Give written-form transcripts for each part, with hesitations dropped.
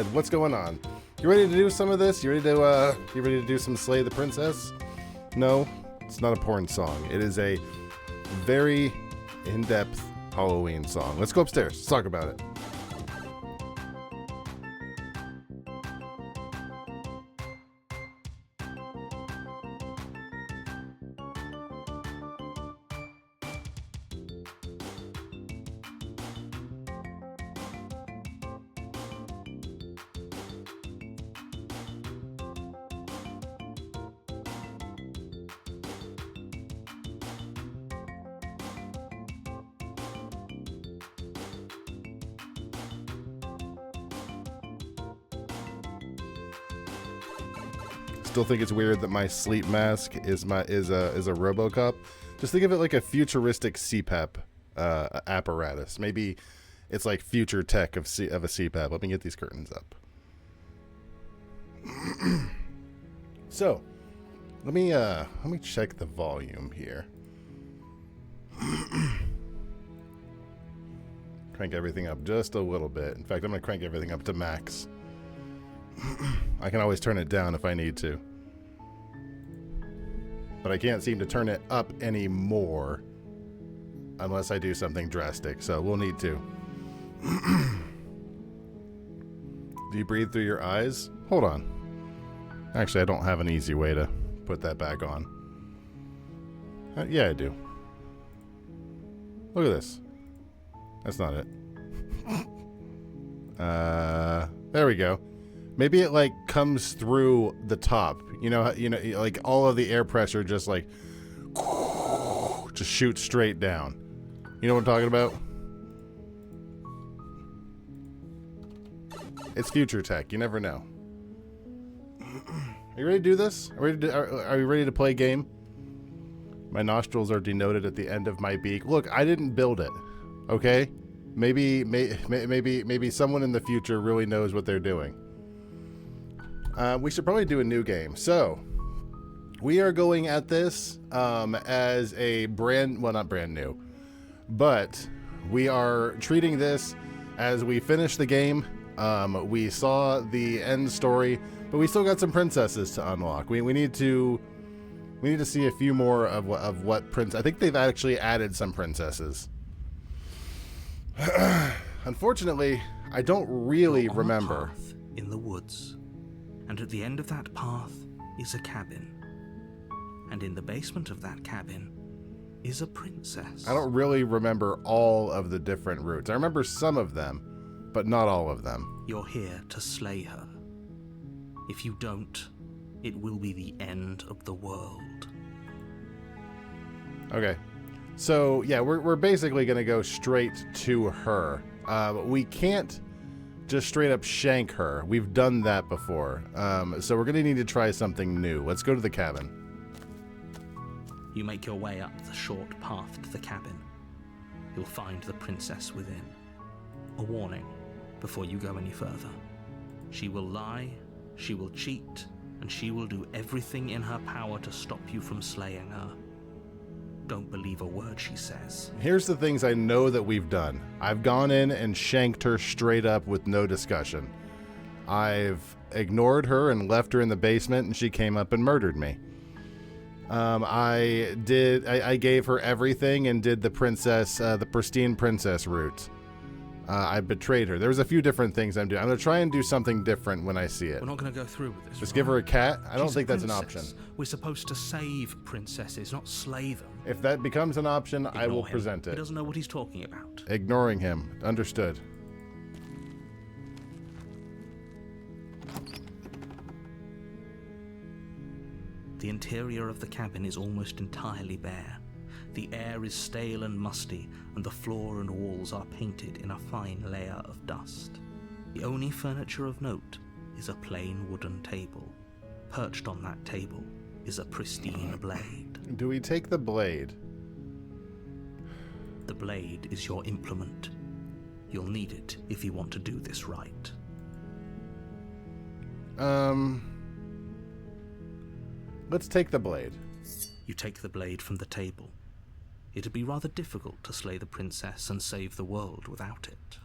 What's going on? You ready to do some of this? You ready to do some Slay the Princess? No, it's not a porn song. It is a very in-depth Halloween song. Let's go upstairs. Let's talk about it. Still think it's weird that my sleep mask is a RoboCop. Just think of it like a futuristic CPAP apparatus. Maybe it's like future tech of a CPAP. Let me get these curtains up. So, let me check the volume here. Crank everything up just a little bit. In fact, I'm gonna crank everything up to max. I can always turn it down if I need to. But I can't seem to turn it up anymore unless I do something drastic, so we'll need to. Do you breathe through your eyes? Hold on. Actually, I don't have an easy way to put that back on. Yeah, I do. Look at this. That's not it. There we go. Maybe it like comes through the top. You know, like all of the air pressure just like just shoots straight down. You know what I'm talking about? It's future tech. You never know. Are you ready to do this? Are you ready to play a game? My nostrils are denoted at the end of my beak. Look, I didn't build it. Okay? Maybe someone in the future really knows what they're doing. We should probably do a new game. So, we are going at this as a not brand new, but we are treating this as we finish the game. We saw the end story, but we still got some princesses to unlock. We need to see a few more of what prince. I think they've actually added some princesses. Unfortunately, I don't really remember. A path in the woods. And at the end of that path is a cabin. And in the basement of that cabin is a princess. I don't really remember all of the different routes. I remember some of them, but not all of them. You're here to slay her. If you don't, it will be the end of the world. Okay. So, yeah, we're basically going to go straight to her. We can't just straight up shank her. We've done that before. So we're going to need to try something new. Let's go to the cabin. You make your way up the short path to the cabin. You'll find the princess within. A warning before you go any further. She will lie, she will cheat, and she will do everything in her power to stop you from slaying her. Don't believe a word she says. Here's the things I know that we've done. I've gone in and shanked her straight up with no discussion. I've ignored her and left her in the basement, and she came up and murdered me. I gave her everything and did the pristine princess route. I betrayed her. There's a few different things I'm doing. I'm going to try and do something different when I see it. We're not going to go through with this. Just give her a cat? I don't think that's an option. We're supposed to save princesses, not slay them. If that becomes an option, I will him. present it. He doesn't know what he's talking about. Ignoring him. Understood. The interior of the cabin is almost entirely bare. The air is stale and musty, and the floor and walls are painted in a fine layer of dust. The only furniture of note is a plain wooden table. Perched on that table is a pristine blade. Do we take the blade? The blade is your implement. You'll need it if you want to do this right. Let's take the blade. You take the blade from the table. It'd be rather difficult to slay the princess and save the world without it.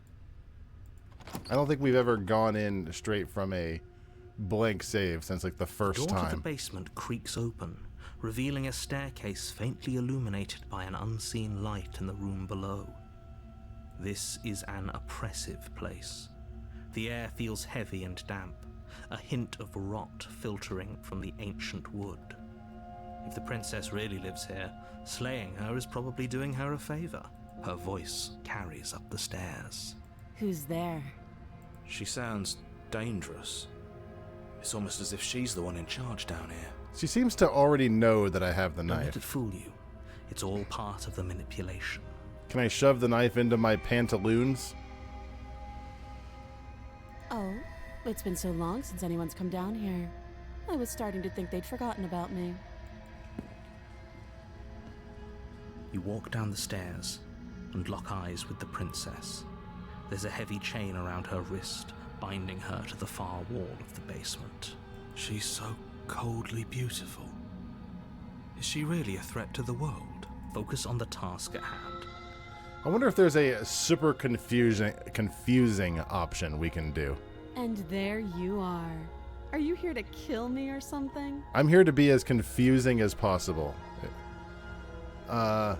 I don't think we've ever gone in straight from a blank save since like the first The door to the time. basement creaks open, revealing a staircase faintly illuminated by an unseen light in the room below. This is an oppressive place. The air feels heavy and damp, a hint of rot filtering from the ancient wood. If the princess really lives here, slaying her is probably doing her a favor. Her voice carries up the stairs. Who's there? She sounds dangerous. It's almost as if she's the one in charge down here. She seems to already know that I have the Don't let knife. it fool you. It's all part of the manipulation. Can I shove the knife into my pantaloons? Oh, it's been so long since anyone's come down here. I was starting to think they'd forgotten about me. You walk down the stairs and lock eyes with the princess. There's a heavy chain around her wrist, binding her to the far wall of the basement. She's so coldly beautiful. Is she really a threat to the world? Focus on the task at hand. I wonder if there's a super confusing option we can do. And there you are. Are you here to kill me or something? I'm here to be as confusing as possible. Nah.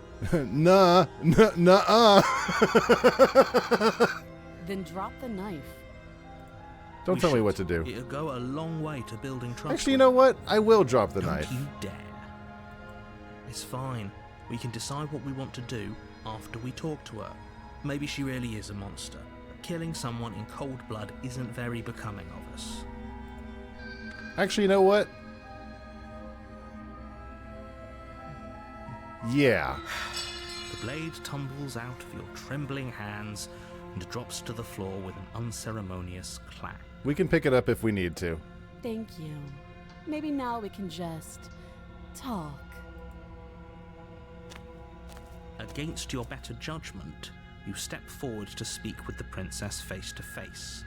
Then drop the knife. Don't We tell me should. what to do. It'll go a long way to building trust. Actually, you know what? I will drop the Don't knife. you dare. It's fine. We can decide what we want to do after we talk to her. Maybe she really is a monster. But killing someone in cold blood isn't very becoming of us. Actually, you know what? Yeah. The blade tumbles out of your trembling hands and drops to the floor with an unceremonious clack. We can pick it up if we need to. Thank you. Maybe now we can just talk. Against your better judgment, you step forward to speak with the princess face to face.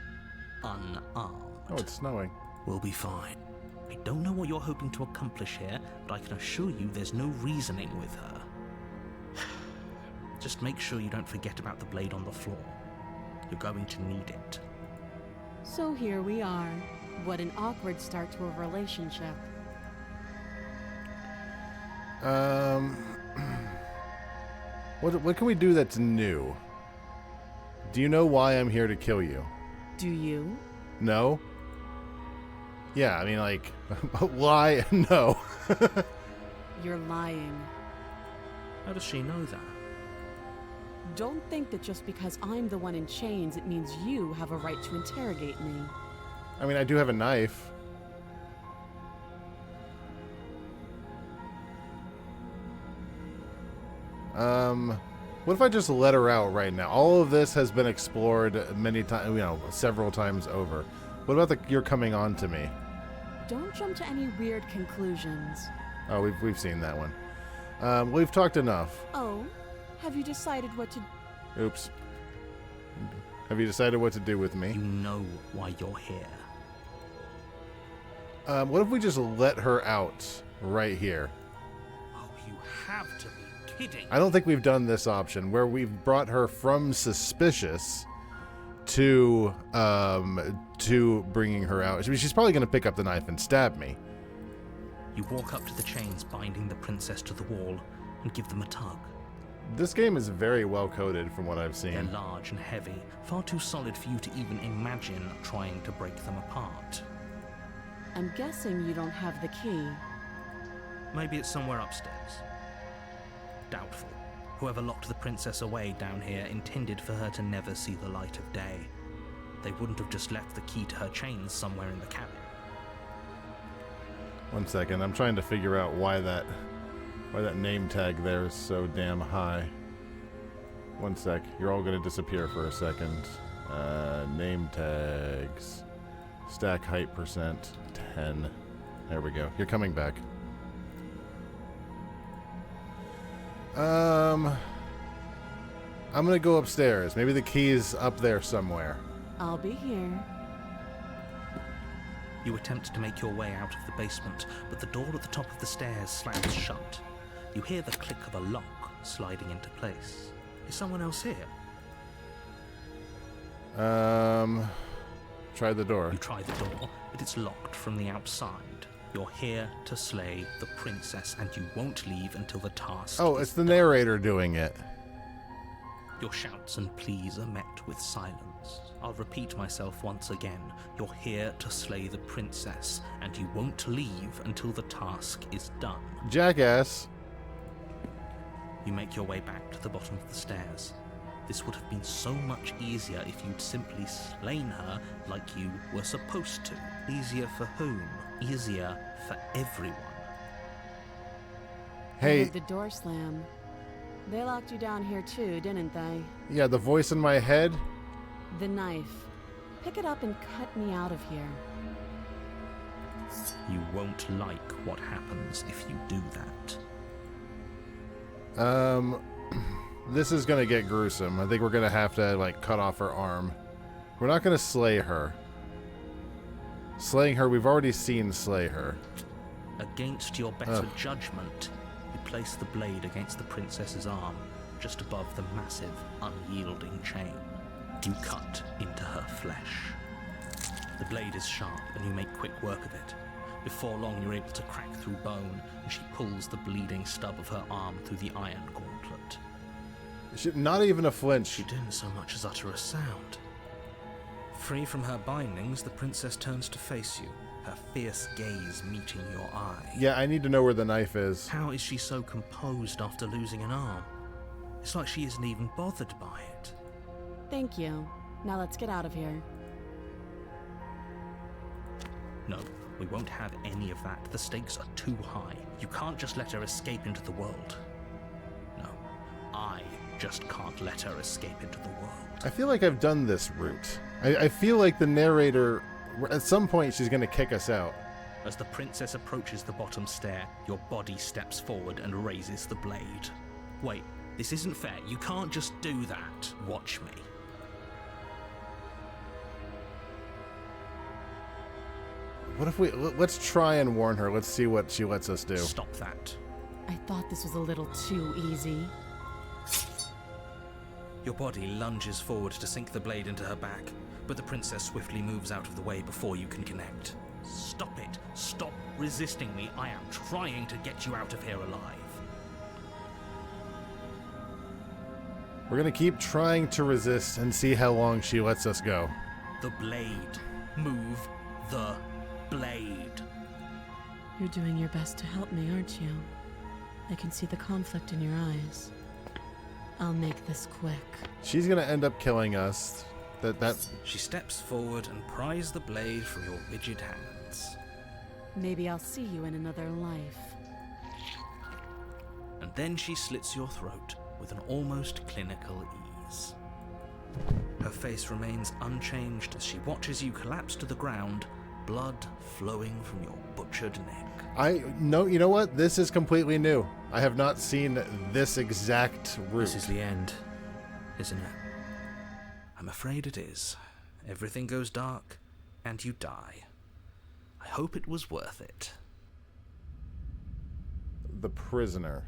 Unarmed. Oh, it's snowing. We'll be fine. I don't know what you're hoping to accomplish here, but I can assure you there's no reasoning with her. Just make sure you don't forget about the blade on the floor. You're going to need it. So here we are. What an awkward start to a relationship. What can we do that's new? Do you know why I'm here to kill you? Do you? No? Yeah, I mean, like, why? No. You're lying. How does she know that? Don't think that just because I'm the one in chains, it means you have a right to interrogate me. I mean, I do have a knife. What if I just let her out right now? All of this has been explored many times, several times over. What about you're coming on to me? Don't jump to any weird conclusions. Oh, we've seen that one. We've talked enough. Oh, have you decided what to... Oops. Have you decided what to do with me? You know why you're here. What if we just let her out right here? Oh, you have to be kidding. I don't think we've done this option where we've brought her from suspicious to bringing her out. I mean, she's probably going to pick up the knife and stab me. You walk up to the chains binding the princess to the wall and give them a tug. This game is very well coded from what I've They're seen. large and heavy, far too solid for you to even imagine trying to break them apart. I'm guessing you don't have the key. Maybe it's somewhere upstairs. Doubtful. Whoever locked the princess away down here intended for her to never see the light of day. They wouldn't have just left the key to her chains somewhere in the cabin. One second, I'm trying to figure out why that name tag there is so damn high. One sec, you're all gonna disappear for a second. Name tags. Stack height percent 10. There we go. You're coming back. I'm gonna go upstairs. Maybe the key's up there somewhere. I'll be here. You attempt to make your way out of the basement, but the door at the top of the stairs slams shut. You hear the click of a lock sliding into place. Is someone else here? Try the door. You try the door, but it's locked from the outside. You're here to slay the princess, and you won't leave until the task Oh, is it's the done. narrator doing it. Your shouts and pleas are met with silence. I'll repeat myself once again. You're here to slay the princess, and you won't leave until the task is done. Jackass. You make your way back to the bottom of the stairs. This would have been so much easier if you'd simply slain her like you were supposed to. Easier for whom? Easier for everyone. I Hey, heard the door slam. They locked you down here too, didn't they? yeah, the voice in my head. The knife. Pick it up and cut me out of here. You won't like what happens if you do that. This is gonna get gruesome. I think we're gonna have to, like, cut off her arm. We're not gonna slay her. Slaying her, we've already seen slay her. Against your better judgment, you place the blade against the princess's arm, just above the massive, unyielding chain. You cut into her flesh. The blade is sharp, and you make quick work of it. Before long, you're able to crack through bone, and she pulls the bleeding stub of her arm through the iron gauntlet. Not even a flinch. She didn't so much as utter a sound. Free from her bindings, the princess turns to face you, her fierce gaze meeting your eye. Yeah, I need to know where the knife is. How is she so composed after losing an arm? It's like she isn't even bothered by it. Thank you. Now let's get out of here. No, we won't have any of that. The stakes are too high. You can't just let her escape into the world. No, I just can't let her escape into the world. I feel like I've done this route. I feel like the narrator, at some point, she's going to kick us out. As the princess approaches the bottom stair, your body steps forward and raises the blade. Wait, this isn't fair. You can't just do that. Watch me. What if we... Let's try and warn her. Let's see what she lets us do. Stop that. I thought this was a little too easy. Your body lunges forward to sink the blade into her back, but the princess swiftly moves out of the way before you can connect. Stop it! Stop resisting me! I am trying to get you out of here alive. We're going to keep trying to resist and see how long she lets us go. The blade. Move the blade. You're doing your best to help me, aren't you? I can see the conflict in your eyes. I'll make this quick. She's going to end up killing us. She steps forward and pries the blade from your rigid hands. Maybe I'll see you in another life. And then she slits your throat with an almost clinical ease. Her face remains unchanged as she watches you collapse to the ground, blood flowing from your butchered neck. You know what? This is completely new. I have not seen this exact route. This is the end, isn't it? I'm afraid it is. Everything goes dark, and you die. I hope it was worth it. The prisoner.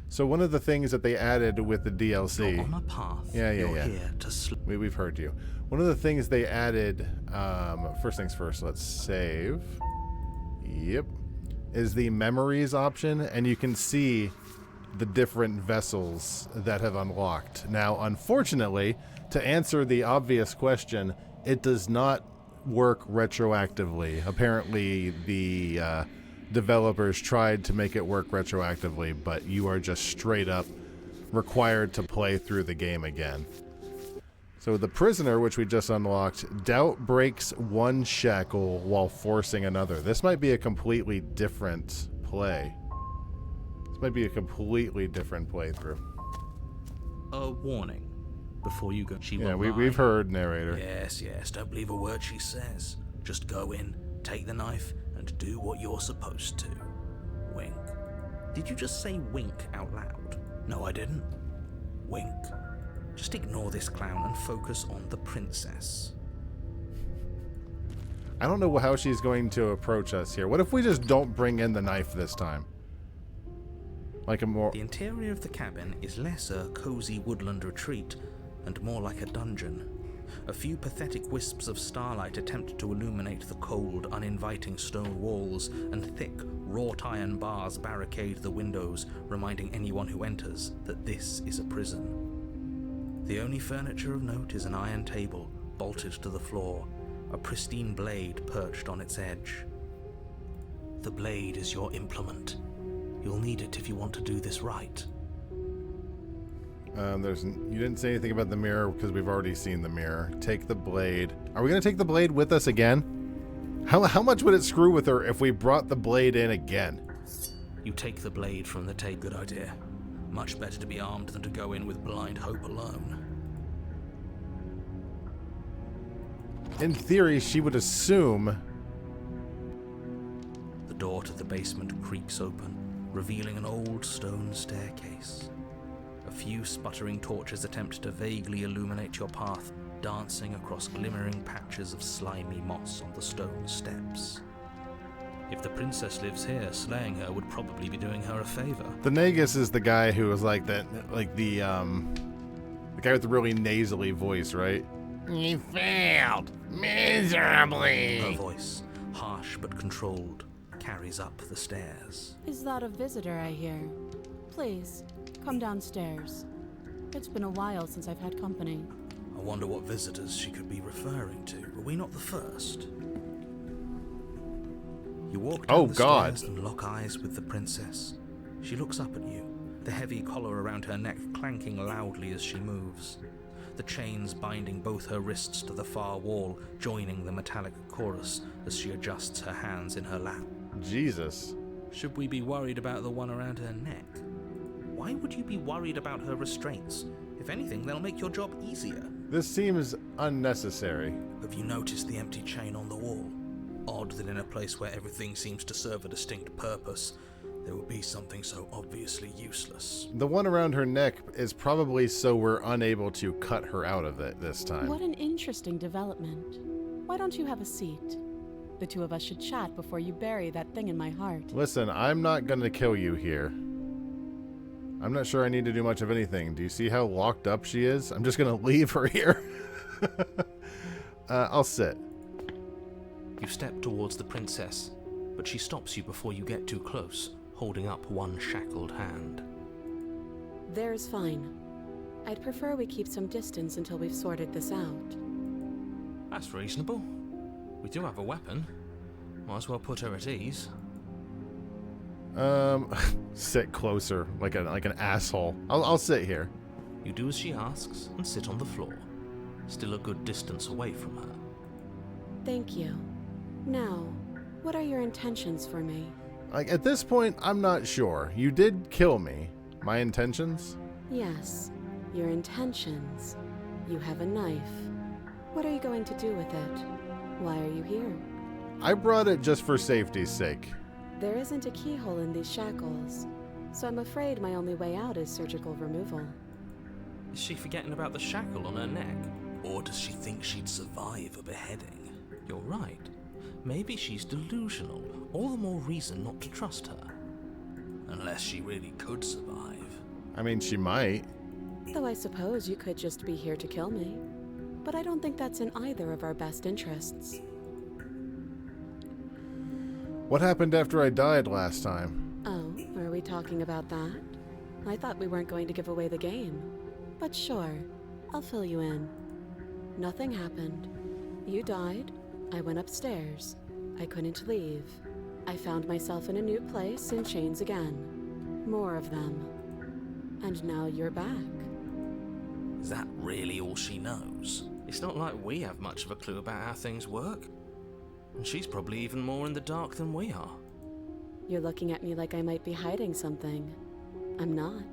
So one of the things that they added with the DLC... You're on a path. Yeah. You're here to We've heard you. One of the things they added, first things first, let's save. Yep. Is the memories option, and you can see the different vessels that have unlocked. Now, unfortunately, to answer the obvious question, it does not work retroactively. Apparently, the developers tried to make it work retroactively, but you are just straight up required to play through the game again. So the prisoner, which we just unlocked, doubt breaks one shackle while forcing another. This might be a completely different play. This might be a completely different playthrough. A warning before you go. She Yeah, will we've lie. heard, narrator. Yes. Don't believe a word she says. Just go in, take the knife, and do what you're supposed to. Wink. Did you just say wink out loud? No, I didn't. Wink. Just ignore this clown and focus on the princess. I don't know how she's going to approach us here. What if we just don't bring in the knife this time? Like a more... The interior of the cabin is less a cozy woodland retreat and more like a dungeon. A few pathetic wisps of starlight attempt to illuminate the cold, uninviting stone walls, and thick, wrought iron bars barricade the windows, reminding anyone who enters that this is a prison. The only furniture of note is an iron table, bolted to the floor, a pristine blade perched on its edge. The blade is your implement. You'll need it if you want to do this right. You didn't say anything about the mirror because we've already seen the mirror. Take the blade. Are we going to take the blade with us again? How much would it screw with her if we brought the blade in again? You take the blade from the table. Good idea. Much better to be armed than to go in with blind hope alone. In theory, she would assume... The door to the basement creaks open, revealing an old stone staircase. A few sputtering torches attempt to vaguely illuminate your path, dancing across glimmering patches of slimy moss on the stone steps. If the princess lives here, slaying her would probably be doing her a favor. The Nagus is the guy who was like that, like the guy with the really nasally voice, right? You failed miserably. Her voice, harsh but controlled, carries up the stairs. Is that a visitor I hear? Please, come downstairs. It's been a while since I've had company. I wonder what visitors she could be referring to. Were we not the first? You walk down the stairs and lock eyes with the princess. She looks up at you, the heavy collar around her neck clanking loudly as she moves. The chains binding both her wrists to the far wall, joining the metallic chorus as she adjusts her hands in her lap. Jesus. Should we be worried about the one around her neck? Why would you be worried about her restraints? If anything, they'll make your job easier. This seems unnecessary. Have you noticed the empty chain on the wall? Odd that in a place where everything seems to serve a distinct purpose, there would be something so obviously useless. The one around her neck is probably so we're unable to cut her out of it this time. What an interesting development. Why don't you have a seat? The two of us should chat before you bury that thing in my heart. Listen, I'm not going to kill you here. I'm not sure I need to do much of anything. Do you see how locked up she is? I'm just going to leave her here. I'll sit. You step towards the princess, but she stops you before you get too close, holding up one shackled hand. There's fine. I'd prefer we keep some distance until we've sorted this out. That's reasonable. We do have a weapon. Might as well put her at ease. Sit closer, like an asshole. I'll sit here. You do as she asks and sit on the floor, still a good distance away from her. Thank you. Now, what are your intentions for me? Like, at this point, I'm not sure. You did kill me. My intentions? Yes, your intentions. You have a knife. What are you going to do with it? Why are you here? I brought it just for safety's sake. There isn't a keyhole in these shackles, so I'm afraid my only way out is surgical removal. Is she forgetting about the shackle on her neck? Or does she think she'd survive a beheading? You're right. Maybe she's delusional. All the more reason not to trust her. Unless she really could survive. I mean, she might. Though I suppose you could just be here to kill me. But I don't think that's in either of our best interests. What happened after I died last time? Oh, are we talking about that? I thought we weren't going to give away the game. But sure, I'll fill you in. Nothing happened. You died. I went upstairs. I couldn't leave. I found myself in a new place in chains again. More of them. And now you're back. Is that really all she knows? It's not like we have much of a clue about how things work. And she's probably even more in the dark than we are. You're looking at me like I might be hiding something. I'm not.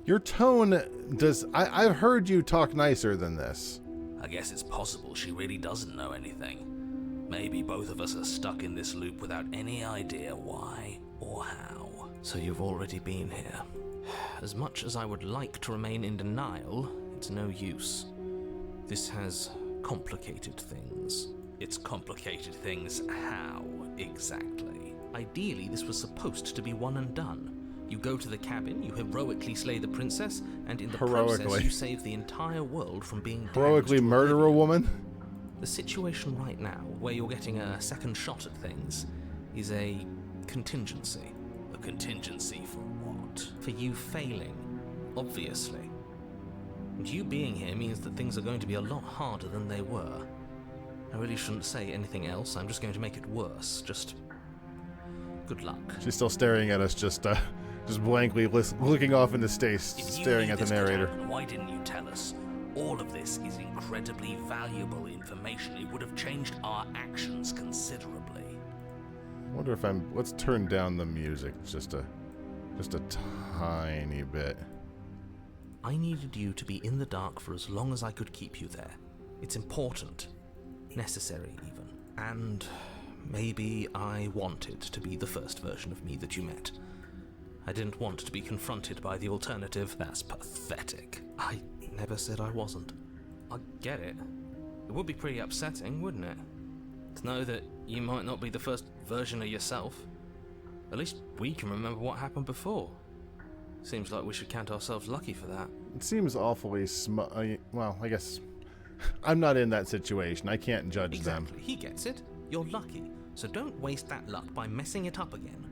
Your tone does... I've heard you talk nicer than this. I guess it's possible she really doesn't know anything. Maybe both of us are stuck in this loop without any idea why or how. So you've already been here. As much as I would like to remain in denial, it's no use. This has complicated things. It's complicated things how, exactly? Ideally, this was supposed to be one and done. You go to the cabin, you heroically slay the princess, and in the Heroically. process you save the entire world from being Heroically damned to murder a oblivion. woman? The situation right now, where you're getting a second shot at things, is a contingency. A contingency for what? For you failing, obviously. And you being here means that things are going to be a lot harder than they were. I really shouldn't say anything else, I'm just going to make it worse. Just good luck. She's still staring at us, just blankly looking off into space, If you staring knew at the this could narrator. happen, why didn't you tell us? All of this is incredibly valuable information. It would have changed our actions considerably. I wonder if let's turn down the music just a tiny bit. I needed you to be in the dark for as long as I could keep you there. It's important. Necessary, even. And maybe I wanted to be the first version of me that you met. I didn't want to be confronted by the alternative. That's pathetic. I never said I wasn't. I get it. It would be pretty upsetting, wouldn't it? To know that you might not be the first version of yourself. At least we can remember what happened before. Seems like we should count ourselves lucky for that. It seems awfully well, I guess I'm not in that situation. I can't judge them. Exactly. He gets it. You're lucky. So don't waste that luck by messing it up again.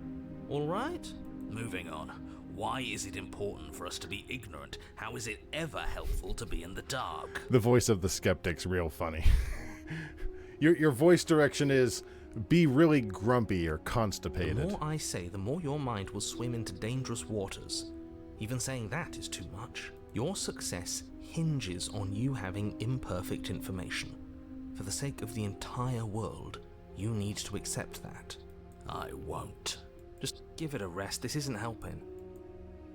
All right? Moving on. Why is it important for us to be ignorant? How is it ever helpful to be in the dark? The voice of the skeptic's real funny. Your voice direction is be really grumpy or The constipated. more I say, the more your mind will swim into dangerous waters. Even saying that is too much. Your success hinges on you having imperfect information. For the sake of the entire world, you need to accept that. I won't. Just give it a rest. This isn't helping.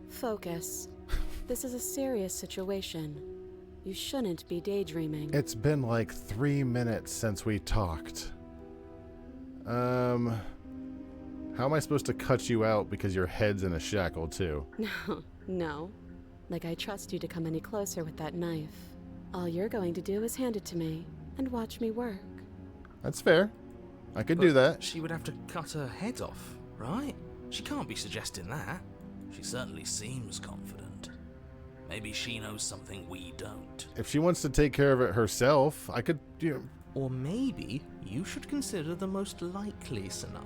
Focus. This is a serious situation. You shouldn't be daydreaming. It's been like 3 minutes since we talked. How am I supposed to cut you out because your head's in a shackle too? No. Like I trust you to come any closer with that knife. All you're going to do is hand it to me and watch me work. That's fair. I could do that. She would have to cut her head off, right? She can't be suggesting that. She certainly seems confident. Maybe she knows something we don't. If she wants to take care of it herself, I could, Or maybe you should consider the most likely scenario.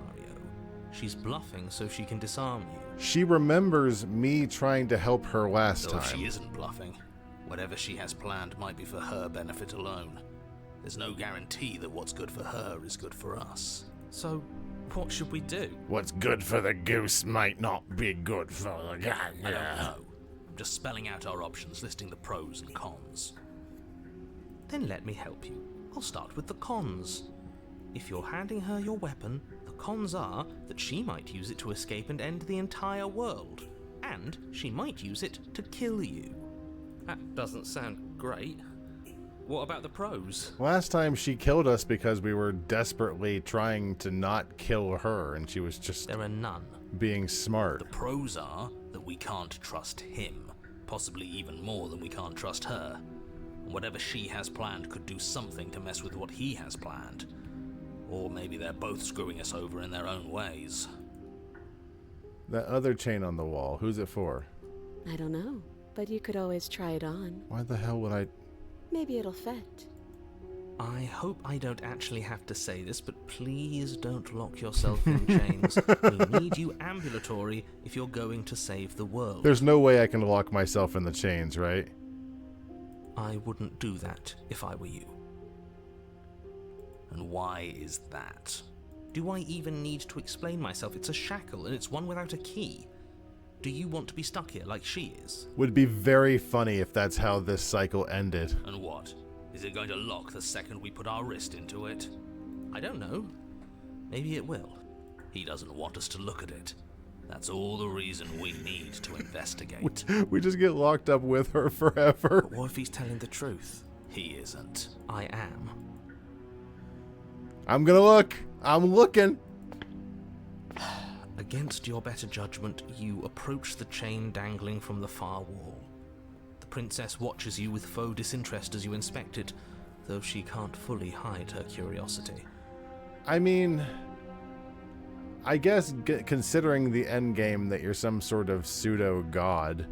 She's bluffing so she can disarm you. She remembers me trying to help her last Though if time. she isn't bluffing, whatever she has planned might be for her benefit alone. There's no guarantee that what's good for her is good for us. So, what should we do? What's good for the goose might not be good for the I don't know. I'm just spelling out our options, listing the pros and cons. Then let me help you. I'll start with the cons. If you're handing her your weapon, the cons are that she might use it to escape and end the entire world. And she might use it to kill you. That doesn't sound great. What about the pros? Last time she killed us because we were desperately trying to not kill her, and she was just There are none. being smart. The pros are that we can't trust him, possibly even more than we can't trust her. And whatever she has planned could do something to mess with what he has planned. Or maybe they're both screwing us over in their own ways. That other chain on the wall, who's it for? I don't know, but you could always try it on. Why the hell would I... Maybe it'll fit. I hope I don't actually have to say this, but please don't lock yourself in chains. We need you ambulatory if you're going to save the world. There's no way I can lock myself in the chains, right? I wouldn't do that if I were you. And why is that? Do I even need to explain myself? It's a shackle, and it's one without a key. Do you want to be stuck here like she is? Would be very funny if that's how this cycle ended. And what? Is it going to lock the second we put our wrist into it? I don't know. Maybe it will. He doesn't want us to look at it. That's all the reason we need to investigate. We just get locked up with her forever. But what if he's telling the truth? He isn't. I am. I'm gonna look. I'm looking. Against your better judgment, you approach the chain dangling from the far wall. The princess watches you with faux disinterest as you inspect it, though she can't fully hide her curiosity. I mean, I guess considering the end game that you're some sort of pseudo god,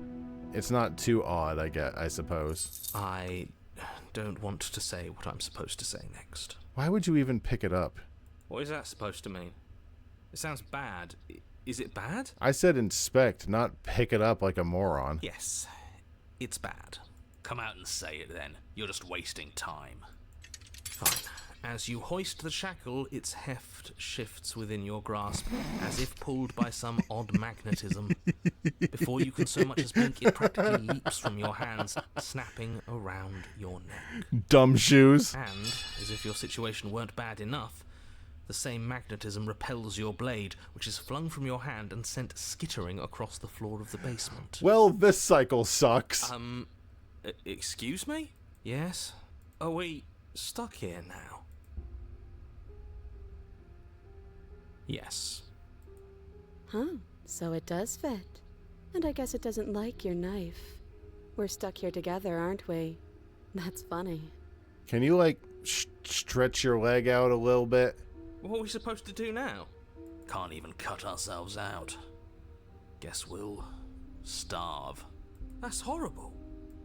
it's not too odd, I suppose. I don't want to say what I'm supposed to say next. Why would you even pick it up? What is that supposed to mean? It sounds bad. Is it bad? I said inspect, not pick it up like a moron. Yes, it's bad. Come out and say it then. You're just wasting time. Fine. As you hoist the shackle, its heft shifts within your grasp, as if pulled by some odd magnetism. Before you can so much as blink, it practically leaps from your hands, snapping around your neck. Dumb shoes. And, as if your situation weren't bad enough, the same magnetism repels your blade, which is flung from your hand and sent skittering across the floor of the basement. Well, this cycle sucks. Excuse me? Yes? Are we stuck here now? Yes. Huh, so it does fit. And I guess it doesn't like your knife. We're stuck here together, aren't we? That's funny. Can you, like, stretch your leg out a little bit? What are we supposed to do now? Can't even cut ourselves out. Guess we'll starve. That's horrible.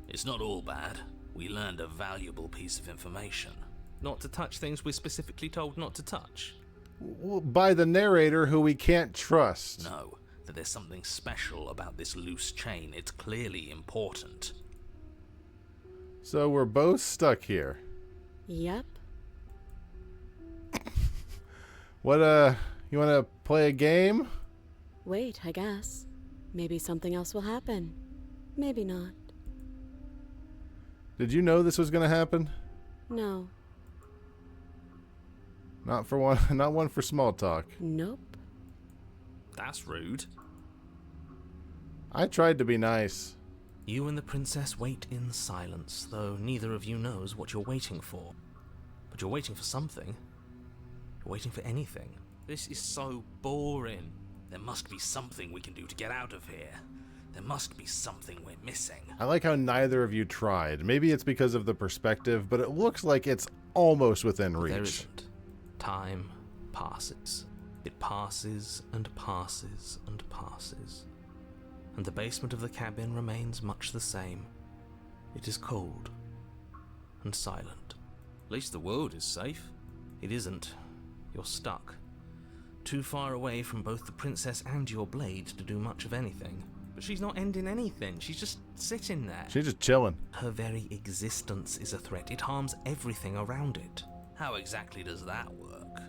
It's not all bad. We learned a valuable piece of information. Not to touch things we're specifically told not to touch. By the narrator who we can't trust. No, that there's something special about this loose chain. It's clearly important. So we're both stuck here. Yep. What, you want to play a game? Wait, I guess. Maybe something else will happen. Maybe not. Did you know this was going to happen? No. Not one for small talk. Nope. That's rude. I tried to be nice. You and the princess wait in silence, though neither of you knows what you're waiting for. But you're waiting for something. You're waiting for anything. This is so boring. There must be something we can do to get out of here. There must be something we're missing. I like how neither of you tried. Maybe it's because of the perspective, but it looks like it's almost within reach. There isn't. Time passes. It passes and passes and passes. And the basement of the cabin remains much the same. It is cold and silent. At least the world is safe. It isn't. You're stuck. Too far away from both the princess and your blade to do much of anything. But she's not ending anything. She's just sitting there. She's just chilling. Her very existence is a threat. It harms everything around it. How exactly does that work?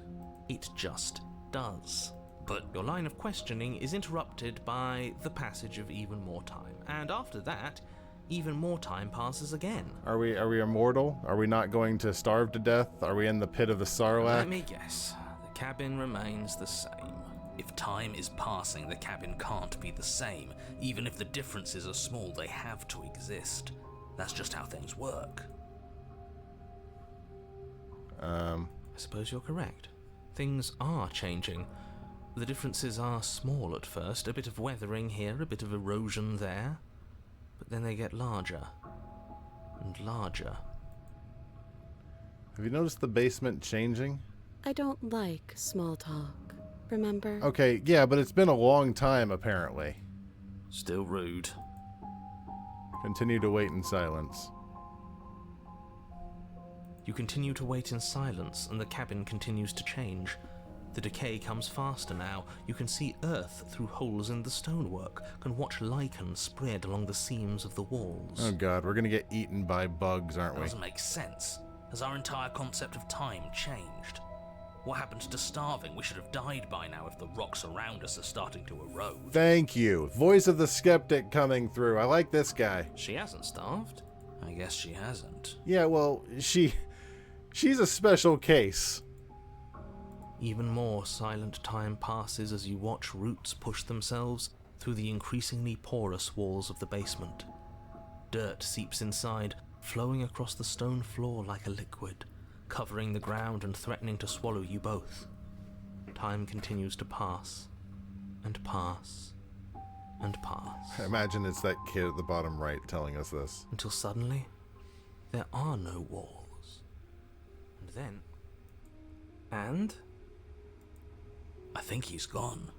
It just does. But Your line of questioning is interrupted by the passage of even more time. And after that, even more time passes again. Are we immortal? Are we not going to starve to death? Are we in the pit of the Sarlacc? Let me guess. The cabin remains the same. if time is passing, the cabin can't be the same. Even if the differences are small, they have to exist. That's just how things work. I suppose you're correct. Things are changing. The differences are small at first, a bit of weathering here, a bit of erosion there, but then they get larger and larger. Have you noticed the basement changing? I don't like small talk, remember? Okay, yeah, but it's been a long time, apparently. Still rude. Continue to wait in silence. You continue to wait in silence, and the cabin continues to change. The decay comes faster now. You can see earth through holes in the stonework, can watch lichen spread along the seams of the walls. Oh god, we're gonna get eaten by bugs, aren't That we? doesn't make sense. Has our entire concept of time changed? What happened to starving? We should have died by now if the rocks around us are starting to erode. Thank you. Voice of the skeptic coming through. I like this guy. She hasn't starved. I guess she hasn't. Yeah, well, she's a special case. Even more silent time passes as you watch roots push themselves through the increasingly porous walls of the basement. Dirt seeps inside, flowing across the stone floor like a liquid, covering the ground and threatening to swallow you both. Time continues to pass, and pass, and pass. I imagine it's that kid at the bottom right telling us this. Until suddenly, there are no walls. And then... I think he's gone.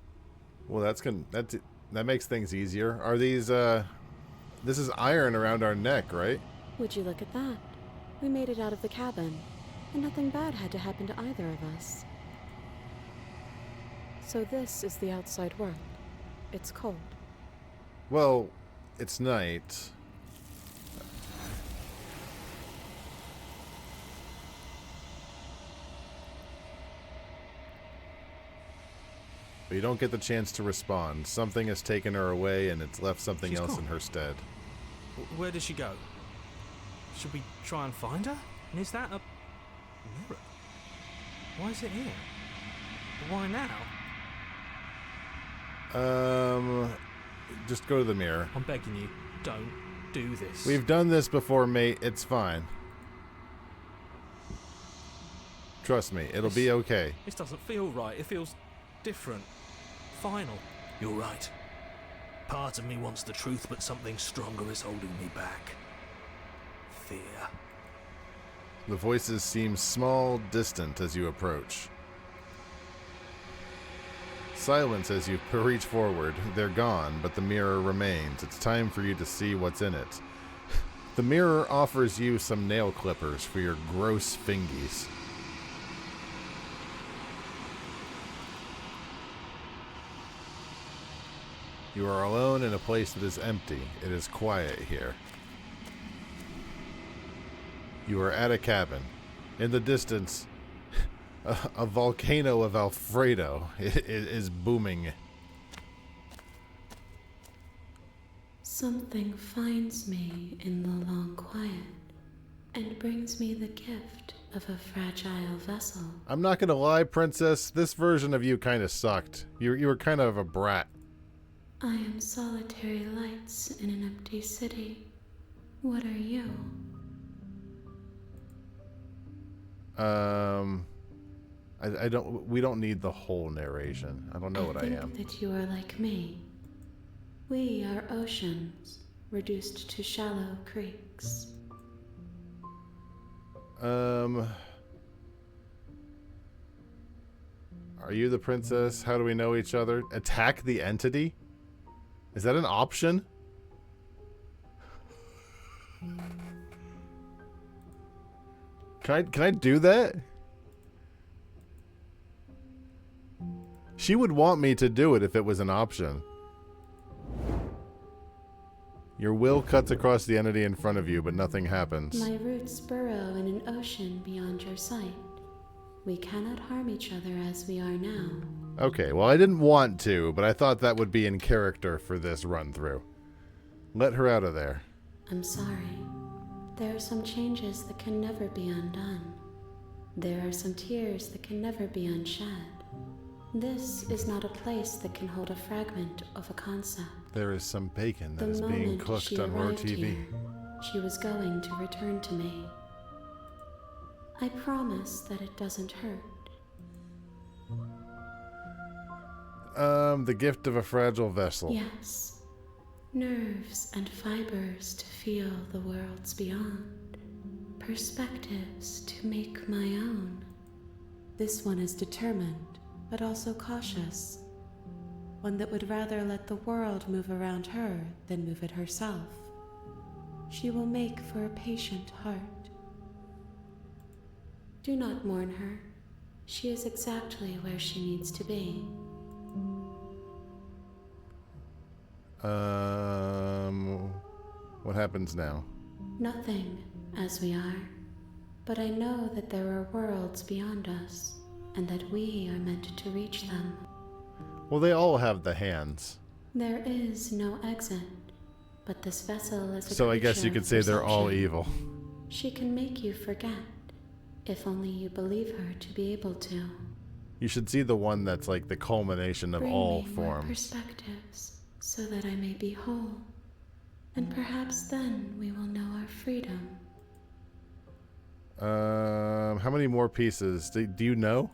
Well, that makes things easier. Are these, this is iron around our neck, right? Would you look at that? We made it out of the cabin, and nothing bad had to happen to either of us. So this is the outside world. It's cold. Well, it's night. But you don't get the chance to respond. Something has taken her away, and it's left something She's else gone. in her stead. Where did she go? Should we try and find her? And is that a mirror? Why is it here? Why now? Just go to the mirror. I'm begging you, don't do this. We've done this before, mate. It's fine. Trust me, it'll be okay. This doesn't feel right. It feels different. Final. You're right. Part of me wants the truth, but something stronger is holding me back. Fear. The voices seem small, distant as you approach. Silence as you reach forward. They're gone, but the mirror remains. It's time for you to see what's in it. The mirror offers you some nail clippers for your gross fingies. You are alone in a place that is empty. It is quiet here. You are at a cabin. In the distance, a volcano of Alfredo is booming. Something finds me in the long quiet and brings me the gift of a fragile vessel. I'm not gonna lie, Princess. This version of you kind of sucked. You were kind of a brat. I am solitary lights in an empty city. What are you? I don't. We don't need the whole narration. I don't know what I am. I think that you are like me. We are oceans, reduced to shallow creeks. Are you the princess? How do we know each other? Attack the entity? Is that an option? Can I do that? She would want me to do it if it was an option. Your will cuts across the entity in front of you, but nothing happens. My roots burrow in an ocean beyond your sight. We cannot harm each other as we are now. Okay, well, I didn't want to, but I thought that would be in character for this run-through. Let her out of there. I'm sorry. There are some changes that can never be undone. There are some tears that can never be unshed. This is not a place that can hold a fragment of a concept. There is some bacon that The is being moment cooked she on Roar arrived TV. here, she was going to return to me. I promise that it doesn't hurt. The gift of a fragile vessel. Yes. Nerves and fibers to feel the worlds beyond. Perspectives to make my own. This one is determined, but also cautious. One that would rather let the world move around her than move it herself. She will make for a patient heart. Do not mourn her. She is exactly where she needs to be. What happens now? Nothing, as we are. But I know that there are worlds beyond us, and that we are meant to reach them. Well, they all have the hands. There is no exit, but this vessel is a So I guess you creature could say of they're all perception. evil. She can make you forget, if only you believe her to be able to. You should see the one that's like the culmination of Bring all me more forms. perspectives, so that I may be whole. And perhaps then we will know our freedom. How many more pieces? Do you know?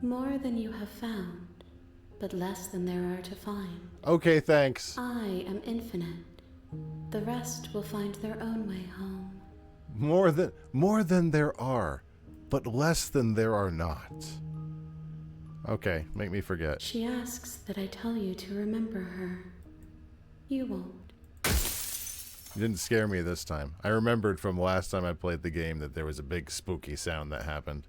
More than you have found, but less than there are to find. Okay, thanks. I am infinite. The rest will find their own way home. More than there are, but less than there are not. Okay, make me forget. She asks that I tell you to remember her. You won't. You didn't scare me this time. I remembered from last time I played the game that there was a big spooky sound that happened.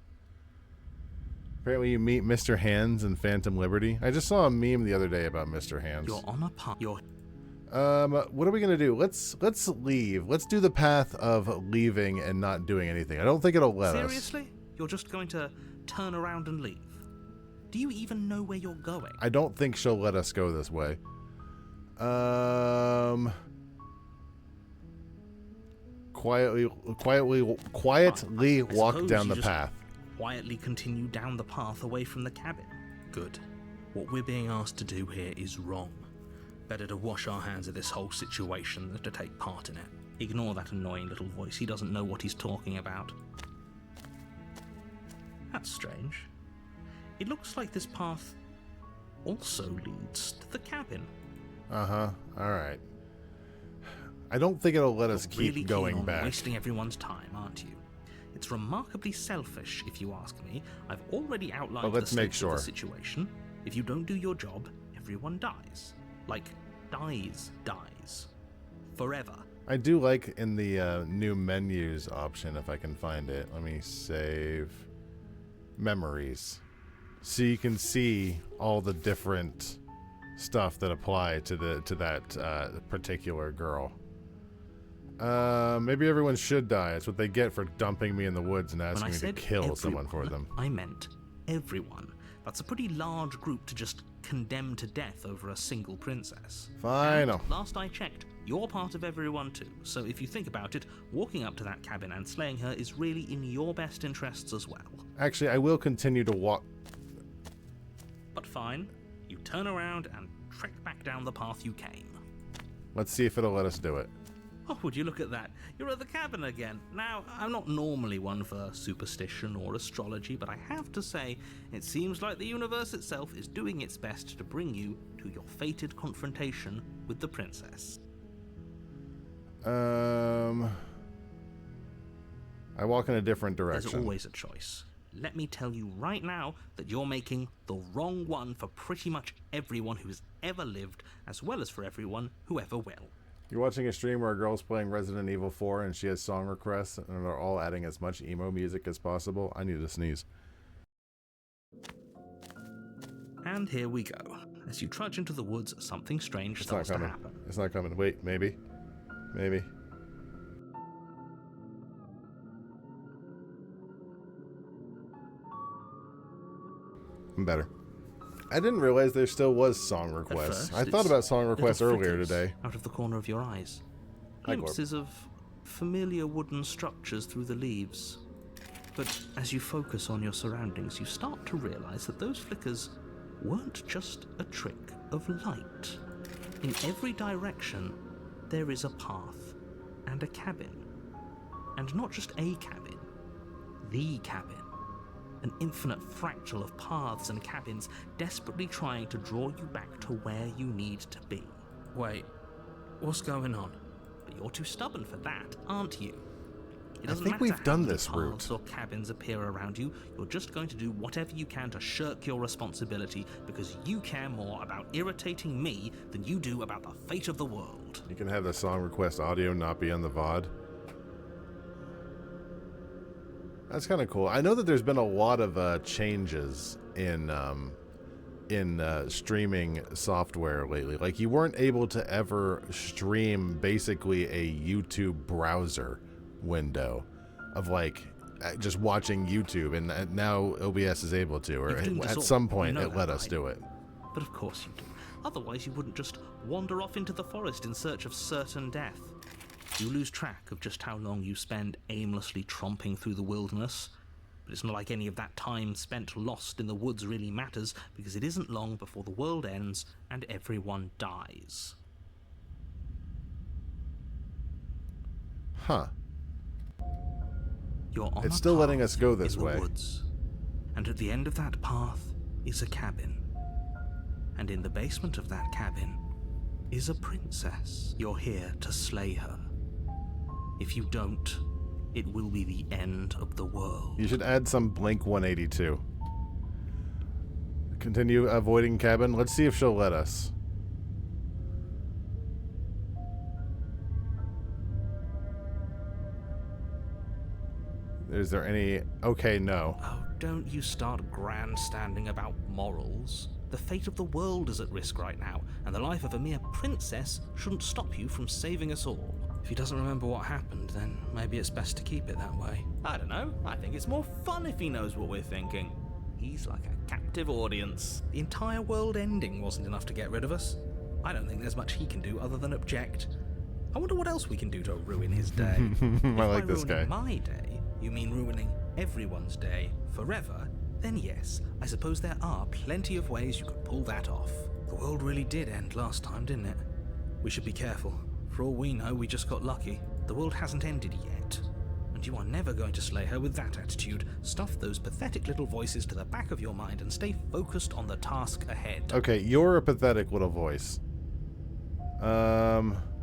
Apparently you meet Mr. Hands in Phantom Liberty. I just saw a meme the other day about Mr. Hands. You're on a path. What are we gonna do? Let's leave. Let's do the path of leaving and not doing anything. I don't think it'll let us. Seriously? You're just going to turn around and leave? Do you even know where you're going? I don't think she'll let us go this way. Quietly walk suppose down you the just path. Quietly continue down the path away from the cabin. Good. What we're being asked to do here is wrong. Better to wash our hands of this whole situation than to take part in it. Ignore that annoying little voice. He doesn't know what he's talking about. That's strange. It looks like this path also leads to the cabin. Uh-huh. Alright. I don't think it'll let us You're keep really going keen on back. wasting everyone's time, aren't you? It's remarkably selfish, if you ask me. I've already outlined But let's the make stakes of sure. the situation. If you don't do your job, everyone dies. Like, dies. Forever. I do like in the new menus option, if I can find it. Let me save memories. So you can see all the different stuff that apply to that particular girl. Maybe everyone should die. It's what they get for dumping me in the woods and When I asking me to said kill someone for everyone, them. I meant everyone. That's a pretty large group to just condemn to death over a single princess. Fine. And last I checked, you're part of everyone too. So if you think about it, walking up to that cabin and slaying her is really in your best interests as well. Actually, I will continue to walk. But fine, you turn around and trek back down the path you came. Let's see if it'll let us do it. Oh, would you look at that? You're at the cabin again. Now, I'm not normally one for superstition or astrology, but I have to say, it seems like the universe itself is doing its best to bring you to your fated confrontation with the princess. I walk in a different direction. There's always a choice. Let me tell you right now that you're making the wrong one for pretty much everyone who's ever lived, as well as for everyone who ever will. You're watching a stream where a girl's playing Resident Evil 4 and she has song requests and they're all adding as much emo music as possible. I need to sneeze. And here we go. As you trudge into the woods, something strange It's not starts to coming. happen. It's not coming. Wait, maybe. Maybe. I'm better. I didn't realize there still was song requests. First, I thought it's about song requests little earlier flickers today. out of the corner of your eyes. Hi, Gorb. Glimpses of familiar wooden structures through the leaves. But as you focus on your surroundings, you start to realize that those flickers weren't just a trick of light. In every direction, there is a path and a cabin. And not just a cabin, the cabin. An infinite fractal of paths and cabins desperately trying to draw you back to where you need to be. Wait, what's going on? But you're too stubborn for that, aren't you? It doesn't think matter we've how done many this paths route. or cabins appear around you, you're just going to do whatever you can to shirk your responsibility because you care more about irritating me than you do about the fate of the world. You can have the song request audio not be on the VOD. That's kind of cool. I know that there's been a lot of changes in streaming software lately. Like, you weren't able to ever stream basically a YouTube browser window of like just watching YouTube, and now OBS is able to, or You've doomed us at all. some point You know it let that, us right? do it. But of course you do. Otherwise you wouldn't just wander off into the forest in search of certain death. You lose track of just how long you spend aimlessly tromping through the wilderness. But it's not like any of that time spent lost in the woods really matters, because it isn't long before the world ends and everyone dies. Huh. You're on It's a still letting path us go this in the way. woods, and at the end of that path is a cabin. And in the basement of that cabin is a princess. You're here to slay her. If you don't, it will be the end of the world. You should add some Blink 182. Continue avoiding cabin. Let's see if she'll let us. Is there any... Okay, no. Oh, don't you start grandstanding about morals. The fate of the world is at risk right now, and the life of a mere princess shouldn't stop you from saving us all. If he doesn't remember what happened, then maybe it's best to keep it that way. I don't know. I think it's more fun if he knows what we're thinking. He's like a captive audience. The entire world ending wasn't enough to get rid of us. I don't think there's much he can do other than object. I wonder what else we can do to ruin his day. I like this guy. If by ruining my day, you mean ruining everyone's day forever, then yes, I suppose there are plenty of ways you could pull that off. The world really did end last time, didn't it? We should be careful. For all we know, we just got lucky. The world hasn't ended yet. And you are never going to slay her with that attitude. Stuff those pathetic little voices to the back of your mind and stay focused on the task ahead. Okay, you're a pathetic little voice.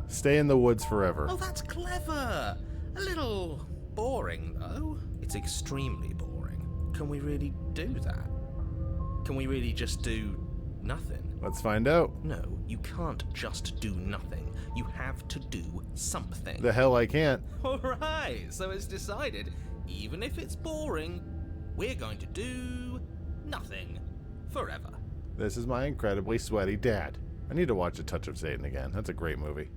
Stay in the woods forever. Oh, that's clever. A little boring, though. It's extremely boring. Can we really do that? Can we really just do nothing? Let's find out. No, you can't just do nothing. You have to do something. The hell I can't. Alright, so it's decided. Even if it's boring, we're going to do nothing forever. This is my incredibly sweaty dad. I need to watch A Touch of Satan again. That's a great movie.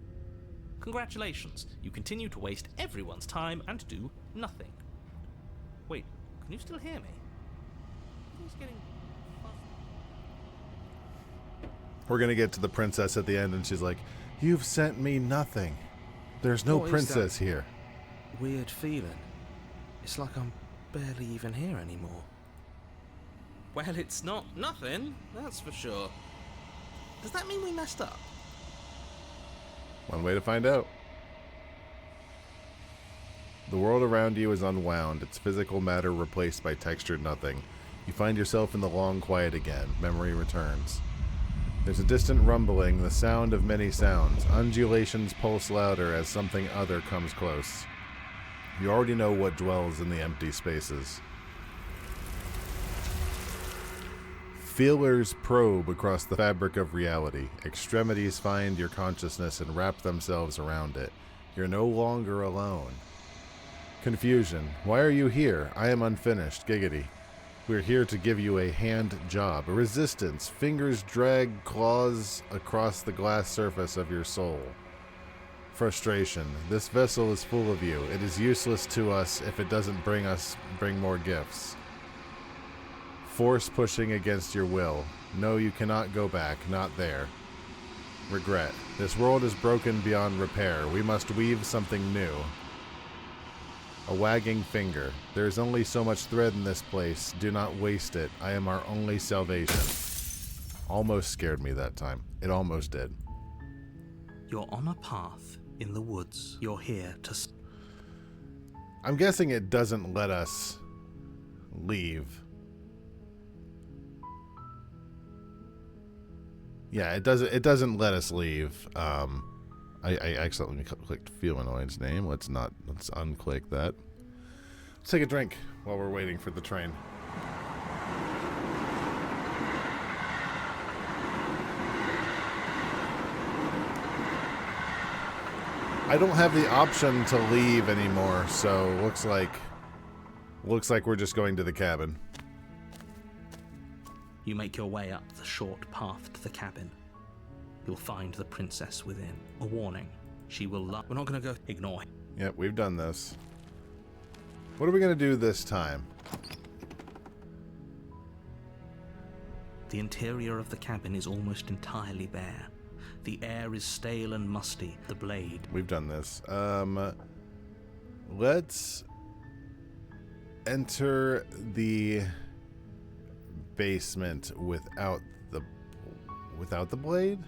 Congratulations, you continue to waste everyone's time and do nothing. Wait, can you still hear me? He's getting fuzzy. We're gonna get to the princess at the end, and she's like, "You've sent me nothing. There's no What is princess that? here." Weird feeling. It's like I'm barely even here anymore. Well, it's not nothing, that's for sure. Does that mean we messed up? One way to find out. The world around you is unwound, its physical matter replaced by textured nothing. You find yourself in the long quiet again. Memory returns. There's a distant rumbling, the sound of many sounds. Undulations pulse louder as something other comes close. You already know what dwells in the empty spaces. Feelers probe across the fabric of reality. Extremities find your consciousness and wrap themselves around it. You're no longer alone. Confusion. Why are you here? I am unfinished. Giggity. We're here to give you a hand job. A resistance. Fingers drag claws across the glass surface of your soul. Frustration. This vessel is full of you. It is useless to us if it doesn't bring more gifts. Force pushing against your will. No, you cannot go back. Not there. Regret. This world is broken beyond repair. We must weave something new. A wagging finger. There is only so much thread in this place. Do not waste it. I am our only salvation. Almost scared me that time. It almost did. You're on a path in the woods. You're here to... I'm guessing it doesn't let us leave. Yeah, it doesn't let us leave. I accidentally clicked Feelanoid's name. Let's unclick that. Let's take a drink while we're waiting for the train. I don't have the option to leave anymore, so looks like we're just going to the cabin. You make your way up the short path to the cabin. You'll find the princess within. A warning. She will love... We're not going to go... Ignore him. Yep, we've done this. What are we going to do this time? The interior of the cabin is almost entirely bare. The air is stale and musty. The blade... We've done this. Let's enter the basement without the blade?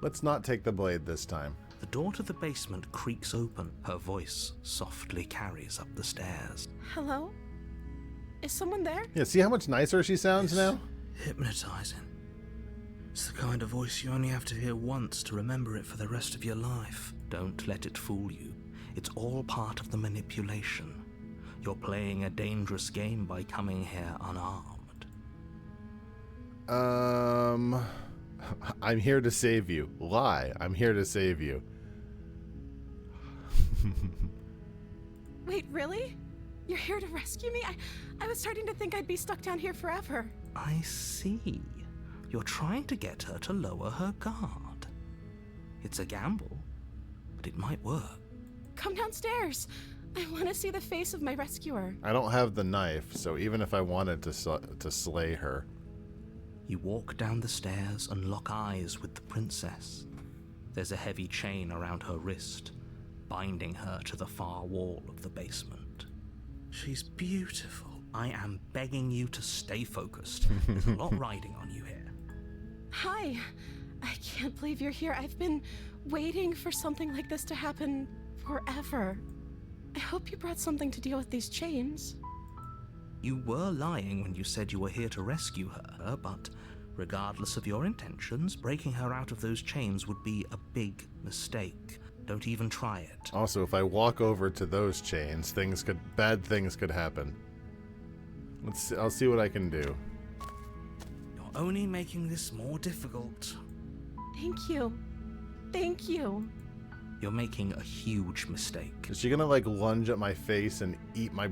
Let's not take the blade this time. The door to the basement creaks open. Her voice softly carries up the stairs. Hello? Is someone there? Yeah, see how much nicer she sounds now? Hypnotizing. It's the kind of voice you only have to hear once to remember it for the rest of your life. Don't let it fool you. It's all part of the manipulation. You're playing a dangerous game by coming here unarmed. I'm here to save you. Lie. I'm here to save you. Wait, really? You're here to rescue me? I was starting to think I'd be stuck down here forever. I see. You're trying to get her to lower her guard. It's a gamble, but it might work. Come downstairs. I want to see the face of my rescuer. I don't have the knife, so even if I wanted to slay her. You walk down the stairs and lock eyes with the princess. There's a heavy chain around her wrist, binding her to the far wall of the basement. She's beautiful. I am begging you to stay focused. There's a lot riding on you here. Hi. I can't believe you're here. I've been waiting for something like this to happen forever. I hope you brought something to deal with these chains. You were lying when you said you were here to rescue her, but regardless of your intentions, breaking her out of those chains would be a big mistake. Don't even try it. Also, if I walk over to those chains, bad things could happen. I'll see what I can do. You're only making this more difficult. Thank you. Thank you. You're making a huge mistake. Is she gonna like lunge at my face and eat my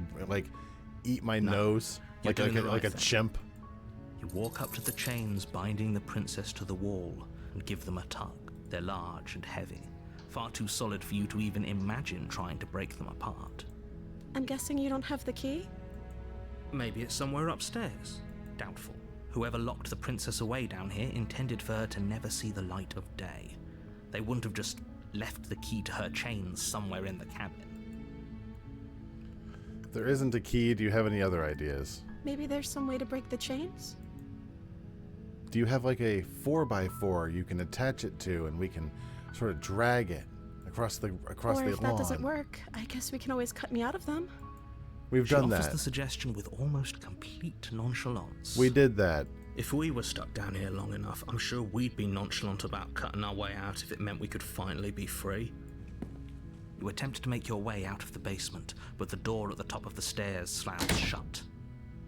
nose You're doing the like right a thing. chimp? You walk up to the chains binding the princess to the wall and give them a tug. They're large and heavy, far too solid for you to even imagine trying to break them apart. I'm guessing you don't have the key? Maybe it's somewhere upstairs. Doubtful. Whoever locked the princess away down here intended for her to never see the light of day. They wouldn't have just left the key to her chains somewhere in the cabin. If there isn't a key, do you have any other ideas? Maybe there's some way to break the chains? Do you have like a 4x4 you can attach it to and we can sort of drag it across the Or lawn? if that doesn't work, I guess we can always cut me out of them. We've She done offers that. the suggestion with almost complete nonchalance. We did that. If we were stuck down here long enough, I'm sure we'd be nonchalant about cutting our way out if it meant we could finally be free. You attempt to make your way out of the basement, but the door at the top of the stairs slams shut.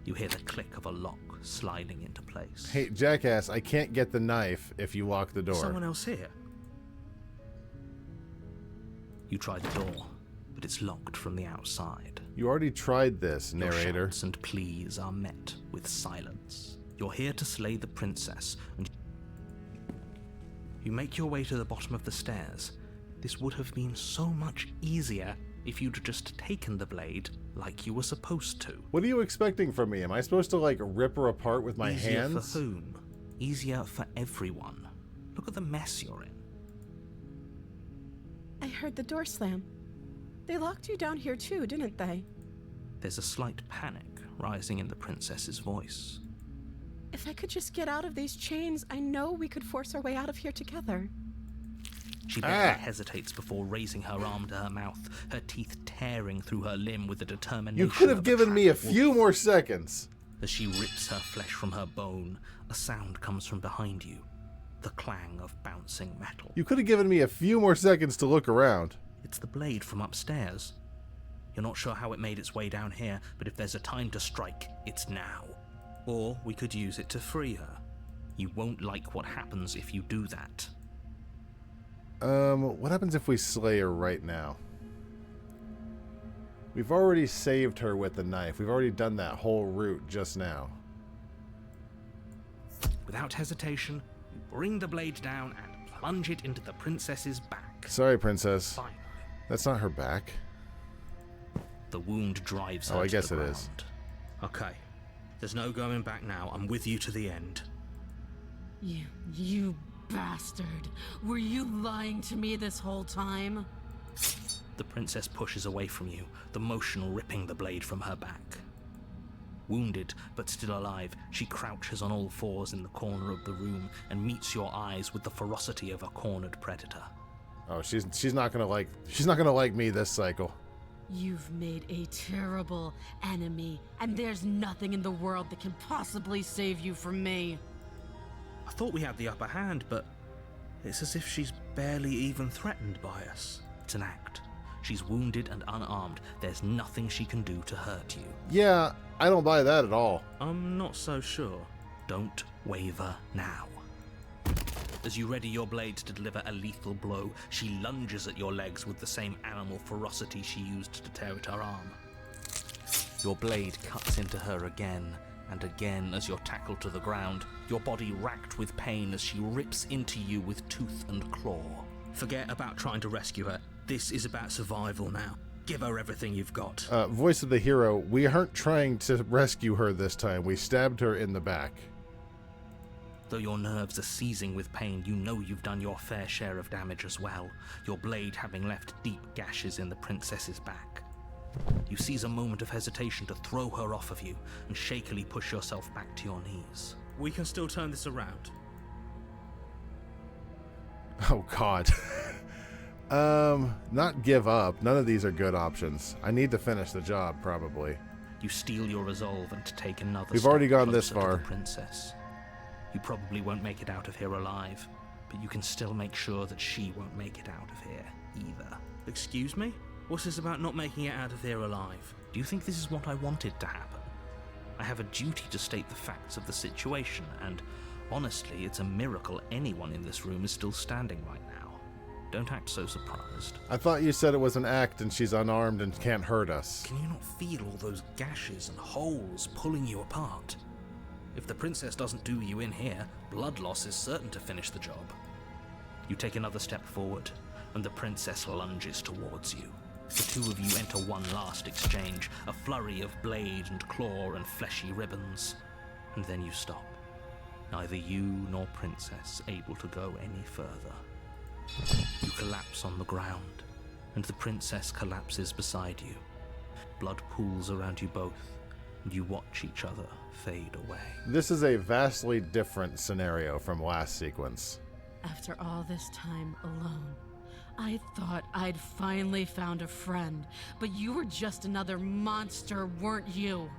You hear the click of a lock sliding into place. Hey, jackass, I can't get the knife if you lock the door. Someone else here? You try the door, but it's locked from the outside. You already tried this, Your narrator. shouts and pleas are met with silence. You're here to slay the princess, and you make your way to the bottom of the stairs. This would have been so much easier if you'd just taken the blade like you were supposed to. What are you expecting from me? Am I supposed to like rip her apart with my Easier hands? for whom? Easier for everyone. Look at the mess you're in. I heard the door slam. They locked you down here too, didn't they? There's a slight panic rising in the princess's voice. If I could just get out of these chains, I know we could force our way out of here together. She barely hesitates before raising her arm to her mouth, her teeth tearing through her limb with the determination. You could have of given me a trapped few wolf. more seconds. As she rips her flesh from her bone, a sound comes from behind you, the clang of bouncing metal. You could have given me a few more seconds to look around. It's the blade from upstairs. You're not sure how it made its way down here, but if there's a time to strike, it's now. Or we could use it to free her. You won't like what happens if you do that. What happens if we slay her right now? We've already saved her with the knife. We've already done that whole route just now. Without hesitation, you bring the blade down and plunge it into the princess's back. Sorry, princess. Finally, That's not her back. the wound drives her Oh, I to guess the it ground. is. Okay, there's no going back now. I'm with you to the end. You bastard. Were you lying to me this whole time? The princess pushes away from you, the motion ripping the blade from her back. Wounded, but still alive, she crouches on all fours in the corner of the room and meets your eyes with the ferocity of a cornered predator. Oh, she's not gonna like me this cycle. You've made a terrible enemy, and there's nothing in the world that can possibly save you from me. I thought we had the upper hand, but it's as if she's barely even threatened by us. It's an act. She's wounded and unarmed. There's nothing she can do to hurt you. Yeah, I don't buy that at all. I'm not so sure. Don't waver now. As you ready your blade to deliver a lethal blow, she lunges at your legs with the same animal ferocity she used to tear at her arm. Your blade cuts into her again and again as you're tackled to the ground, your body racked with pain as she rips into you with tooth and claw. Forget about trying to rescue her. This is about survival now. Give her everything you've got. Voice of the hero, we aren't trying to rescue her this time. We stabbed her in the back. Though your nerves are seizing with pain, you know you've done your fair share of damage as well, your blade having left deep gashes in the princess's back. You seize a moment of hesitation to throw her off of you and shakily push yourself back to your knees. We can still turn this around. Oh, God. Not give up. None of these are good options. I need to finish the job, probably. You steel your resolve and to take another We've step already gone this closer to far. the princess. You probably won't make it out of here alive, but you can still make sure that she won't make it out of here either. Excuse me? What's this about not making it out of here alive? Do you think this is what I wanted to happen? I have a duty to state the facts of the situation, and honestly, it's a miracle anyone in this room is still standing right now. Don't act so surprised. I thought you said it was an act and she's unarmed and can't hurt us. Can you not feel all those gashes and holes pulling you apart? If the princess doesn't do you in here, blood loss is certain to finish the job. You take another step forward, and the princess lunges towards you. The two of you enter one last exchange, a flurry of blade and claw and fleshy ribbons. And then you stop. Neither you nor princess able to go any further. You collapse on the ground, and the princess collapses beside you. Blood pools around you both, and you watch each other fade away. This is a vastly different scenario from last sequence. After all this time alone, I thought I'd finally found a friend, but you were just another monster, weren't you?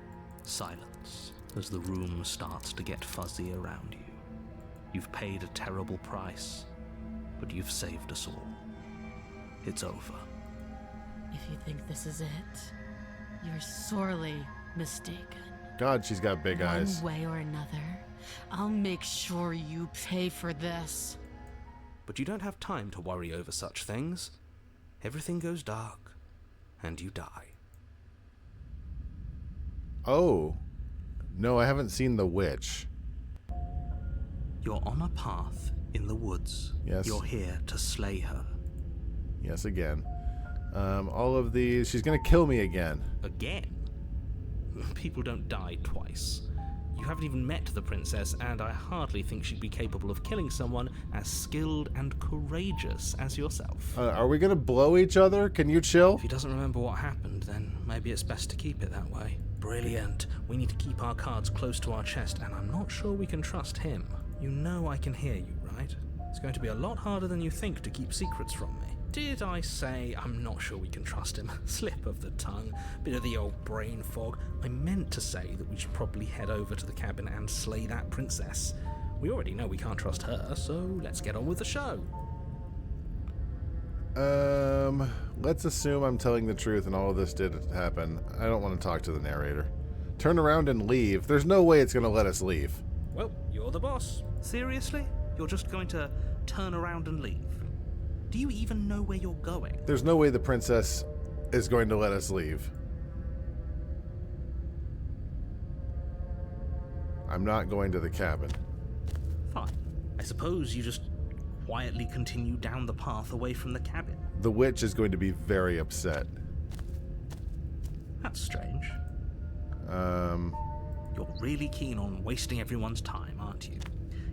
Silence as the room starts to get fuzzy around you. You've paid a terrible price, but you've saved us all. It's over. If you think this is it, you're sorely mistaken. God, she's got big eyes. One way or another, I'll make sure you pay for this. But you don't have time to worry over such things. Everything goes dark, and you die. Oh. No, I haven't seen The Witch. You're on a path in the woods. Yes. You're here to slay her. Yes, again. All of these... She's gonna kill me again. Again? People don't die twice. You haven't even met the princess, and I hardly think she'd be capable of killing someone as skilled and courageous as yourself. Are we gonna blow each other? Can you chill? If he doesn't remember what happened, then maybe it's best to keep it that way. Brilliant. We need to keep our cards close to our chest, and I'm not sure we can trust him. You know I can hear you, right? It's going to be a lot harder than you think to keep secrets from me. Did I say I'm not sure we can trust him? Slip of the tongue, bit of the old brain fog. I meant to say that we should probably head over to the cabin and slay that princess. We already know we can't trust her, so let's get on with the show. Let's assume I'm telling the truth and all of this did happen. I don't want to talk to the narrator. Turn around and leave. There's no way it's gonna let us leave. Well, you're the boss. Seriously? You're just going to turn around and leave? Do you even know where you're going? There's no way the princess is going to let us leave. I'm not going to the cabin. Fine. I suppose you just quietly continue down the path away from the cabin. The witch is going to be very upset. That's strange. You're really keen on wasting everyone's time, aren't you?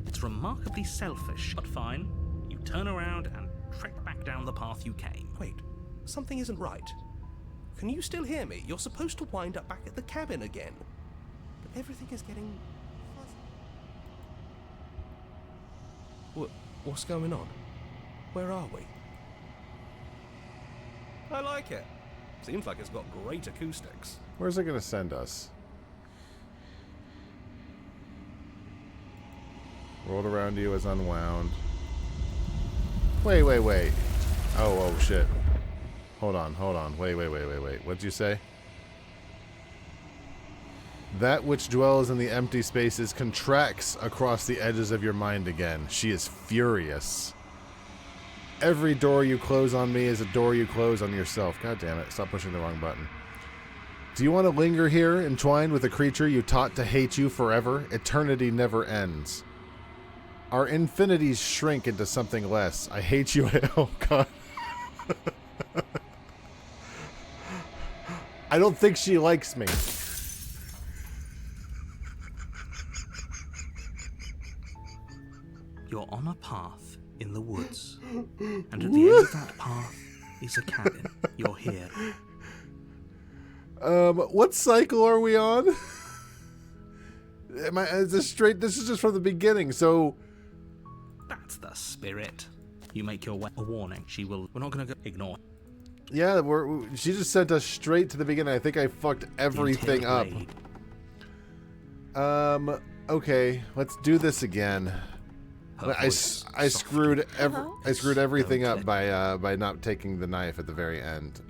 It's remarkably selfish, but fine. You turn around and trek back down the path you came. Wait, something isn't right. Can you still hear me? You're supposed to wind up back at the cabin again. But everything is getting fuzzy. What's going on? Where are we? I like it. Seems like it's got great acoustics. Where's it going to send us? Rolled around you is unwound. Wait. Oh shit. Hold on. Wait. What'd you say? That which dwells in the empty spaces contracts across the edges of your mind again. She is furious. Every door you close on me is a door you close on yourself. God damn it. Stop pushing the wrong button. Do you want to linger here, entwined with a creature you taught to hate you forever? Eternity never ends. Our infinities shrink into something less. I hate you. Oh, God. I don't think she likes me. You're on a path in the woods, and at the end of that path is a cabin. You're here. What cycle are we on? Is this straight? This is just from the beginning, so... That's the spirit. You make your way. A warning. She will... We're not going to go... Ignore. Yeah, she just sent us straight to the beginning. I think I fucked everything up. Okay, let's do this again. I screwed everything up by not taking the knife at the very end.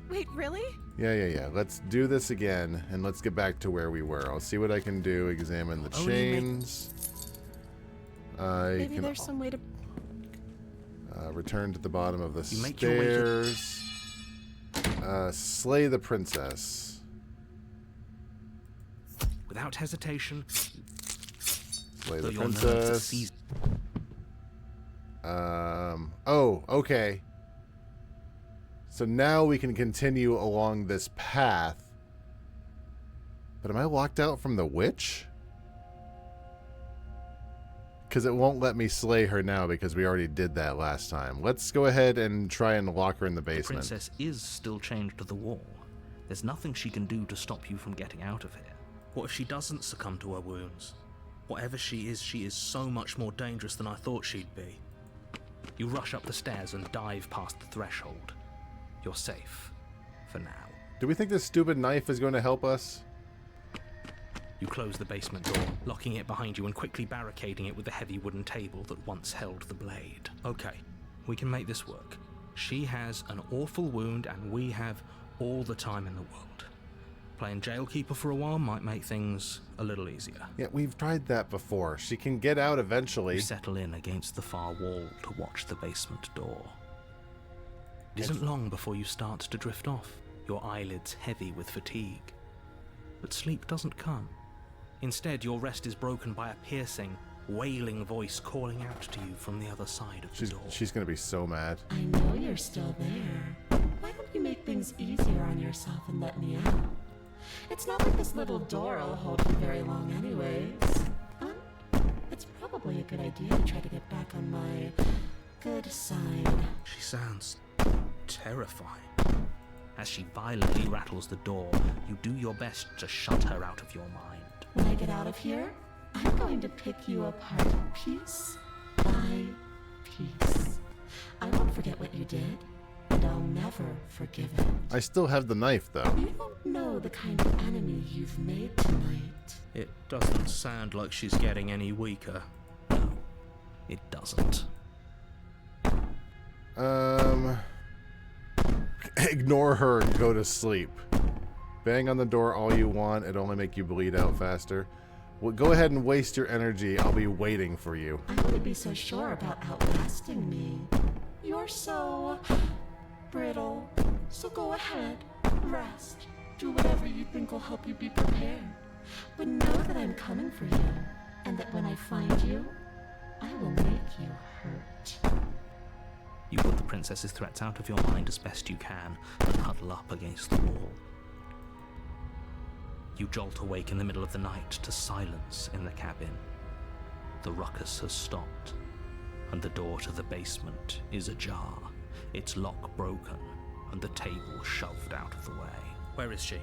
Wait, really? Yeah. Let's do this again, and let's get back to where we were. I'll see what I can do. Examine the chains. Maybe there's some way to... return to the bottom of the stairs. Slay the princess. Without hesitation. Slay the princess. Oh, okay. So now we can continue along this path. But am I locked out from the witch? Because it won't let me slay her now because we already did that last time. Let's go ahead and try and lock her in the basement. The princess is still chained to the wall. There's nothing she can do to stop you from getting out of here. What if she doesn't succumb to her wounds? Whatever she is so much more dangerous than I thought she'd be. You rush up the stairs and dive past the threshold. You're safe. For now. Do we think this stupid knife is going to help us? You close the basement door, locking it behind you and quickly barricading it with the heavy wooden table that once held the blade. Okay, we can make this work. She has an awful wound and we have all the time in the world. Playing jailkeeper for a while might make things a little easier. Yeah, we've tried that before. She can get out eventually. You settle in against the far wall to watch the basement door. It isn't long before you start to drift off, your eyelids heavy with fatigue. But sleep doesn't come. Instead, your rest is broken by a piercing, wailing voice calling out to you from the other side of the door. She's gonna be so mad. I know you're still there. Why don't you make things easier on yourself and let me out? It's not like this little door will hold you very long anyways. It's probably a good idea to try to get back on my good side. She sounds terrifying. As she violently rattles the door, you do your best to shut her out of your mind. When I get out of here, I'm going to pick you apart piece by piece. I won't forget what you did, and I'll never forgive it. I still have the knife, though. You don't know the kind of enemy you've made tonight. It doesn't sound like she's getting any weaker. No, it doesn't. Ignore her and go to sleep. Bang on the door all you want. It'll only make you bleed out faster. Well, go ahead and waste your energy. I'll be waiting for you. I wouldn't be so sure about outlasting me. You're so brittle. So go ahead, rest. Do whatever you think will help you be prepared. But know that I'm coming for you, and that when I find you, I will make you hurt. You put the princess's threats out of your mind as best you can and huddle up against the wall. You jolt awake in the middle of the night to silence in the cabin. The ruckus has stopped, and the door to the basement is ajar, its lock broken, and the table shoved out of the way. Where is she?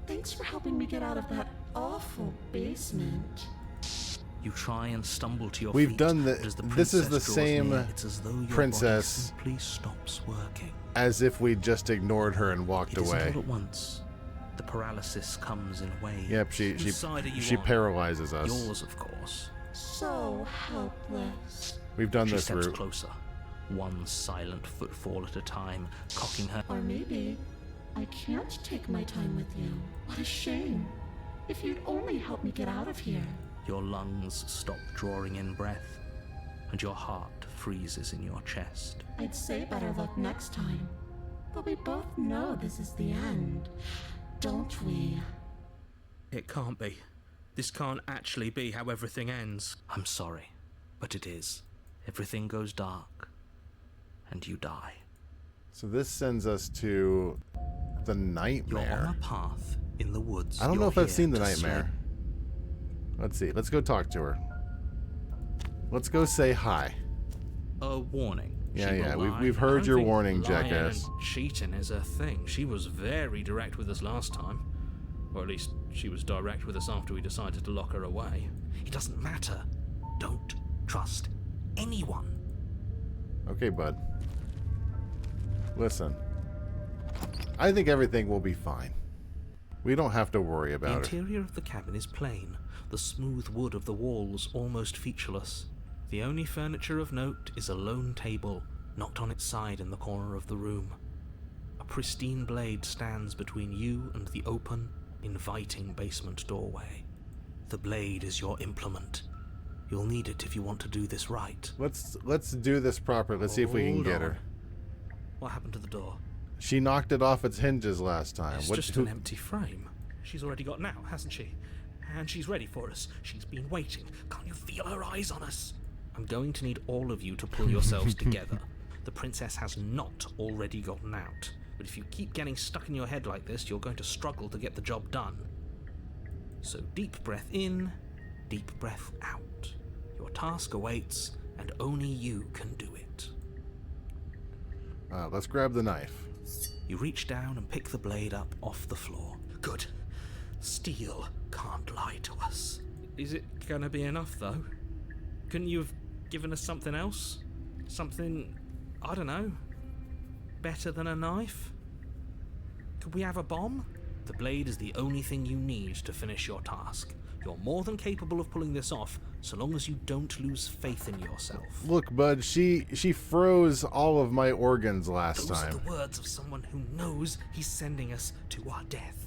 Thanks for helping me get out of that awful basement. You try and stumble to your We've feet. done the. This is the draws same near, it's as though your princess body simply stops working. as if we just ignored her and walked It isn't away. all at once. The paralysis comes in waves. Yep, Whose side are you she on? paralyzes us. Yours, of course. So helpless. We've done She this steps route. closer, one silent footfall at a time, cocking her. Or maybe I can't take my time with you. What a shame. If you'd only help me get out of here. Your lungs stop drawing in breath, and your heart freezes in your chest. I'd say better luck next time. But we both know this is the end, don't we? It can't be. This can't actually be how everything ends. I'm sorry, but it is. Everything goes dark, and you die. So this sends us to the You're nightmare. on a path in the woods. I don't know You're if I've here seen the to nightmare. Let's see. Let's go talk to her. Let's go say hi. A warning. Yeah, She will yeah, lie. we've I heard don't your think warning, lying jackass. and cheating is her thing. She was very direct with us last time. Or at least she was direct with us after we decided to lock her away. It doesn't matter. Don't trust anyone. Okay, bud. Listen. I think everything will be fine. We don't have to worry The about it. interior of the cabin is plain, the smooth wood of the walls almost featureless. The only furniture of note is a lone table, knocked on its side in the corner of the room. A pristine blade stands between you and the open, inviting basement doorway. The blade is your implement. You'll need it if you want to do this right. Let's do this properly. Let's see if we can Hold get on. her. What happened to the door? She knocked it off its hinges last time. It's just an empty frame. She's already got out, hasn't she? And she's ready for us. She's been waiting. Can't you feel her eyes on us? I'm going to need all of you to pull yourselves together. The princess has not already gotten out. But if you keep getting stuck in your head like this, you're going to struggle to get the job done. So deep breath in, deep breath out. Your task awaits, and only you can do it. Let's grab the knife. You reach down and pick the blade up off the floor. Good. Steel can't lie to us. Is it gonna be enough, though? Couldn't you have given us something else? Something, I don't know, better than a knife? Could we have a bomb? The blade is the only thing you need to finish your task. You're more than capable of pulling this off, so long as you don't lose faith in yourself. Look, bud, she froze all of my organs last Those time. are the words of someone who knows he's sending us to our death.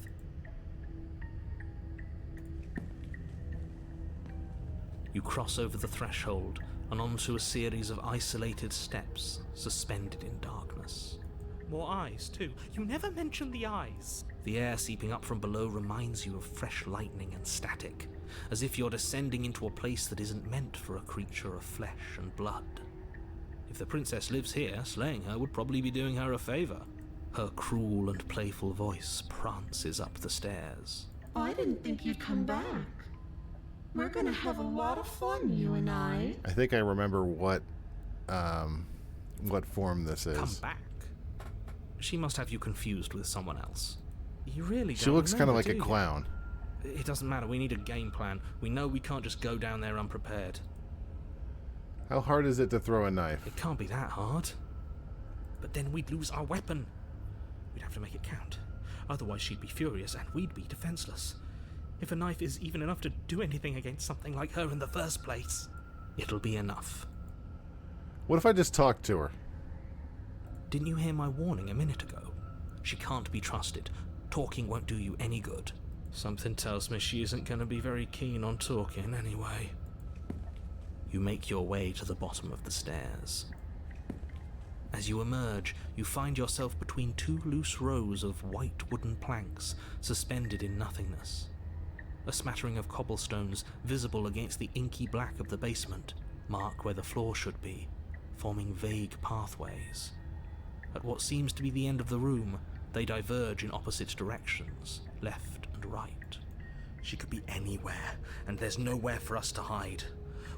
You cross over the threshold and onto a series of isolated steps suspended in darkness. More eyes, too. You never mention the eyes. The air seeping up from below reminds you of fresh lightning and static, as if you're descending into a place that isn't meant for a creature of flesh and blood. If the princess lives here, slaying her would probably be doing her a favor. Her cruel and playful voice prances up the stairs. I didn't think you'd come back. We're gonna have a lot of fun, you and I. I think I remember what form this is. Come back. She must have you confused with someone else. You really don't She looks kind of remember, like a do you? clown. It doesn't matter, we need a game plan. We know we can't just go down there unprepared. How hard is it to throw a knife? It can't be that hard. But then we'd lose our weapon. We'd have to make it count. Otherwise she'd be furious and we'd be defenseless. If a knife is even enough to do anything against something like her in the first place, it'll be enough. What if I just talk to her? Didn't you hear my warning a minute ago? She can't be trusted. Talking won't do you any good. Something tells me she isn't going to be very keen on talking anyway. You make your way to the bottom of the stairs. As you emerge, you find yourself between two loose rows of white wooden planks suspended in nothingness. A smattering of cobblestones, visible against the inky black of the basement, mark where the floor should be, forming vague pathways. At what seems to be the end of the room, they diverge in opposite directions, left and right. She could be anywhere, and there's nowhere for us to hide.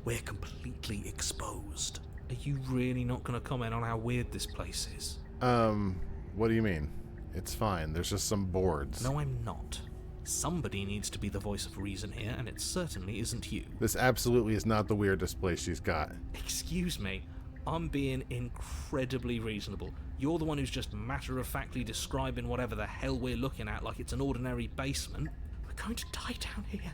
We're completely exposed. Are you really not going to comment on how weird this place is? What do you mean? It's fine. There's just some boards. No, I'm not. Somebody needs to be the voice of reason here, and it certainly isn't you. This absolutely is not the weirdest place she's got. Excuse me, I'm being incredibly reasonable. You're the one who's just matter-of-factly describing whatever the hell we're looking at like it's an ordinary basement. We're going to die down here.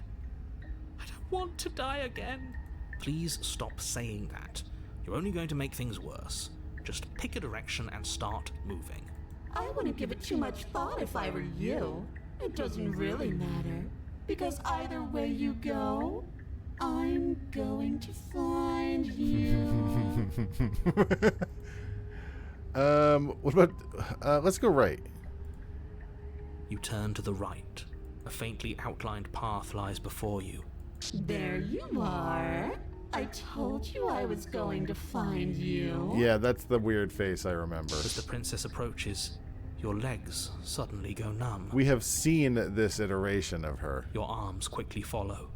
I don't want to die again. Please stop saying that. You're only going to make things worse. Just pick a direction and start moving. I wouldn't give it too much thought if I were you. It doesn't really matter. Because either way you go, I'm going to find you. What about, let's go right. You turn to the right. A faintly outlined path lies before you. There you are. I told you I was going to find you. Yeah, that's the weird face I remember. As the princess approaches, your legs suddenly go numb. We have seen this iteration of her. Your arms quickly follow.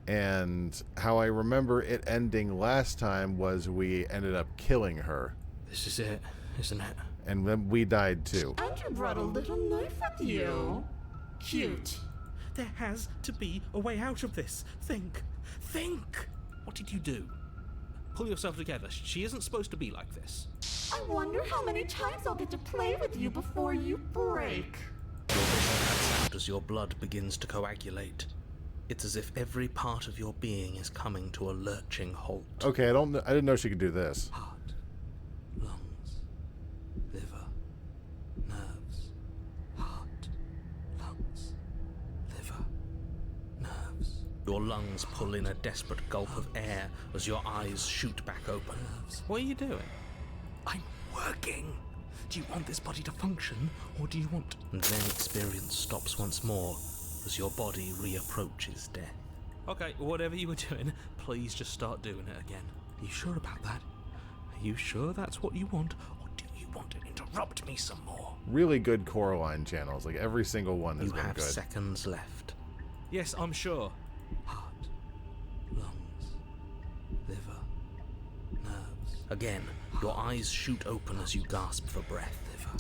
And how I remember it ending last time was we ended up killing her. This is it, isn't it? And then we died too. And you brought a little knife with you. Cute. There has to be a way out of this. Think. What did you do? Pull yourself together. She isn't supposed to be like this. I wonder how many times I'll get to play with you before you break. Your vision cuts out as your blood begins to coagulate. It's as if every part of your being is coming to a lurching halt. Okay, I didn't know she could do this. Heart, lungs, liver, nerves. Heart, lungs, liver, nerves. Your lungs pull in a desperate gulp of air as your eyes shoot back open. What are you doing? I'm working. Do you want this body to function, or do you want... And then experience stops once more as your body reapproaches death. Okay, whatever you were doing, please just start doing it again. Are you sure about that? Are you sure that's what you want, or do you want to interrupt me some more? Really good Coraline channels. Like every single one has You been have good. seconds left. Yes, I'm sure. Heart, lungs, liver, nerves. Again, your eyes shoot open as you gasp for breath.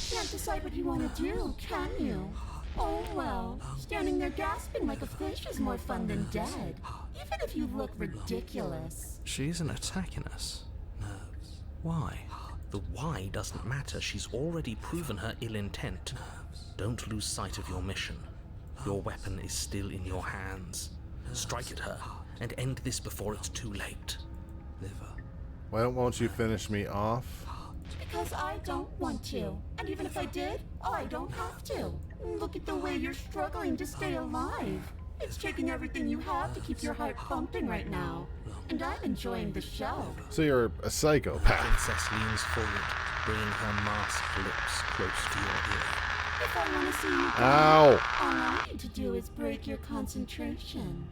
Can't decide what you want to do, can you? Oh well, standing there gasping like a fish is more fun than dead. Even if you look ridiculous. She isn't attacking us. Nerves. Why? The why doesn't matter. She's already proven her ill intent. Don't lose sight of your mission. Your weapon is still in your hands. Strike at her and end this before it's too late. Liver. Won't you finish me off? Because I don't want to. And even if I did, I don't have to. Look at the way you're struggling to stay alive. It's taking everything you have to keep your heart pumping right now. And I'm enjoying the show. So you're a psychopath. Princess leans forward, bringing her masked lips close to your ear. If I want to see you go, Ow! all I need to do is break your concentration.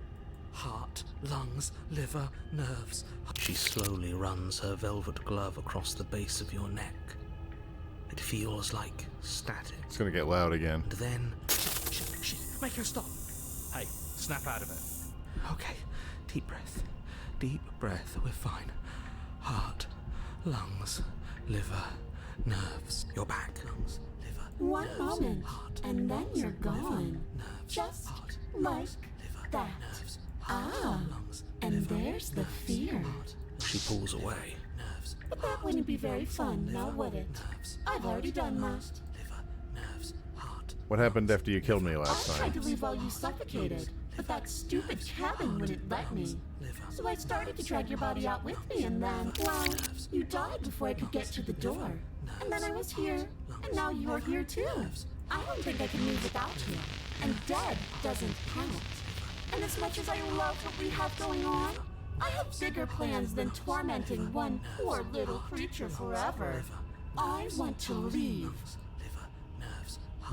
Heart, lungs, liver, nerves. She slowly runs her velvet glove across the base of your neck. It feels like static. It's gonna get loud again. And then... Make her stop! Hey, snap out of it. Okay, deep breath. Deep breath, we're fine. Heart, lungs, liver, nerves. You're back. Lungs, liver, One nerves, moment, heart, and then you're liver, gone. nerves, Just heart, like lungs, liver, that. nerves, Ah, heart, lungs, and liver, there's the nerves, fear. heart. She pulls away. Nerves, But that wouldn't be very fun, now would it? nerves, I've already done that. liver, nerves, heart. What happened after you killed me I last tried time? to leave while you suffocated, but that stupid cabin wouldn't let me. So I started to drag your body out with me, and then, well, you died before I could get to the door. And then I was here, and now you're here too. I don't think I can leave without you. And dead doesn't count. And as much as I love what we have going on, I have bigger plans than tormenting one poor little creature forever. I want to leave.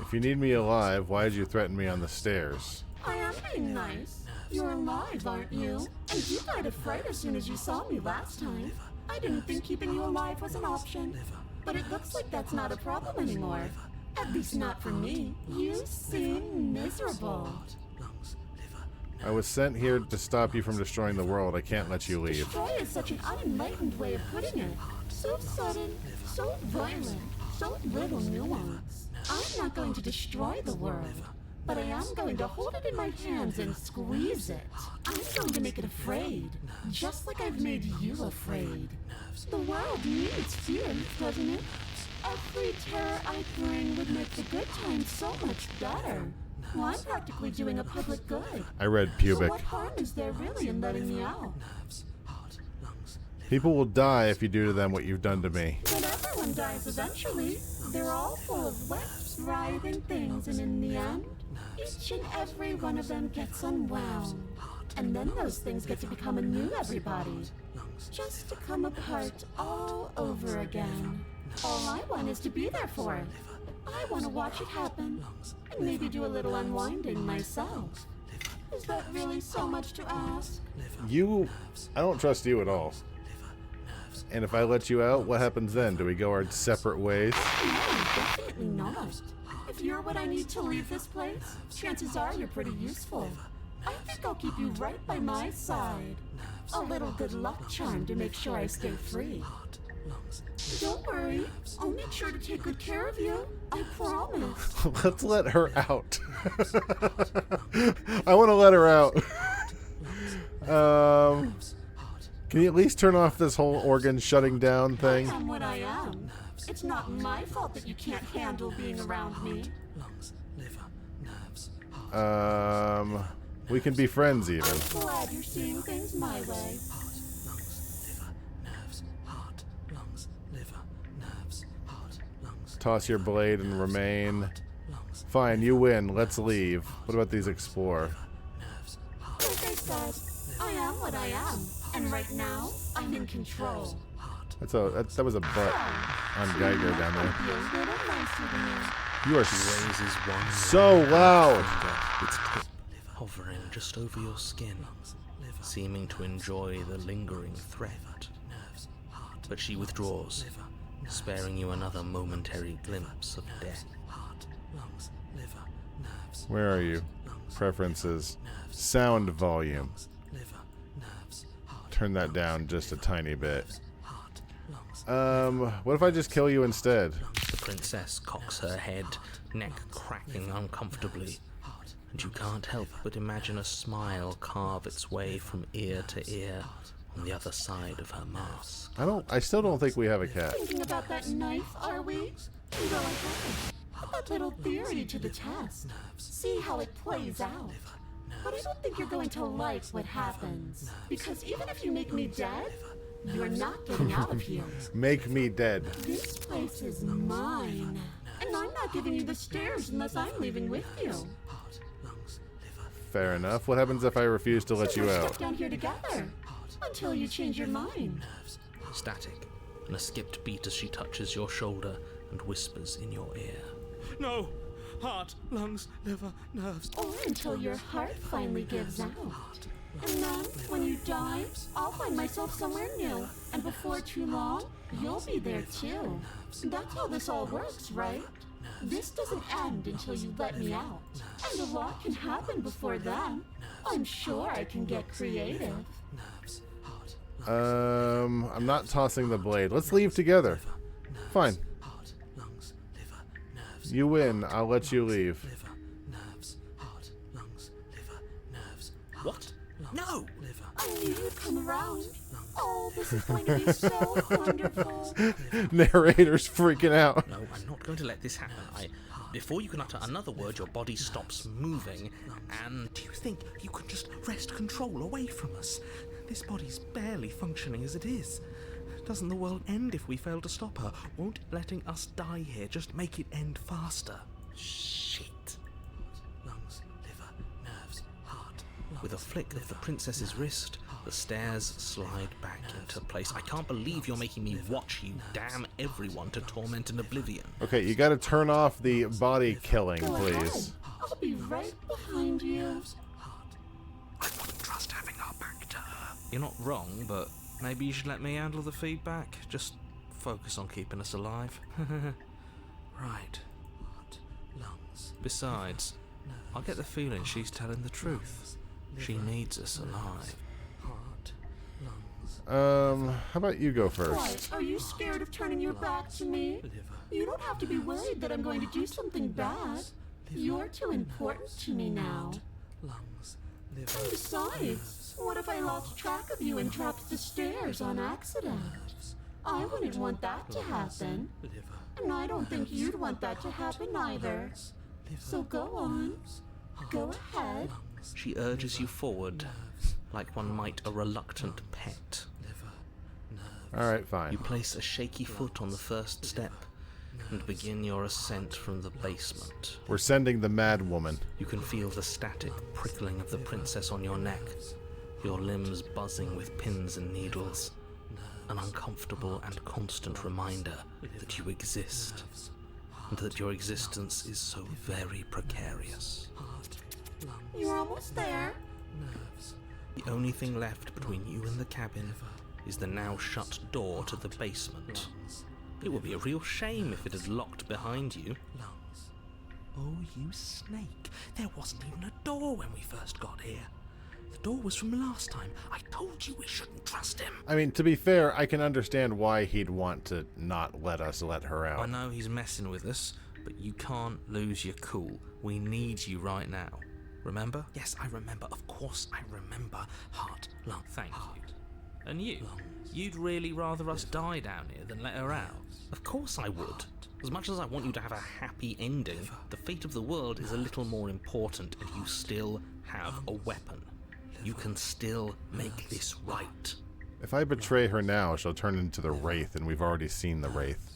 If you need me alive, why did you threaten me on the stairs? I am being nice. You're alive, aren't you? And you died of fright as soon as you saw me last time. I didn't think keeping you alive was an option. But it looks like that's not a problem anymore. At least not for me. You seem miserable. I was sent here to stop you from destroying the world. I can't let you leave. Destroy is such an unenlightened way of putting it. So sudden, so violent, so little nuance. I'm not going to destroy the world, but I am going to hold it in my hands and squeeze it. I'm going to make it afraid, just like I've made you afraid. The world needs fear, doesn't it? Every terror I bring would make the good times so much better. Well, I'm practically doing a public good. I read So pubic. what harm is there really in letting me out? People will die if you do to them what you've done to me. But everyone everyone dies eventually. They're all full of wet, writhing things, and in the end, each and every one of them gets unwound. And then those things get to become a new everybody. Just to come apart all over again. All I want is to be there for it. I want to watch it happen, and maybe do a little unwinding myself. Is that really so much to ask? I don't trust you at all. And if I let you out, what happens then? Do we go our separate ways? No, definitely not. If you're what I need to leave this place, chances are you're pretty useful. I think I'll keep you right by my side. A little good luck charm to make sure I stay free. Don't worry, I'll make sure to take good care of you. I promise. Let's let her out. I want to let her out. Can you at least turn off this whole organ shutting down thing? I am what I am. It's not my fault that you can't handle being around me. We can be friends even. I'm glad you're seeing things my way. Toss your blade and remain. Fine, you win. Let's leave. What about these explore? Like I said, I am what I am. And right now, I'm in control. That was a butt on Geiger down there. Be a little nicer to me. You are Raises one so loud. its tip hovering just over your skin, seeming to enjoy the lingering threat. But she withdraws, sparing you another momentary glimpse of death. Where are you? Preferences. Sound volume. Turn that down just a tiny bit. What if I just kill you instead? The princess cocks her head, neck cracking uncomfortably, and you can't help but imagine a smile carve its way from ear to ear on the other side of her mask. I still don't think we have a cat. Thinking about that knife, are we? Go ahead. Put that little theory to the test. See how it plays out. But I don't think you're going to like what happens. Because even if you make me dead, you're not getting out of here. Make me dead. This place is mine. And I'm not giving you the stairs unless I'm leaving with you. Fair enough. What happens if I refuse to let you We're out? stuck down here together. Until you change your mind. Static, and a skipped beat as she touches your shoulder and whispers in your ear. No! Heart, lungs, liver, nerves. Or until your heart finally gives out. And then, when you die, I'll find myself somewhere new. And before too long, you'll be there too. That's how this all works, right? This doesn't end until you let me out. And a lot can happen before then. I'm sure I can get creative. I'm not tossing the blade. Let's leave together. Fine. You win. I'll let you leave. What? No! I knew you'd come around. Oh, this is going to be so wonderful. Narrator's freaking out. No, I'm not going to let this happen. Before you can utter another word, your body stops moving, and Do you think you can just wrest control away from us? This body's barely functioning as it is. Doesn't the world end if we fail to stop her? Won't letting us die here just make it end faster? shit. Lungs, liver, nerves, heart. With a flick of the princess's wrist, the stairs slide back into place. I can't believe you're making me watch you damn everyone to torment and oblivion. Okay, you gotta turn off the body killing, Go ahead. please. I'll be right behind you. I wouldn't trust having our back to her. You're not wrong, but maybe you should let me handle the feedback. Just focus on keeping us alive. Right. Heart, lungs, Besides, I get the feeling she's telling the truth. She needs us alive. heart, lungs, How about you go first? What? Are you scared of turning your back to me? liver. You don't have to be worried that I'm going to do something bad. You're too important to me now. Lungs, And liver, besides, what if I lost track of you and dropped the stairs on accident? I wouldn't want that to happen. liver, And I don't think you'd want that to happen either. So go on. Go ahead. She urges you forward, like one might a reluctant pet. Alright, fine. You place a shaky foot on the first step and begin your ascent from the basement. We're sending the mad woman. You can feel the static prickling of the princess on your neck, your limbs buzzing with pins and needles. An uncomfortable and constant reminder that you exist, and that your existence is so very precarious. You're almost there. The only thing left between you and the cabin is the now shut door to the basement. It would be a real shame if it had locked behind you. Oh, you snake. There wasn't even a door when we first got here. The door was from last time. I told you we shouldn't trust him. I mean, to be fair, I can understand why he'd want to not let us let her out. I know he's messing with us, but you can't lose your cool. We need you right now. Remember? Yes, I remember. Of course I remember. Heart, lung. Thank you. And you? You'd really rather us die down here than let her out? Of course I would. As much as I want you to have a happy ending, the fate of the world is a little more important, and you still have a weapon. You can still make this right. If I betray her now, she'll turn into the Wraith, and we've already seen the Wraith.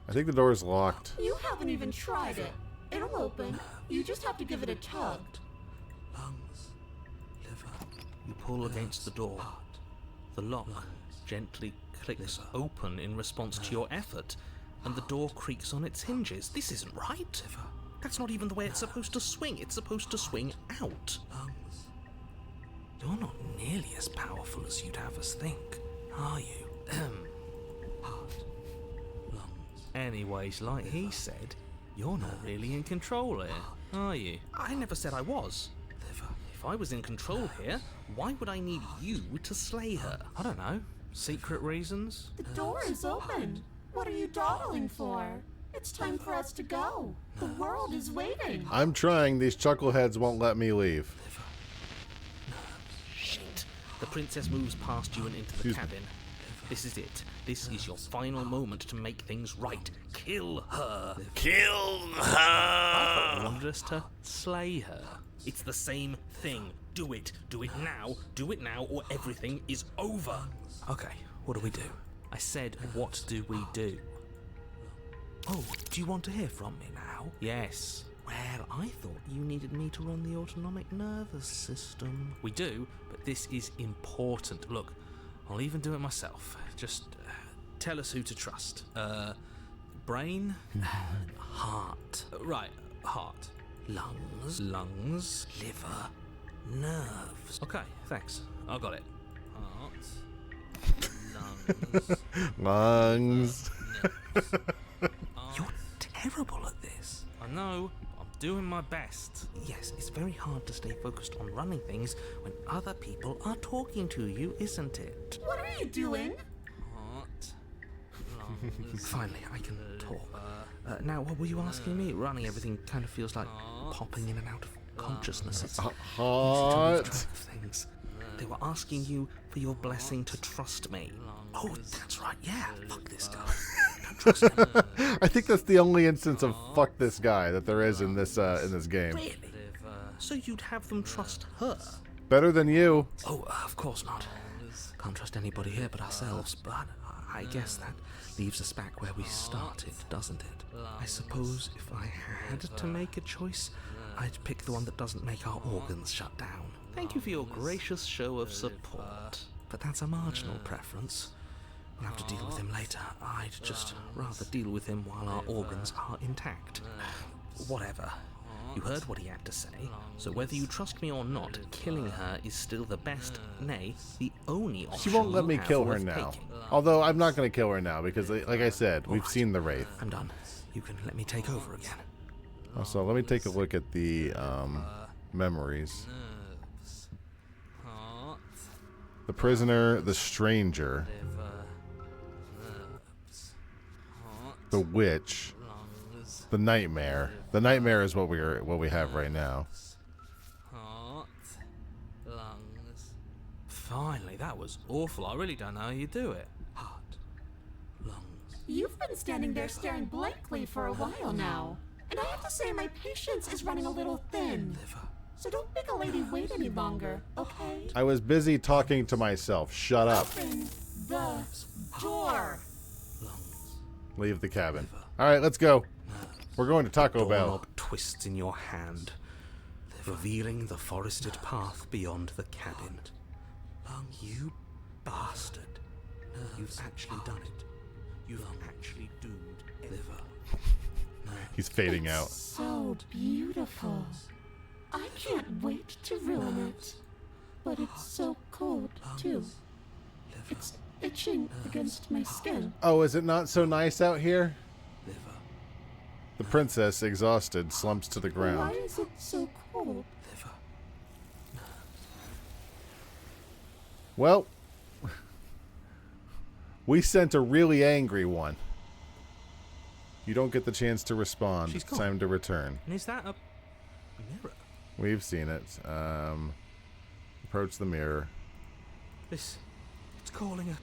I think the door's locked. You haven't even tried it. It'll open. You just have to give it a tug. You pull against the door. The lock gently clicks open in response to your effort, and the door creaks on its hinges. This isn't right. That's not even the way it's supposed to swing. It's supposed to swing out. You're not nearly as powerful as you'd have us think, are you? Anyways, like he said, you're not really in control here, are you? I never said I was. If I was in control here, why would I need you to slay her? I don't know. Secret reasons? The door is open. What are you dawdling for? It's time for us to go. The world is waiting. I'm trying. These chuckleheads won't let me leave. Shit. The princess moves past you and into the cabin. This is it. This is your final moment to make things right. Kill her. Kill her! I wanted us to slay her. It's the same thing. Do it. Do it now. Do it now, or everything is over. Okay, what do we do? I said, what do we do? Oh, do you want to hear from me now? Yes. Well, I thought you needed me to run the autonomic nervous system. We do, but this is important. Look, I'll even do it myself. Just tell us who to trust. Brain? Heart. Right, heart. Lungs. Lungs. Liver. Nerves. Okay, thanks. I got it. Heart. Lungs. Nerves. You're terrible at this. I know. I'm doing my best. Yes, it's very hard to stay focused on running things when other people are talking to you, isn't it? What are you doing? Heart. Lungs. Finally, I can talk. Now, what were you asking me? Running everything kind of feels like popping in and out of consciousness. It's Hot. things. They were asking you for your blessing to trust me. Oh, that's right. Yeah, fuck this guy. Don't trust him. I think that's the only instance of fuck this guy that there is in this game. Really? So you'd have them trust her? Better than you. Oh, of course not. Can't trust anybody here but ourselves, but I guess that leaves us back where we started, doesn't it? I suppose if I had to make a choice, I'd pick the one that doesn't make our organs shut down. Thank you for your gracious show of support. But that's a marginal preference. We'll have to deal with him later. I'd just rather deal with him while our organs are intact. Whatever. You heard what he had to say, so whether you trust me or not, killing her is still the best, nay, the only option. She won't let you me have kill her worth now. taking. Although I'm not going to kill her now because, like I said, we've seen the Wraith. I'm done. You can let me take over again. Also, let me take a look at the memories. Nerves. Heart. The prisoner, the stranger, Liver. Nerves. Heart. the witch, Lungs. the nightmare. The nightmare is what we have right now. Heart. Lungs. Finally, that was awful. I really don't know how you do it. Heart. Lungs. You've been standing there staring blankly for a while now. And I have to say my patience is running a little thin. Liver. So don't make a lady wait any longer, okay? I was busy talking to myself. Shut up. Open. the door. Leave the cabin. All right, let's go. We're going to Taco Bell. Doorknob twists in your hand, revealing the forested path beyond the cabin. You bastard. You've actually done it. You've actually doomed everyone. He's fading It's out. so beautiful. I can't wait to ruin it. But it's so cold, too. It's itching against my skin. Oh, is it not so nice out here? The princess, exhausted, slumps to the Why ground. is it so cold? Well, we sent a really angry one. You don't get the chance to respond. She's It's gone. time to return. And is that a mirror? We've seen it. Approach the mirror. It's calling her.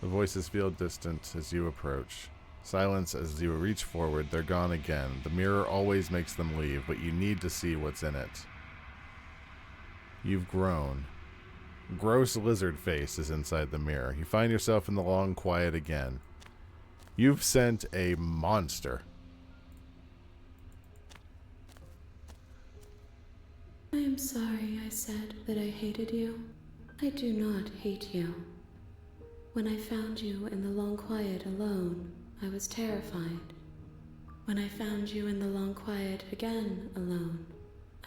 The voices feel distant as you approach. Silence as you reach forward. They're gone again. The mirror always makes them leave, but you need to see what's in it. You've grown. Gross lizard face is inside the mirror. You find yourself in the long quiet again. You've sent a monster. I am sorry I said that I hated you. I do not hate you. When I found you in the long quiet alone, I was terrified. When I found you in the long quiet again alone,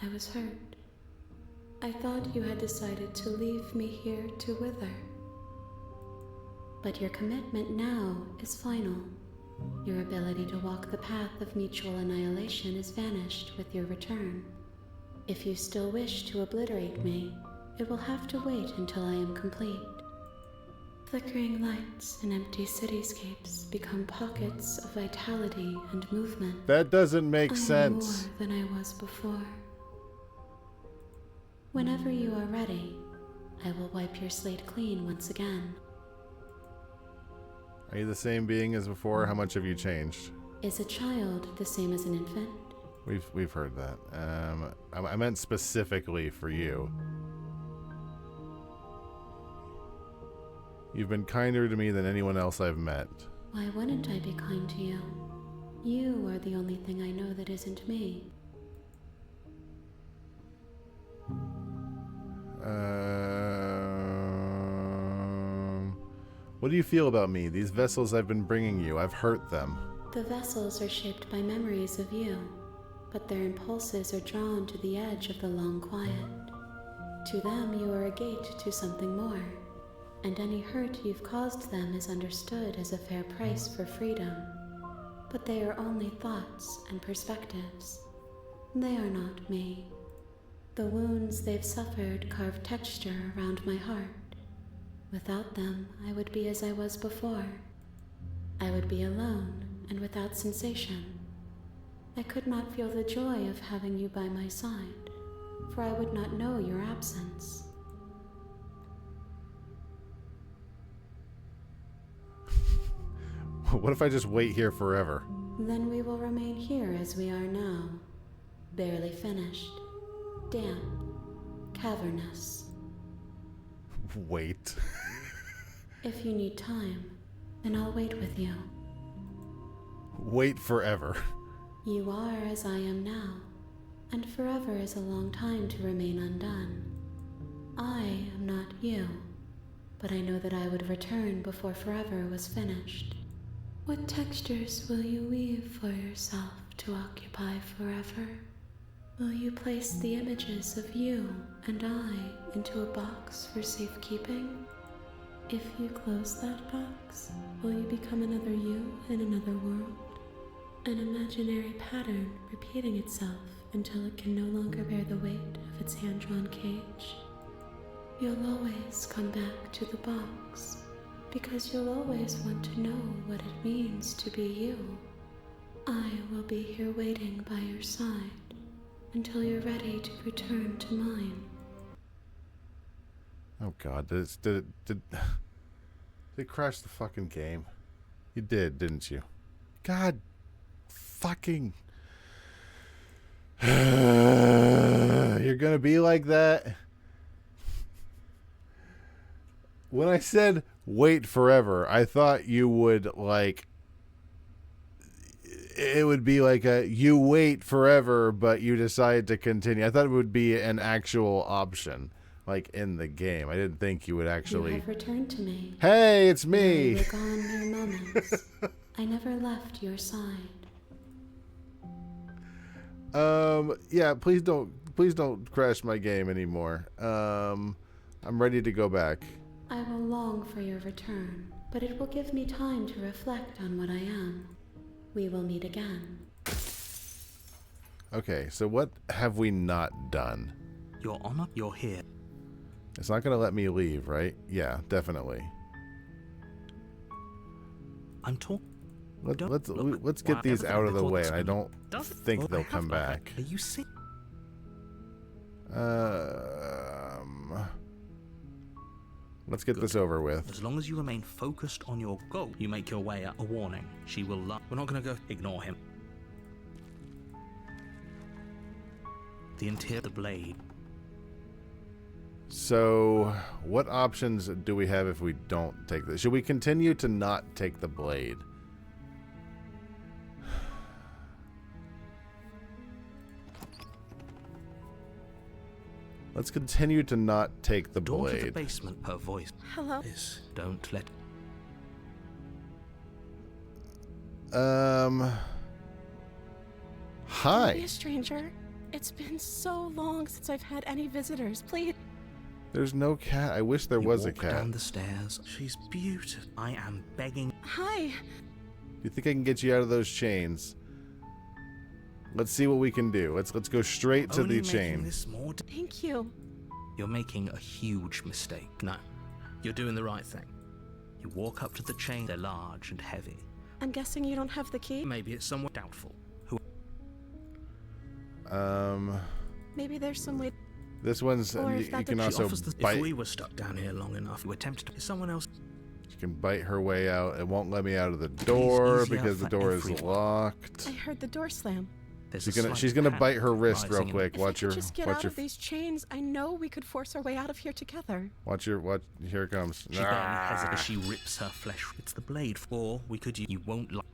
I was hurt. I thought you had decided to leave me here to wither. But your commitment now is final. Your ability to walk the path of mutual annihilation is vanished with your return. If you still wish to obliterate me, it will have to wait until I am complete. Flickering lights and empty cityscapes become pockets of vitality and movement. That doesn't make I am sense. more than I was before. Whenever you are ready, I will wipe your slate clean once again. Are you the same being as before? How much have you changed? Is a child the same as an infant? We've heard that. I meant specifically for you. You've been kinder to me than anyone else I've met. Why wouldn't I be kind to you? You are the only thing I know that isn't me. What do you feel about me? These vessels I've been bringing you, I've hurt them. The vessels are shaped by memories of you, but their impulses are drawn to the edge of the long quiet. To them, you are a gate to something more, and any hurt you've caused them is understood as a fair price for freedom. But they are only thoughts and perspectives. They are not me. The wounds they've suffered carve texture around my heart. Without them, I would be as I was before. I would be alone and without sensation. I could not feel the joy of having you by my side, for I would not know your absence. What if I just wait here forever? Then we will remain here as we are now, barely finished, damp, cavernous. Wait. If you need time, then I'll wait with you. Wait forever. You are as I am now, and forever is a long time to remain undone. I am not you, but I know that I would return before forever was finished. What textures will you weave for yourself to occupy forever? Will you place the images of you and I into a box for safekeeping? If you close that box, will you become another you in another world? An imaginary pattern repeating itself until it can no longer bear the weight of its hand-drawn cage. You'll always come back to the box, because you'll always want to know what it means to be you. I will be here waiting by your side until you're ready to return to mine. Oh god, did it crash the fucking game? You did, didn't you? God fucking you're gonna be like that? When I said wait forever, I thought you would like. It would be like you wait forever, but you decide to continue. I thought it would be an actual option, like in the game. I didn't think you would actually. You have returned to me. Hey, it's Though me. you were gone mere moments. I never left your side. Yeah, please don't crash my game anymore. I'm ready to go back. I will long for your return, but it will give me time to reflect on what I am. We will meet again. Okay, so what have we not done? Your Honor, you're here. It's not going to let me leave, right? Yeah, definitely. I'm talking. Let's get these out of the way. I don't think they'll come back. Are you sick? Let's get this over with. As long as you remain focused on your goal, you make your way up. A warning. She will love. We're not going to go. Ignore him. The interior, the blade. So, what options do we have if we don't take this? Should we continue to not take the blade? Let's continue to not take the Door to the blade. basement. Her voice. Hello? Is don't let. Hi. Don't be a stranger. It's been so long since I've had any visitors. Please. There's no cat. I wish there You was a walk cat. down the stairs. She's beautiful. I am begging. Hi. Do you think I can get you out of those chains? Let's see what we can do. Let's go straight to Only the making chain. This more Thank you. You're making a huge mistake. No, you're doing the right thing. You walk up to the chain. They're large and heavy. I'm guessing you don't have the key? Maybe it's somewhat doubtful. Who? Maybe there's some way. This one's. Or if You that's can a- She also offers the. bite. If we were stuck down here long enough, you attempted to. Someone else. She can bite her way out. It won't let me out of the door easier because the for door is everyone. locked. I heard the door slam. There's She's gonna bite her wrist real quick. If I Watch could your just get out of these chains, I know we could force our way out of here together. watch. Here it comes. She barely hesitates. She rips her flesh. It's the blade. Or we could. You won't like.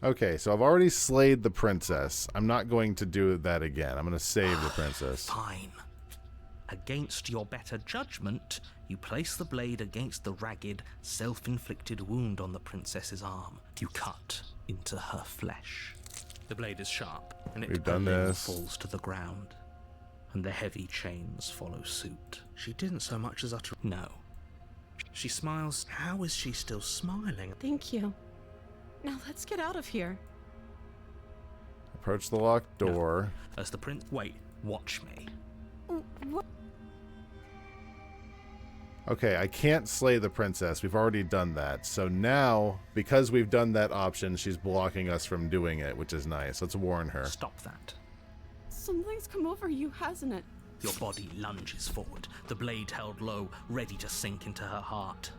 Okay, so I've already slayed the princess. I'm not going to do that again. I'm gonna save the princess. Fine. Against your better judgment, you place the blade against the ragged, self-inflicted wound on the princess's arm. You cut into her flesh. The blade is sharp, and We've done this. falls to the ground, and the heavy chains follow suit. She didn't so much as utter. No. She smiles. How is she still smiling? Thank you. Now let's get out of here. Approach the locked door. As the prince. Wait. Watch me. What? Okay, I can't slay the princess. We've already done that. So now, because we've done that option, she's blocking us from doing it, which is nice. Let's warn her. Stop that. Something's come over you, hasn't it? Your body lunges forward, the blade held low, ready to sink into her heart.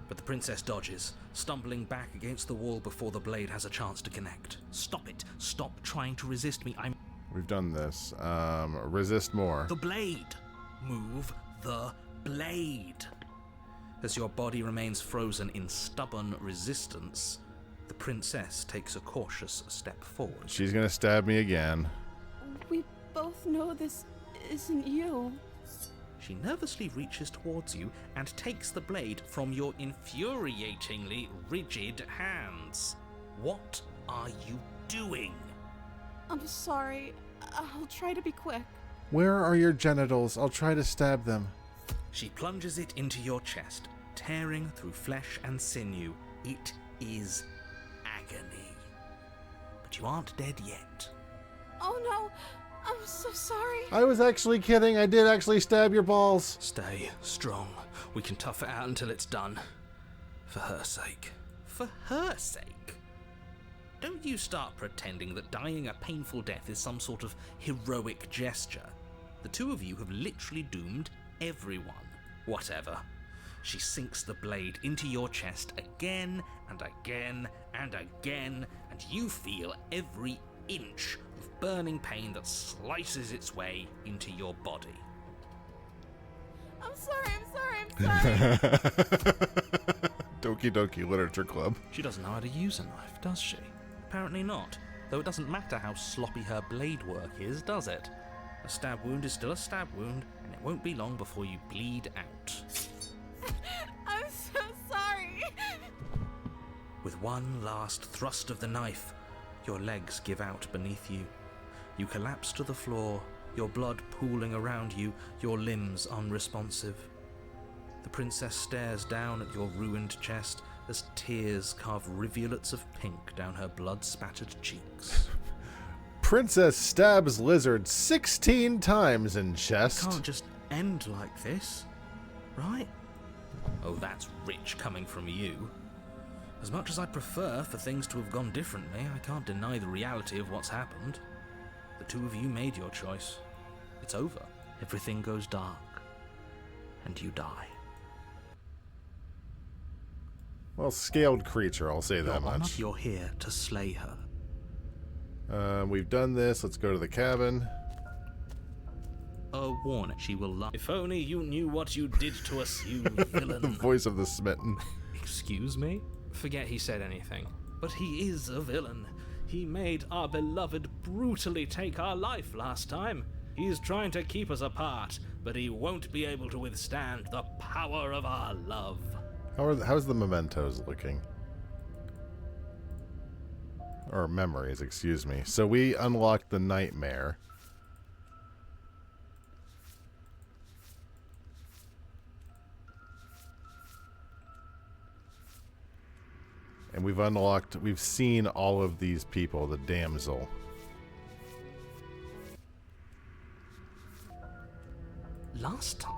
But the princess dodges, stumbling back against the wall before the blade has a chance to connect. Stop it. Stop trying to resist me. We've done this. Resist more. The blade! Move the blade! As your body remains frozen in stubborn resistance, the princess takes a cautious step forward. She's gonna stab me again. We both know this isn't you. She nervously reaches towards you and takes the blade from your infuriatingly rigid hands. What are you doing? I'm sorry. I'll try to be quick. Where are your genitals? I'll try to stab them. She plunges it into your chest, tearing through flesh and sinew. It is agony. But you aren't dead yet. Oh no! I'm so sorry. I was actually kidding. I did actually stab your balls. Stay strong. We can tough it out until it's done. For her sake. For her sake? Don't you start pretending that dying a painful death is some sort of heroic gesture. The two of you have literally doomed everyone. Whatever. She sinks the blade into your chest again and again and again, and you feel every inch of burning pain that slices its way into your body. I'm sorry. Doki Doki Literature Club. She doesn't know how to use a knife, does she? Apparently not. Though it doesn't matter how sloppy her blade work is, does it? A stab wound is still a stab wound, and it won't be long before you bleed out. I'm so sorry. With one last thrust of the knife, your legs give out beneath you. You collapse to the floor, your blood pooling around you, your limbs unresponsive. The princess stares down at your ruined chest as tears carve rivulets of pink down her blood-spattered cheeks. Princess stabs lizard 16 times in chest. Can't just end like this, right? Oh, that's rich coming from you. As much as I'd prefer for things to have gone differently, I can't deny the reality of what's happened. The two of you made your choice. It's over. Everything goes dark. And you die. Well, scaled creature, I'll say that much. You're here to slay her. We've done this. Let's go to the cabin. A warning, she will lie. If only you knew what you did to us, you villain. The voice of the smitten. Excuse me? Forget he said anything. But he is a villain. He made our beloved brutally take our life last time. He's trying to keep us apart, but he won't be able to withstand the power of our love. How's the mementos looking? Or memories, excuse me. So we unlocked the nightmare. And we've seen all of these people, the damsel. Last time?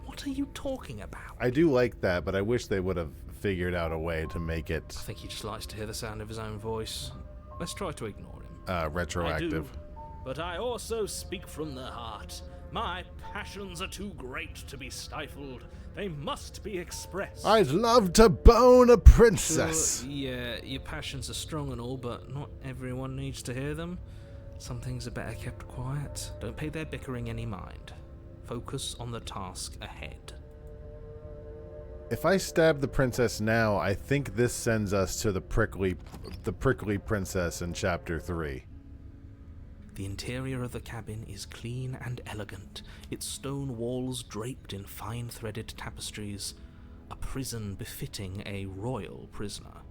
What are you talking about? I do like that, but I wish they would have figured out a way to make it I think he just likes to hear the sound of his own voice. Let's try to ignore him. retroactive. I do, but I also speak from the heart. My passions are too great to be stifled. They must be expressed. I'd love to bone a princess. Sure, yeah, your passions are strong and all, but not everyone needs to hear them. Some things are better kept quiet. Don't pay their bickering any mind. Focus on the task ahead. If I stab the princess now, I think this sends us to the prickly princess in chapter 3. The interior of the cabin is clean and elegant, its stone walls draped in fine-threaded tapestries, a prison befitting a royal prisoner.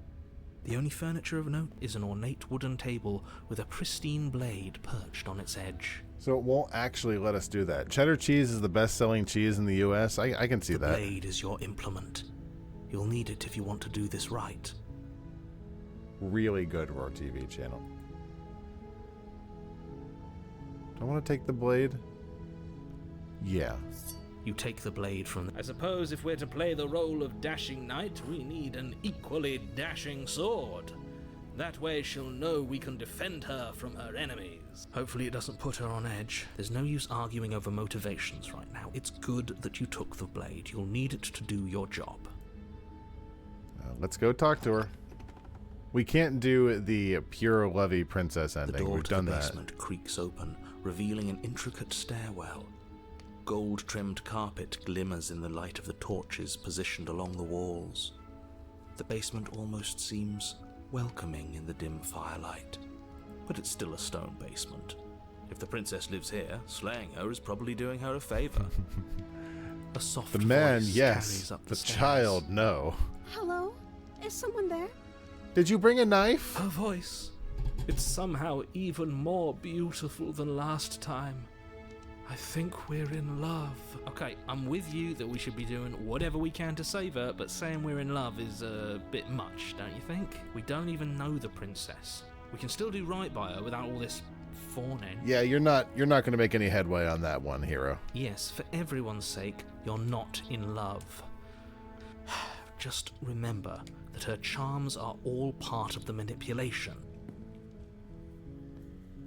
The only furniture of note is an ornate wooden table with a pristine blade perched on its edge. So it won't actually let us do that. Cheddar cheese is the best-selling cheese in the U.S. I can see that. The blade is your implement. You'll need it if you want to do this right. Really good Roar TV channel. Do I want to take the blade? Yeah. You take the blade from... I suppose if we're to play the role of dashing knight, we need an equally dashing sword. That way she'll know we can defend her from her enemies. Hopefully it doesn't put her on edge. There's no use arguing over motivations right now. It's good that you took the blade. You'll need it to do your job. Let's go talk to her. We can't do the pure lovey princess ending. The door We've to done the that. basement creaks open, revealing an intricate stairwell. Gold-trimmed carpet glimmers in the light of the torches positioned along the walls. The basement almost seems welcoming in the dim firelight, but it's still a stone basement. If the princess lives here, slaying her is probably doing her a favor. A soft The man, voice yes. carries up The stairs. child, no. Hello? Is someone there? Did you bring a knife? Her voice. It's somehow even more beautiful than last time. I think we're in love. Okay, I'm with you that we should be doing whatever we can to save her, but saying we're in love is a bit much, don't you think? We don't even know the princess. We can still do right by her without all this fawning. Yeah, you're not going to make any headway on that one, hero. Yes, for everyone's sake, you're not in love. Just remember that her charms are all part of the manipulation.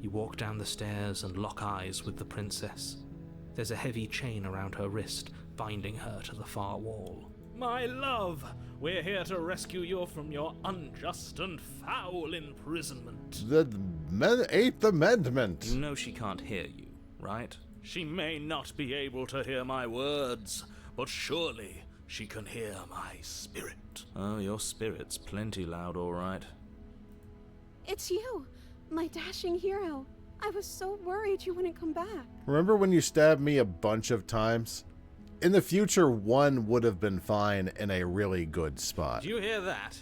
You walk down the stairs and lock eyes with the princess. There's a heavy chain around her wrist, binding her to the far wall. My love, we're here to rescue you from your unjust and foul imprisonment. The Eighth Amendment. You know she can't hear you, right? She may not be able to hear my words, but surely she can hear my spirit. Oh, your spirit's plenty loud, all right. It's you, my dashing hero. I was so worried you wouldn't come back. Remember when you stabbed me a bunch of times? In the future, one would have been fine in a really good spot. Did you hear that?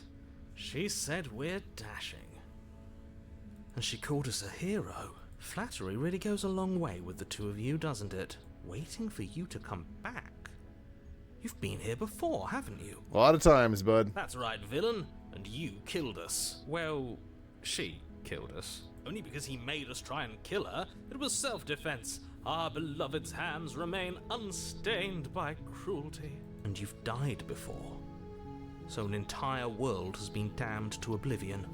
She said we're dashing. And she called us a hero. Flattery really goes a long way with the two of you, doesn't it? Waiting for you to come back. You've been here before, haven't you? A lot of times, bud. That's right, villain. And you killed us. Well, she killed us. Only because he made us try and kill her. It was self-defense. Our beloved's hands remain unstained by cruelty. And you've died before. So an entire world has been damned to oblivion.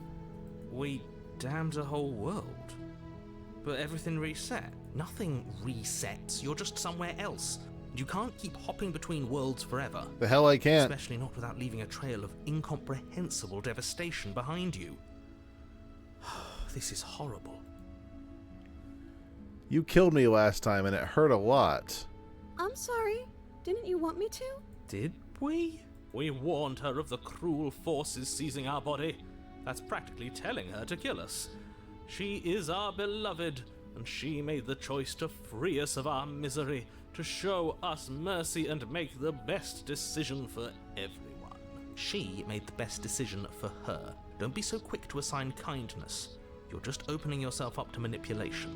We damned a whole world. But everything reset. Nothing resets. You're just somewhere else. You can't keep hopping between worlds forever. The hell I can't. Especially not without leaving a trail of incomprehensible devastation behind you. This is horrible. You killed me last time and it hurt a lot. I'm sorry. Didn't you want me to? Did we? We warned her of the cruel forces seizing our body. That's practically telling her to kill us. She is our beloved, and she made the choice to free us of our misery, to show us mercy and make the best decision for everyone. She made the best decision for her. Don't be so quick to assign kindness. You're just opening yourself up to manipulation.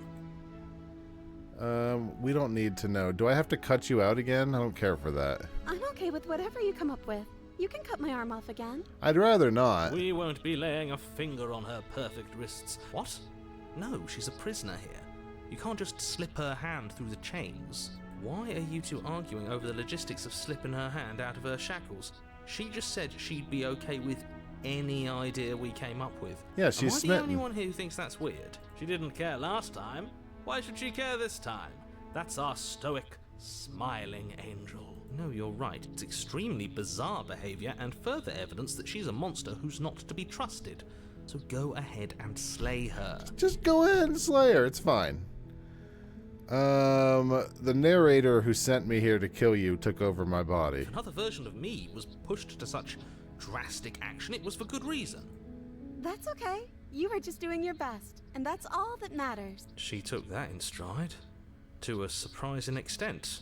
We don't need to know. Do I have to cut you out again? I don't care for that. I'm okay with whatever you come up with. You can cut my arm off again. I'd rather not. We won't be laying a finger on her perfect wrists. What? No, she's a prisoner here. You can't just slip her hand through the chains. Why are you two arguing over the logistics of slipping her hand out of her shackles? She just said she'd be okay with any idea we came up with. Yeah, she's Am I smitten. the only one who thinks that's weird? She didn't care last time. Why should she care this time? That's our stoic, smiling angel. No, you're right. It's extremely bizarre behavior and further evidence that she's a monster who's not to be trusted. So go ahead and slay her. Just go ahead and slay her. It's fine. The narrator who sent me here to kill you took over my body. If another version of me was pushed to such drastic action, it was for good reason. That's okay. You were just doing your best, and that's all that matters. She took that in stride. To a surprising extent.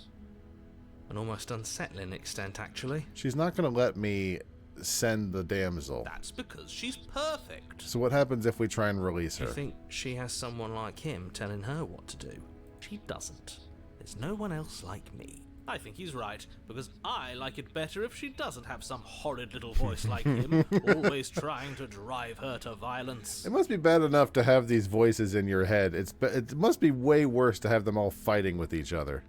An almost unsettling extent, actually. She's not going to let me send the damsel. That's because she's perfect. So what happens if we try and release her? You think she has someone like him telling her what to do? She doesn't. There's no one else like me. I think he's right, because I like it better if she doesn't have some horrid little voice like him, always trying to drive her to violence. It must be bad enough to have these voices in your head. It must be way worse to have them all fighting with each other.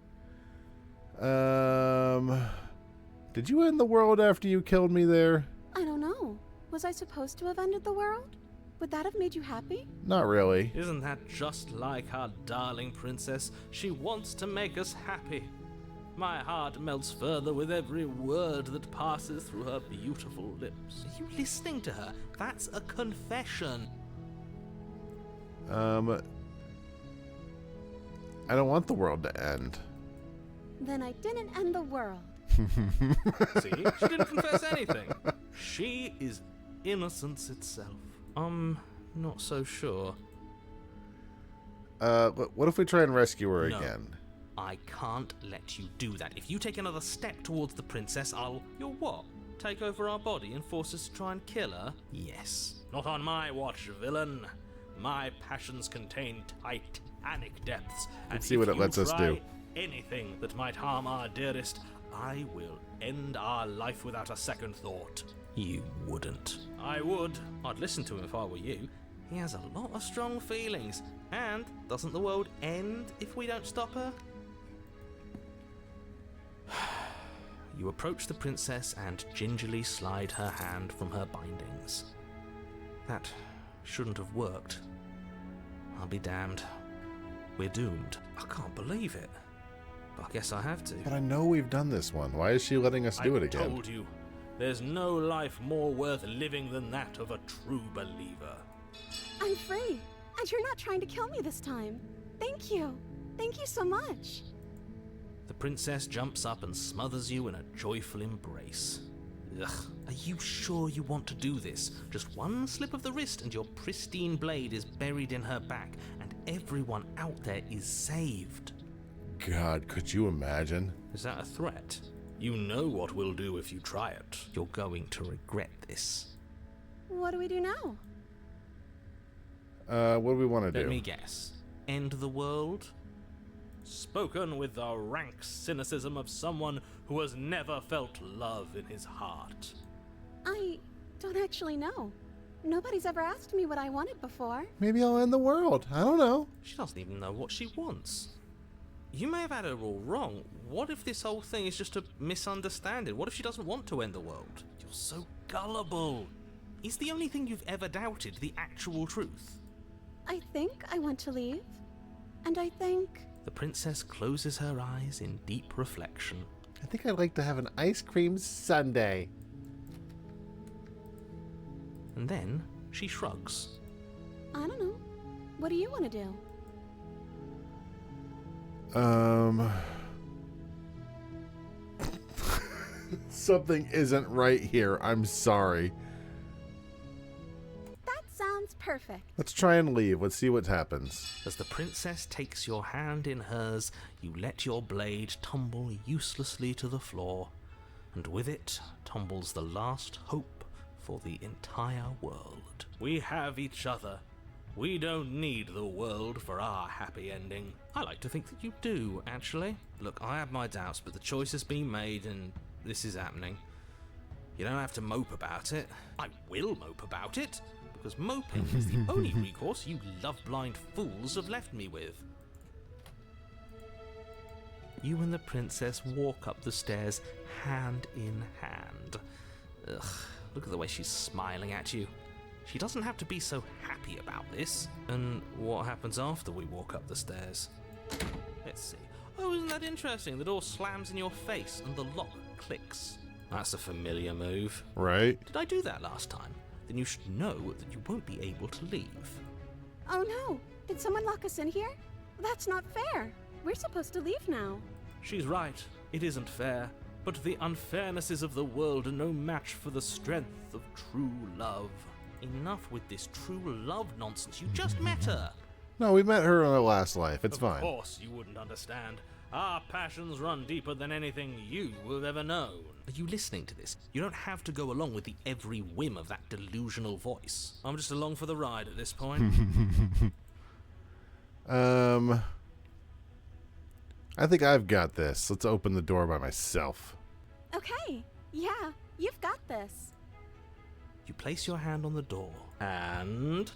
Did you end the world after you killed me there? I don't know. Was I supposed to have ended the world? Would that have made you happy? Not really. Isn't that just like our darling princess? She wants to make us happy. My heart melts further with every word that passes through her beautiful lips. Are you listening to her? That's a confession. I don't want the world to end. Then I didn't end the world. See? She didn't confess anything. She is innocence itself. Not so sure. What if we try and rescue her No. again? I can't let you do that. If you take another step towards the princess, You'll what? Take over our body and force us to try and kill her? Yes. Not on my watch, villain. My passions contain titanic depths. Let's see what it lets us do. Anything that might harm our dearest, I will end our life without a second thought. You wouldn't. I would. I'd listen to him if I were you. He has a lot of strong feelings. And doesn't the world end if we don't stop her? You approach the princess and gingerly slide her hand from her bindings. That shouldn't have worked. I'll be damned. We're doomed. I can't believe it. But I guess I have to. But I know we've done this one. Why is she letting us do it again? I told you, there's no life more worth living than that of a true believer. I'm free, and you're not trying to kill me this time. Thank you. Thank you so much. The princess jumps up and smothers you in a joyful embrace. Ugh, are you sure you want to do this? Just one slip of the wrist and your pristine blade is buried in her back, and everyone out there is saved. God, could you imagine? Is that a threat? You know what we'll do if you try it. You're going to regret this. What do we do now? What do we want to do? Let me guess. End the world? Spoken with the rank cynicism of someone who has never felt love in his heart. I don't actually know. Nobody's ever asked me what I wanted before. Maybe I'll end the world. I don't know. She doesn't even know what she wants. You may have had her all wrong. What if this whole thing is just a misunderstanding? What if she doesn't want to end the world? You're so gullible. Is the only thing you've ever doubted the actual truth? I think I want to leave. And I think... The princess closes her eyes in deep reflection. I think I'd like to have an ice cream sundae. And then she shrugs. I don't know. What do you want to do? Something isn't right here. I'm sorry. That sounds perfect. Let's try and leave. Let's see what happens. As the princess takes your hand in hers, you let your blade tumble uselessly to the floor, and with it tumbles the last hope for the entire world. We have each other. We don't need the world for our happy ending. I like to think that you do, actually. Look, I have my doubts, but the choice has been made and this is happening. You don't have to mope about it. I will mope about it, because moping is the only recourse you love-blind fools have left me with. You and the princess walk up the stairs hand in hand. Ugh, look at the way she's smiling at you. She doesn't have to be so happy about this. And what happens after we walk up the stairs? Let's see. Oh, isn't that interesting? The door slams in your face and the lock clicks. That's a familiar move. Right? Did I do that last time? Then you should know that you won't be able to leave. Oh no! Did someone lock us in here? That's not fair. We're supposed to leave now. She's right. It isn't fair. But the unfairnesses of the world are no match for the strength of true love. Enough with this true love nonsense. You just met her. No, we met her in our last life. It's Of fine. course you wouldn't understand. Our passions run deeper than anything you have ever known. Are you listening to this? You don't have to go along with the every whim of that delusional voice. I'm just along for the ride at this point. I think I've got this. Let's open the door by myself. Okay. Yeah, you've got this. You place your hand on the door, and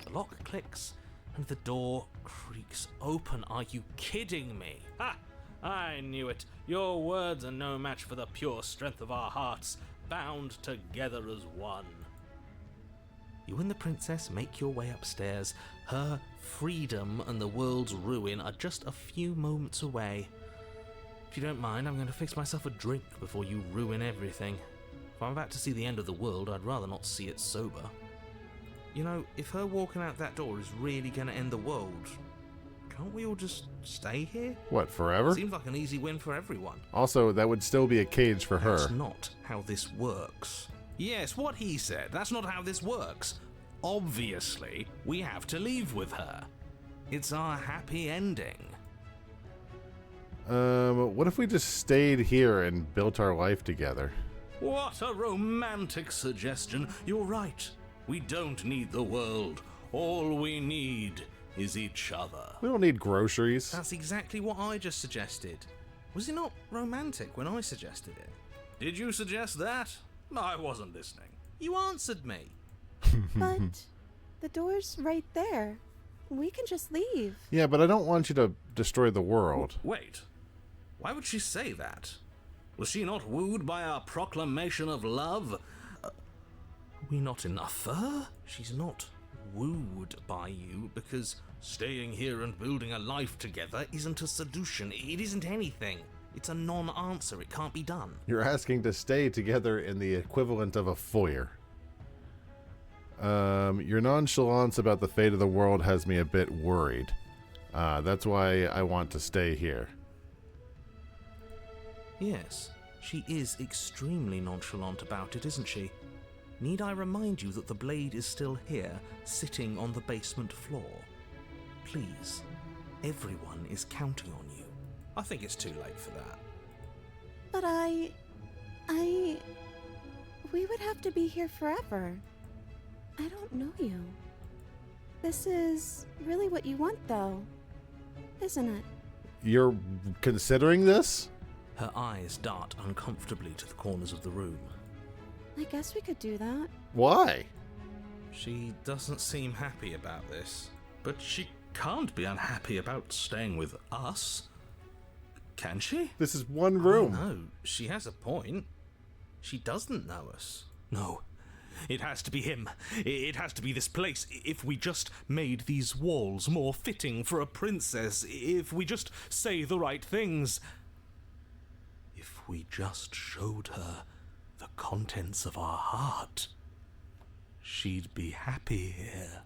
the lock clicks, and the door creaks open. Are you kidding me? Ha! I knew it. Your words are no match for the pure strength of our hearts, bound together as one. You and the princess make your way upstairs. Her freedom and the world's ruin are just a few moments away. If you don't mind, I'm going to fix myself a drink before you ruin everything. If I'm about to see the end of the world, I'd rather not see it sober. You know, if her walking out that door is really going to end the world, can't we all just stay here? What, forever? Seems like an easy win for everyone. Also, that would still be a cage for her. That's not how this works. Yes, what he said. That's not how this works. Obviously, we have to leave with her. It's our happy ending. What if we just stayed here and built our life together? What a romantic suggestion. You're right. We don't need the world. All we need is each other. We don't need groceries. That's exactly what I just suggested. Was it not romantic when I suggested it? Did you suggest that? I wasn't listening. You answered me. But the door's right there. We can just leave. Yeah, but I don't want you to destroy the world. Wait. Why would she say that? Was she not wooed by our proclamation of love? Are we not enough for her? She's not wooed by you because staying here and building a life together isn't a seduction. It isn't anything. It's a non-answer. It can't be done. You're asking to stay together in the equivalent of a foyer. Your nonchalance about the fate of the world has me a bit worried. That's why I want to stay here. Yes, she is extremely nonchalant about it, isn't she? Need I remind you that the blade is still here, sitting on the basement floor? Please, everyone is counting on you. I think it's too late for that. But we would have to be here forever. I don't know you. This is really what you want, though, isn't it? You're considering this? Her eyes dart uncomfortably to the corners of the room. I guess we could do that. Why? She doesn't seem happy about this. But she can't be unhappy about staying with us. Can she? This is one room. No, she has a point. She doesn't know us. No, it has to be him. It has to be this place. If we just made these walls more fitting for a princess, if we just say the right things, if we just showed her the contents of our heart, she'd be happy here.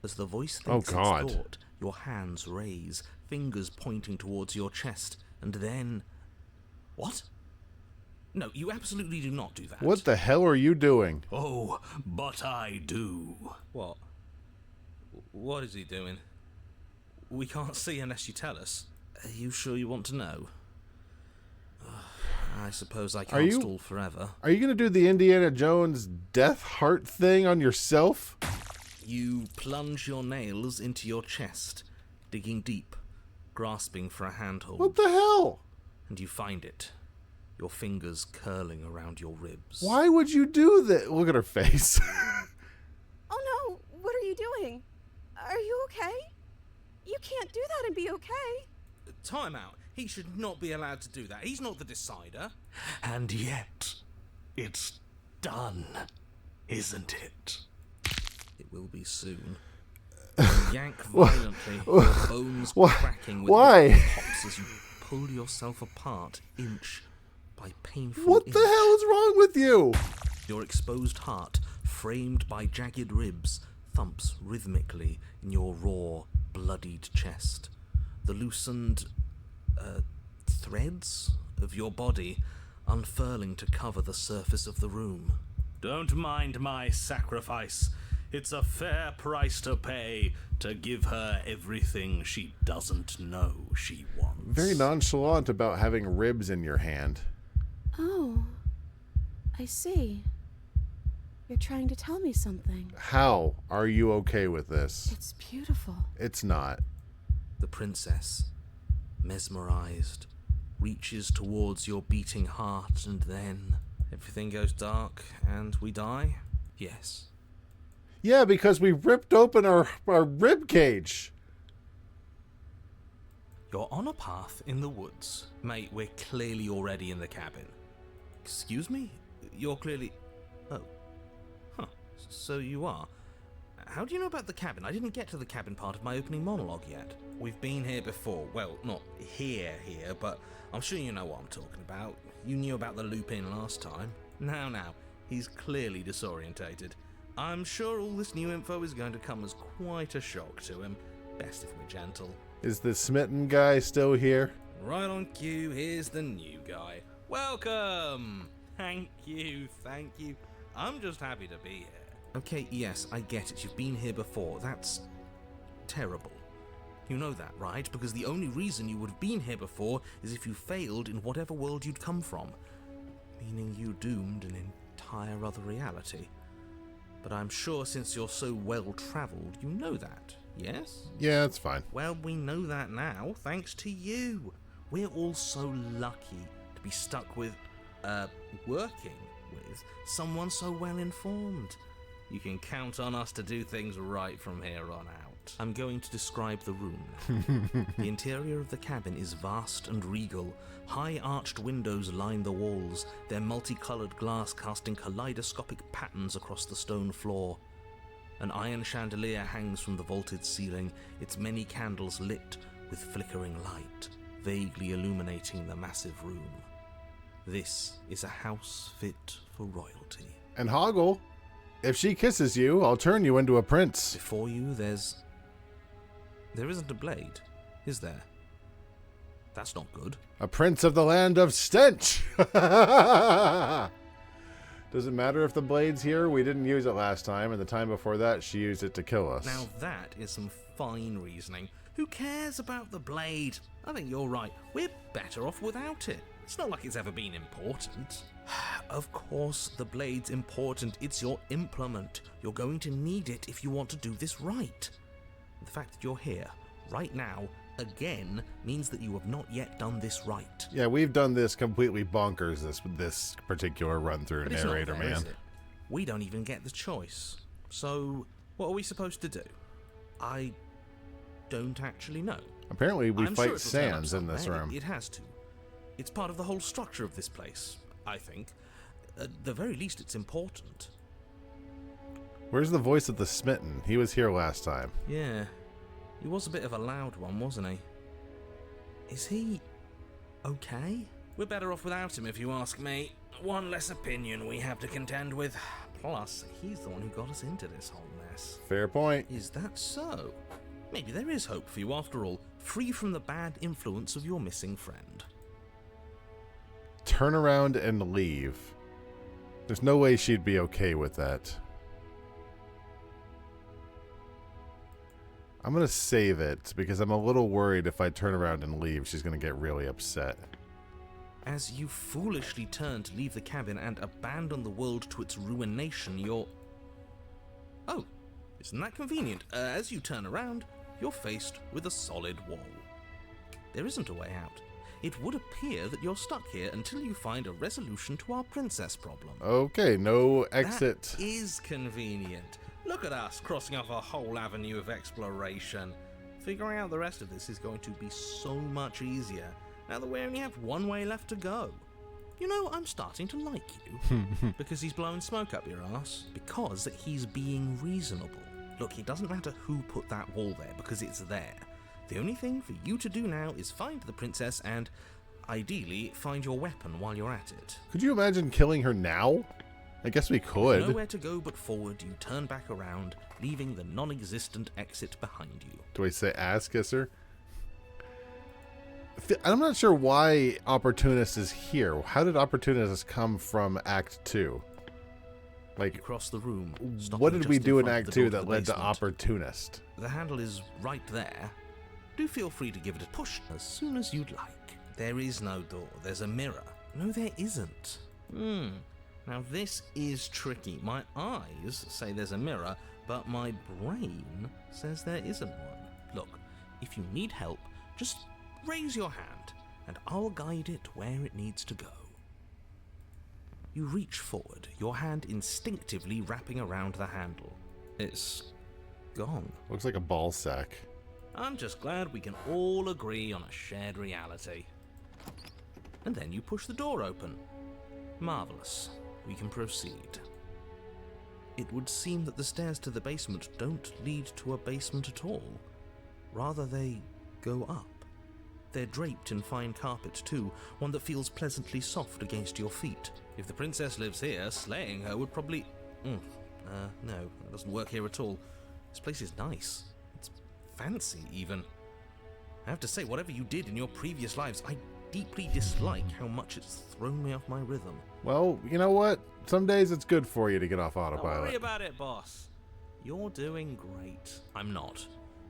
As the voice thinks its thought, your hands raise, fingers pointing towards your chest, and then... What? No, you absolutely do not do that. What the hell are you doing? Oh, but I do. What? What is he doing? We can't see unless you tell us. Are you sure you want to know? I suppose I can't stall forever. Are you going to do the Indiana Jones death heart thing on yourself? You plunge your nails into your chest, digging deep, grasping for a handhold. What the hell? And you find it. Your fingers curling around your ribs. Why would you do that? Look at her face. Oh no, what are you doing? Are you okay? You can't do that and be okay. Time out. He should not be allowed to do that. He's not the decider. And yet, it's done, isn't it? It will be soon. You yank violently, your bones cracking with pops as you pull yourself apart inch by painful What inch. the hell is wrong with you? Your exposed heart, framed by jagged ribs, thumps rhythmically in your raw, bloodied chest. The loosened threads of your body unfurling to cover the surface of the room. Don't mind my sacrifice. It's a fair price to pay to give her everything she doesn't know she wants. Very nonchalant about having ribs in your hand. Oh, I see. You're trying to tell me something. How are you okay with this? It's beautiful. It's not. The princess, mesmerized, reaches towards your beating heart, and then everything goes dark and we die? Yes. Yeah, because we ripped open our rib cage. You're on a path in the woods. Mate, we're clearly already in the cabin. Excuse me? You're clearly... Oh. Huh. So you are. How do you know about the cabin? I didn't get to the cabin part of my opening monologue yet. We've been here before. Well, not here, but I'm sure you know what I'm talking about. You knew about the loop-in last time. Now, he's clearly disorientated. I'm sure all this new info is going to come as quite a shock to him. Best if we're gentle. Is the smitten guy still here? Right on cue, here's the new guy. Welcome! Thank you. I'm just happy to be here. Okay, yes, I get it. You've been here before. That's terrible. You know that, right? Because the only reason you would have been here before is if you failed in whatever world you'd come from. Meaning you doomed an entire other reality. But I'm sure since you're so well-traveled, you know that, yes? Yeah, that's fine. Well, we know that now, thanks to you. We're all so lucky to be stuck with, working with someone so well-informed. You can count on us to do things right from here on out. I'm going to describe the room now. The interior of the cabin is vast and regal. High arched windows line the walls, their multicolored glass casting kaleidoscopic patterns across the stone floor. An iron chandelier hangs from the vaulted ceiling, its many candles lit with flickering light, vaguely illuminating the massive room. This is a house fit for royalty. And Hoggle, if she kisses you, I'll turn you into a prince. Before you, there isn't a blade, is there? That's not good. A prince of the land of stench. Does it matter if the blade's here? We didn't use it last time, and the time before that, she used it to kill us. Now that is some fine reasoning. Who cares about the blade? I think you're right. We're better off without it. It's not like it's ever been important. Of course, the blade's important. It's your implement. You're going to need it if you want to do this right. The fact that you're here, right now, again, means that you have not yet done this right. Yeah, we've done this completely bonkers, this particular run-through, But it's narrator, not fair, man. is it? We don't even get the choice. So, what are we supposed to do? I don't actually know. Apparently, we I'm fight sure it'll turn up sands in this somewhere. room. It has to. It's part of the whole structure of this place, I think. At the very least, it's important. Where's the voice of the smitten? He was here last time. Yeah, he was a bit of a loud one, wasn't he? Is he okay? We're better off without him, if you ask me. One less opinion we have to contend with. Plus, he's the one who got us into this whole mess. Fair point. Is that so? Maybe there is hope for you after all, free from the bad influence of your missing friend. Turn around and leave. There's no way she'd be okay with that. I'm going to save it because I'm a little worried if I turn around and leave, she's going to get really upset. As you foolishly turn to leave the cabin and abandon the world to its ruination, you're... Oh, isn't that convenient? As you turn around, you're faced with a solid wall. There isn't a way out. It would appear that you're stuck here until you find a resolution to our princess problem. Okay, no exit. That is convenient. Look at us crossing off a whole avenue of exploration. Figuring out the rest of this is going to be so much easier now that we only have one way left to go. You know, I'm starting to like you. Because he's blowing smoke up your ass. Because he's being reasonable. Look, it doesn't matter who put that wall there, because it's there. The only thing for you to do now is find the princess and, ideally, find your weapon while you're at it. Could you imagine killing her now? I guess we could. Nowhere to go but forward, you turn back around, leaving the non-existent exit behind you. Do I say ass kisser? I'm not sure why Opportunist is here. How did Opportunist come from Act 2? Like, You cross the room. what stopping did we just do in front of Act the 2 door that the led to basement. Opportunist? The handle is right there. Do feel free to give it a push as soon as you'd like. There is no door. There's a mirror. No, there isn't. Now this is tricky. My eyes say there's a mirror, but my brain says there isn't one. Look, if you need help, just raise your hand, and I'll guide it where it needs to go. You reach forward, your hand instinctively wrapping around the handle. It's gone. Looks like a ball sack. I'm just glad we can all agree on a shared reality. And then you push the door open. Marvelous. We can proceed. It would seem that the stairs to the basement don't lead to a basement at all. Rather, they go up. They're draped in fine carpet too, one that feels pleasantly soft against your feet. If the princess lives here, slaying her would probably... no, that doesn't work here at all. This place is nice. It's fancy, even. I have to say, whatever you did in your previous lives, I deeply dislike how much it's thrown me off my rhythm. Well, you know what? Some days it's good for you to get off Don't worry autopilot. about it, boss. You're doing great. I'm not.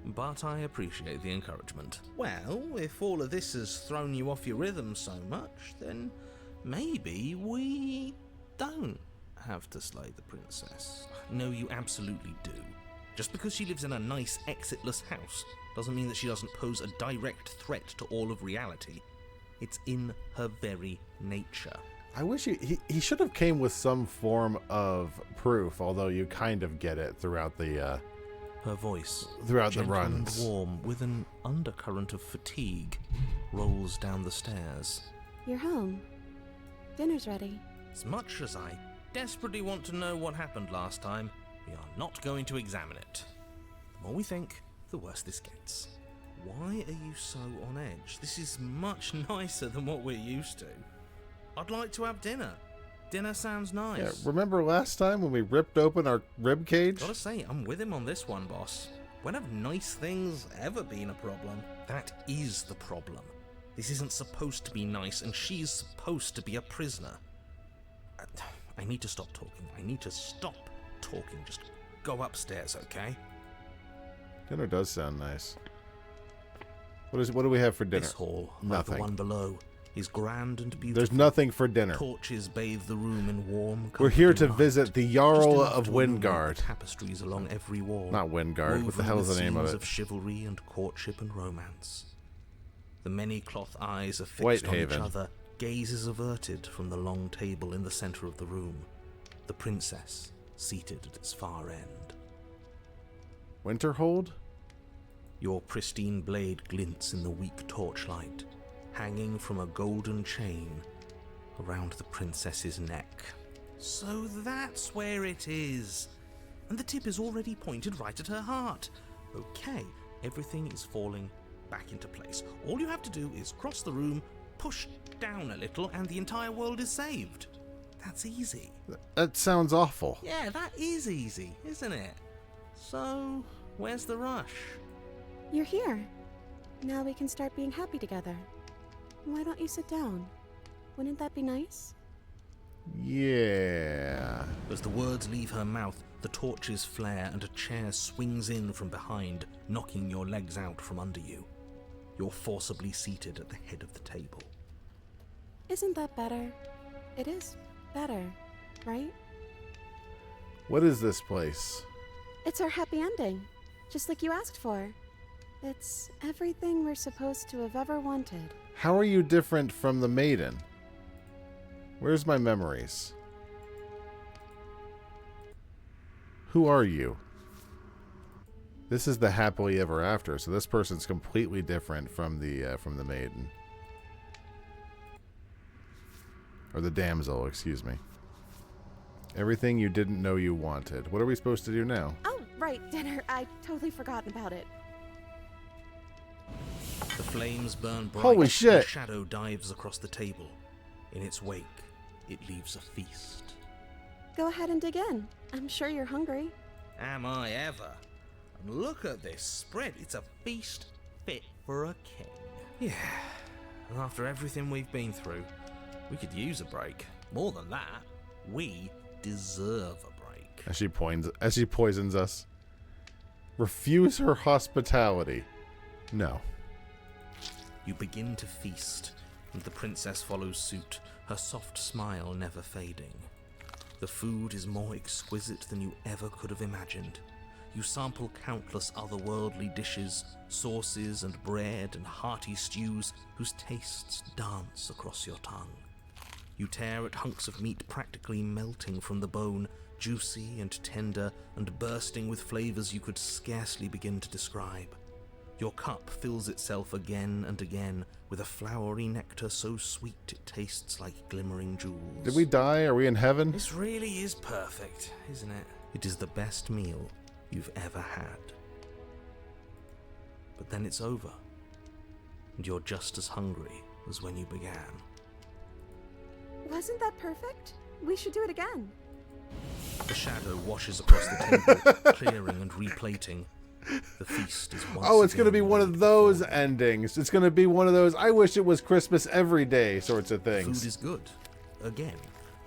But I appreciate the encouragement. Well, if all of this has thrown you off your rhythm so much, then maybe we don't have to slay the princess. No, you absolutely do. Just because she lives in a nice, exitless house doesn't mean that she doesn't pose a direct threat to all of reality. It's in her very nature. I wish he should have came with some form of proof, although you kind of get it throughout the Her voice, throughout the gentle and runs. warm, with an undercurrent of fatigue, rolls down the stairs. You're home. Dinner's ready. As much as I desperately want to know what happened last time, we are not going to examine it. The more we think, the worse this gets. Why are you so on edge? This is much nicer than what we're used to. I'd like to have dinner. Dinner sounds nice. Yeah, remember last time when we ripped open our rib cage? Gotta say, I'm with him on this one, boss. When have nice things ever been a problem? That is the problem. This isn't supposed to be nice, and she's supposed to be a prisoner. I need to stop talking. I need to stop talking. Just go upstairs, okay? Dinner does sound nice. What do we have for dinner? This hall, like Nothing. the one below, is grand and beautiful. There's nothing for dinner. Torches bathe the room in warm, We're here to comforting light. visit the Just Jarl enough of to illuminate Wingard. the tapestries along every wall. Not Wingard. What the woven hell is with the name of scenes it? of chivalry and courtship and romance. The many cloth eyes are fixed on each Whitehaven. other. Gaze is averted from the long table in the center of the room. The princess seated at its far end. Winterhold? Your pristine blade glints in the weak torchlight, hanging from a golden chain around the princess's neck. So that's where it is. And the tip is already pointed right at her heart. Okay, everything is falling back into place. All you have to do is cross the room, push down a little, and the entire world is saved. That's easy. That sounds awful. Yeah, that is easy, isn't it? So, where's the rush? You're here. Now we can start being happy together. Why don't you sit down? Wouldn't that be nice? Yeah. As the words leave her mouth, the torches flare and a chair swings in from behind, knocking your legs out from under you. You're forcibly seated at the head of the table. Isn't that better? It is better, right? What is this place? It's our happy ending, just like you asked for. It's everything we're supposed to have ever wanted. How are you different from the maiden? Where's my memories? Who are you? This is the happily ever after, so this person's completely different from the maiden. Or the damsel, excuse me. Everything you didn't know you wanted. What are we supposed to do now? Oh, right, dinner. I'd totally forgotten about it. The flames burn bright. Holy shit. A shadow dives across the table. In its wake, it leaves a feast. Go ahead and dig in. I'm sure you're hungry. Am I ever? And look at this spread. It's a feast fit for a king. Yeah. And after everything we've been through, we could use a break. More than that, we deserve a break. As she poisons us. Refuse her hospitality. No. You begin to feast, and the princess follows suit, her soft smile never fading. The food is more exquisite than you ever could have imagined. You sample countless otherworldly dishes, sauces and bread and hearty stews whose tastes dance across your tongue. You tear at hunks of meat practically melting from the bone, juicy and tender and bursting with flavors you could scarcely begin to describe. Your cup fills itself again and again with a flowery nectar so sweet it tastes like glimmering jewels. Did we die? Are we in heaven? This really is perfect, isn't it? It is the best meal you've ever had. But then it's over, and you're just as hungry as when you began. Wasn't that perfect? We should do it again. The shadow washes across the table, clearing and replating. The feast is once Oh, it's going to be again one of laid those before you. endings. It's going to be one of those, I wish it was Christmas every day sorts of Food things. is good. Again,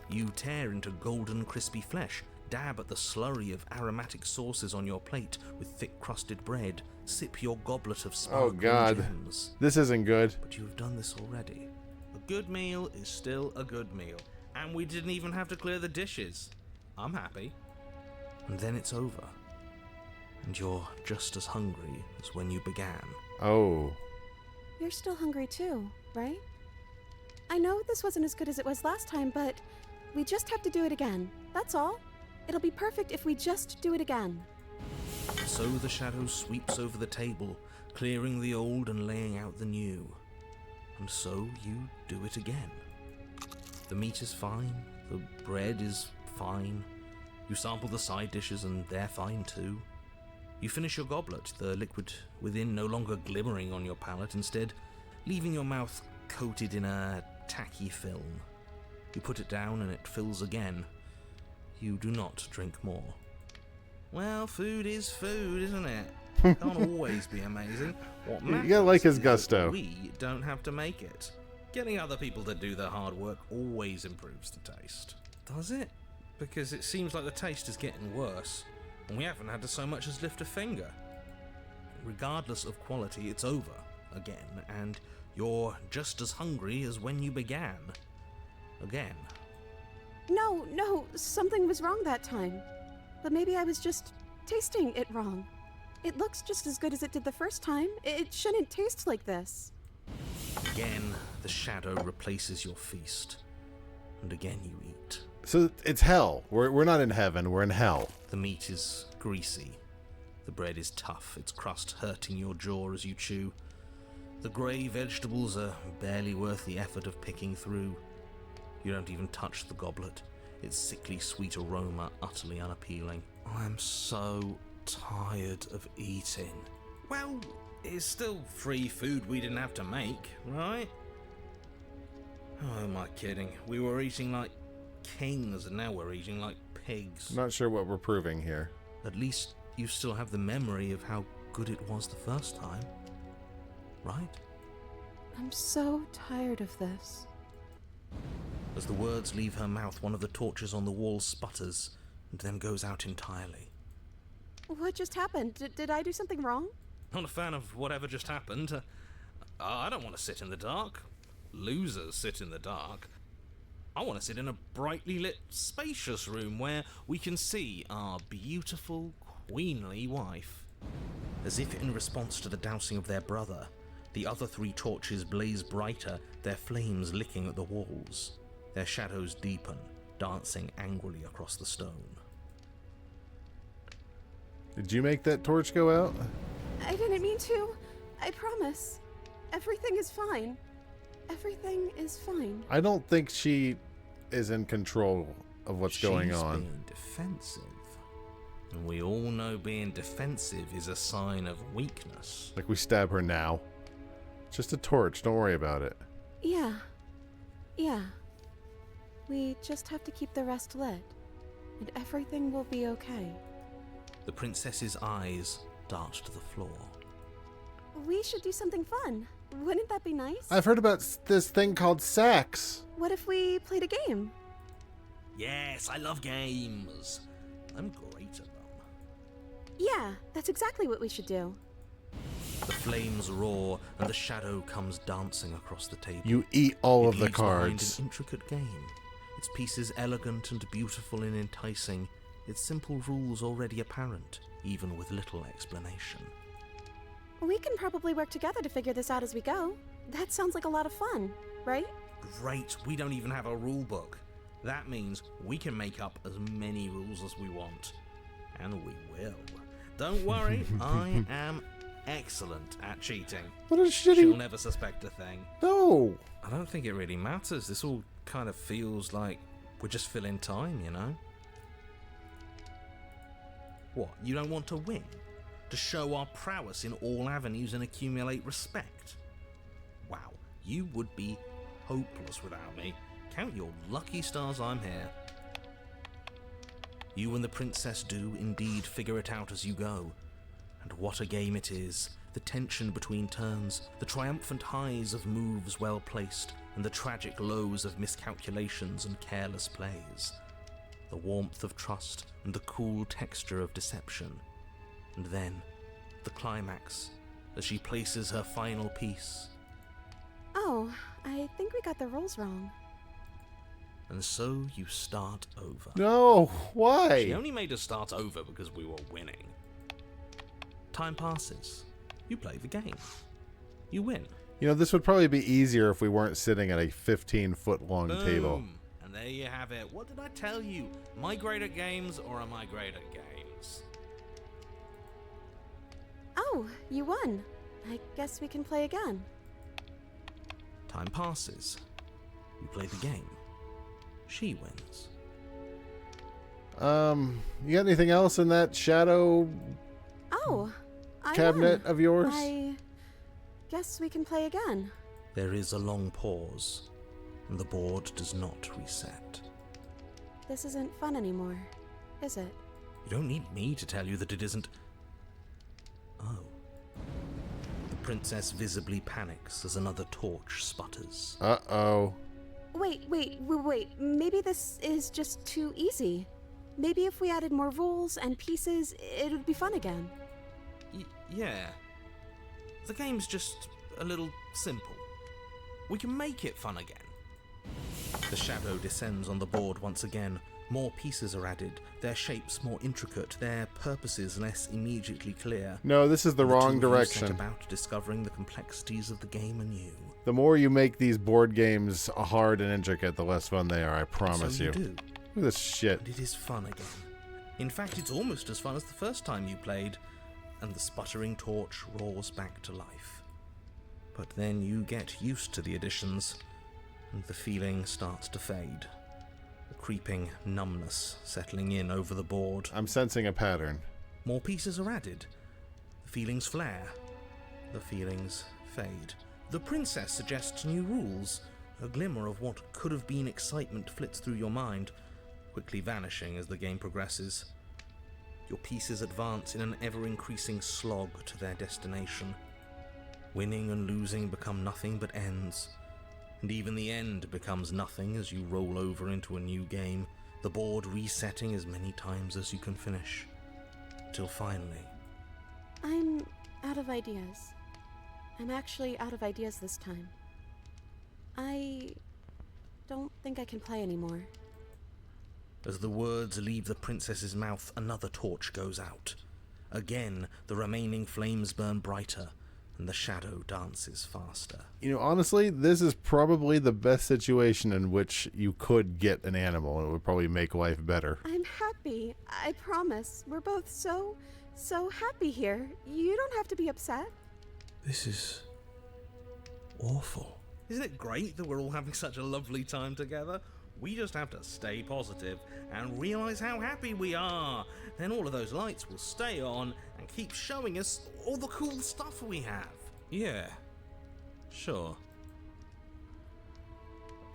you tear into golden crispy flesh, dab at the slurry of aromatic sauces on your plate with thick crusted bread, sip your goblet of Oh, sparkling God. gems. This isn't good. But you have done this already. A good meal is still a good meal, and we didn't even have to clear the dishes. I'm happy. And then it's over. And you're just as hungry as when you began. Oh. You're still hungry too, right? I know this wasn't as good as it was last time, but we just have to do it again. That's all. It'll be perfect if we just do it again. So the shadow sweeps over the table, clearing the old and laying out the new. And so you do it again. The meat is fine, the bread is fine. You sample the side dishes and they're fine too. You finish your goblet, the liquid within no longer glimmering on your palate, instead leaving your mouth coated in a tacky film. You put it down and it fills again. You do not drink more. Well, food is food, isn't it? Can't always be amazing. What You matters gotta like his is that gusto. we don't have to make it. Getting other people to do their hard work always improves the taste. Does it? Because it seems like the taste is getting worse, and we haven't had to so much as lift a finger. Regardless of quality, it's over again, and you're just as hungry as when you began. Again. No, something was wrong that time. But maybe I was just tasting it wrong. It looks just as good as it did the first time. It shouldn't taste like this. Again, the shadow replaces your feast, and again you eat. So it's hell. We're not in heaven. We're in hell. The meat is greasy. The bread is tough, its crust hurting your jaw as you chew. The grey vegetables are barely worth the effort of picking through. You don't even touch the goblet, its sickly sweet aroma utterly unappealing. I'm so tired of eating. Well, it's still free food we didn't have to make, right? Oh, am I kidding? We were eating like kings and now we're eating like pigs. I'm not sure what we're proving here. At least you still have the memory of how good it was the first time, right? I'm so tired of this. As the words leave her mouth, one of the torches on the wall sputters and then goes out entirely. What just happened? Did I do something wrong? Not a fan of whatever just happened. I don't want to sit in the dark. Losers sit in the dark. I want to sit in a brightly lit, spacious room where we can see our beautiful, queenly wife. As if in response to the dousing of their brother, the other 3 torches blaze brighter, their flames licking at the walls. Their shadows deepen, dancing angrily across the stone. Did you make that torch go out? I didn't mean to. I promise. Everything is fine. Everything is fine. I don't think she is in control of what's going on. She's being defensive. And we all know being defensive is a sign of weakness. Like we stab her now. Just a torch. Don't worry about it. Yeah. We just have to keep the rest lit, and everything will be okay. The princess's eyes dart to the floor. We should do something fun. Wouldn't that be nice? I've heard about this thing called sex. What if we played a game? Yes, I love games. I'm great at them. Yeah, that's exactly what we should do. The flames roar and the shadow comes dancing across the table. You eat all It of the leaves behind cards. An intricate game. Its pieces elegant and beautiful and enticing. Its simple rules already apparent, even with little explanation. We can probably work together to figure this out as we go. That sounds like a lot of fun, right? Great, we don't even have a rule book. That means we can make up as many rules as we want. And we will. Don't worry, I am excellent at cheating. What a She'll shitty... never suspect a thing. No. I don't think it really matters. This all kind of feels like we're just filling time, you know? What, you don't want to win? To show our prowess in all avenues and accumulate respect? Wow, you would be hopeless without me. Count your lucky stars I'm here. You and the princess do indeed figure it out as you go. And what a game it is. The tension between turns, the triumphant highs of moves well placed, and the tragic lows of miscalculations and careless plays. The warmth of trust and the cool texture of deception. And then, the climax, as she places her final piece. Oh, I think we got the rules wrong. And so you start over. No. She Why? only made us start over because we were winning. Time passes. You play the game. You win. You know, this would probably be easier if we weren't sitting at a 15-foot-long table. Boom. And there you have it. What did I tell you? Am I great at games or am I great at games? Oh, you won. I guess we can play again. Time passes. You play the game. She wins. You got anything else in that shadow Oh, I cabinet won. of yours? I guess we can play again. There is a long pause, and the board does not reset. This isn't fun anymore, is it? You don't need me to tell you that it isn't. Oh. princess visibly panics as another torch sputters. Uh-oh. Wait. Maybe this is just too easy. Maybe if we added more rules and pieces, it would be fun again. Yeah. The game's just a little simple. We can make it fun again. The shadow descends on the board once again. More pieces are added, their shapes more intricate, their purposes less immediately clear. No, this is the And wrong two of you direction. set about discovering the complexities of the game anew. The more you make these board games hard and intricate, the less fun they are, I promise So you do. Look at this shit. And it is fun again. In fact, it's almost as fun as the first time you played, and the sputtering torch roars back to life. But then you get used to the additions, and the feeling starts to fade. A creeping numbness settling in over the board. I'm sensing a pattern. More pieces are added. The feelings flare. The feelings fade. The princess suggests new rules. A glimmer of what could have been excitement flits through your mind, quickly vanishing as the game progresses. Your pieces advance in an ever-increasing slog to their destination. Winning and losing become nothing but ends. And even the end becomes nothing as you roll over into a new game, the board resetting as many times as you can finish. Till finally... I'm out of ideas. I'm actually out of ideas this time. I don't think I can play anymore. As the words leave the princess's mouth, another torch goes out. Again, the remaining flames burn brighter, and the shadow dances faster. You know, honestly, this is probably the best situation in which you could get an animal. It would probably make life better. I'm happy. I promise. We're both so happy here. You don't have to be upset. This is... awful. Isn't it great that we're all having such a lovely time together? We just have to stay positive and realize how happy we are. Then all of those lights will stay on and keep showing us all the cool stuff we have. Yeah, sure.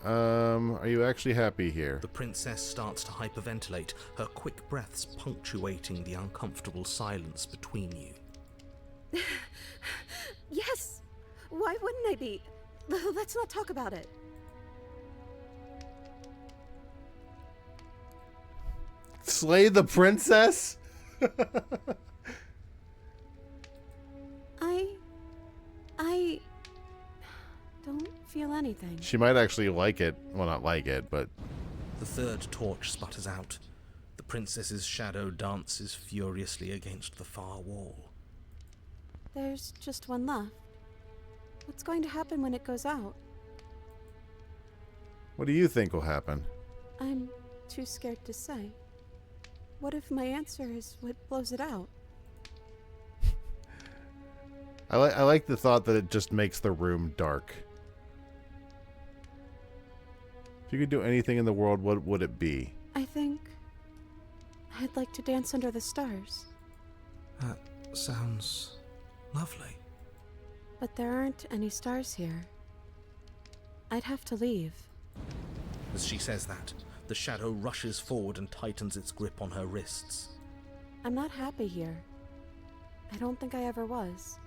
Are you actually happy here? The princess starts to hyperventilate, her quick breaths punctuating the uncomfortable silence between you. Yes. Why wouldn't I be? Let's not talk about it. Slay the princess? I don't feel anything. She might actually like it. Well, not like it, but... The third torch sputters out. The princess's shadow dances furiously against the far wall. There's just one left. What's going to happen when it goes out? What do you think will happen? I'm too scared to say. What if my answer is what blows it out? I like the thought that it just makes the room dark. If you could do anything in the world, what would it be? I think I'd like to dance under the stars. That sounds lovely. But there aren't any stars here. I'd have to leave. As she says that, the shadow rushes forward and tightens its grip on her wrists. I'm not happy here. I don't think I ever was.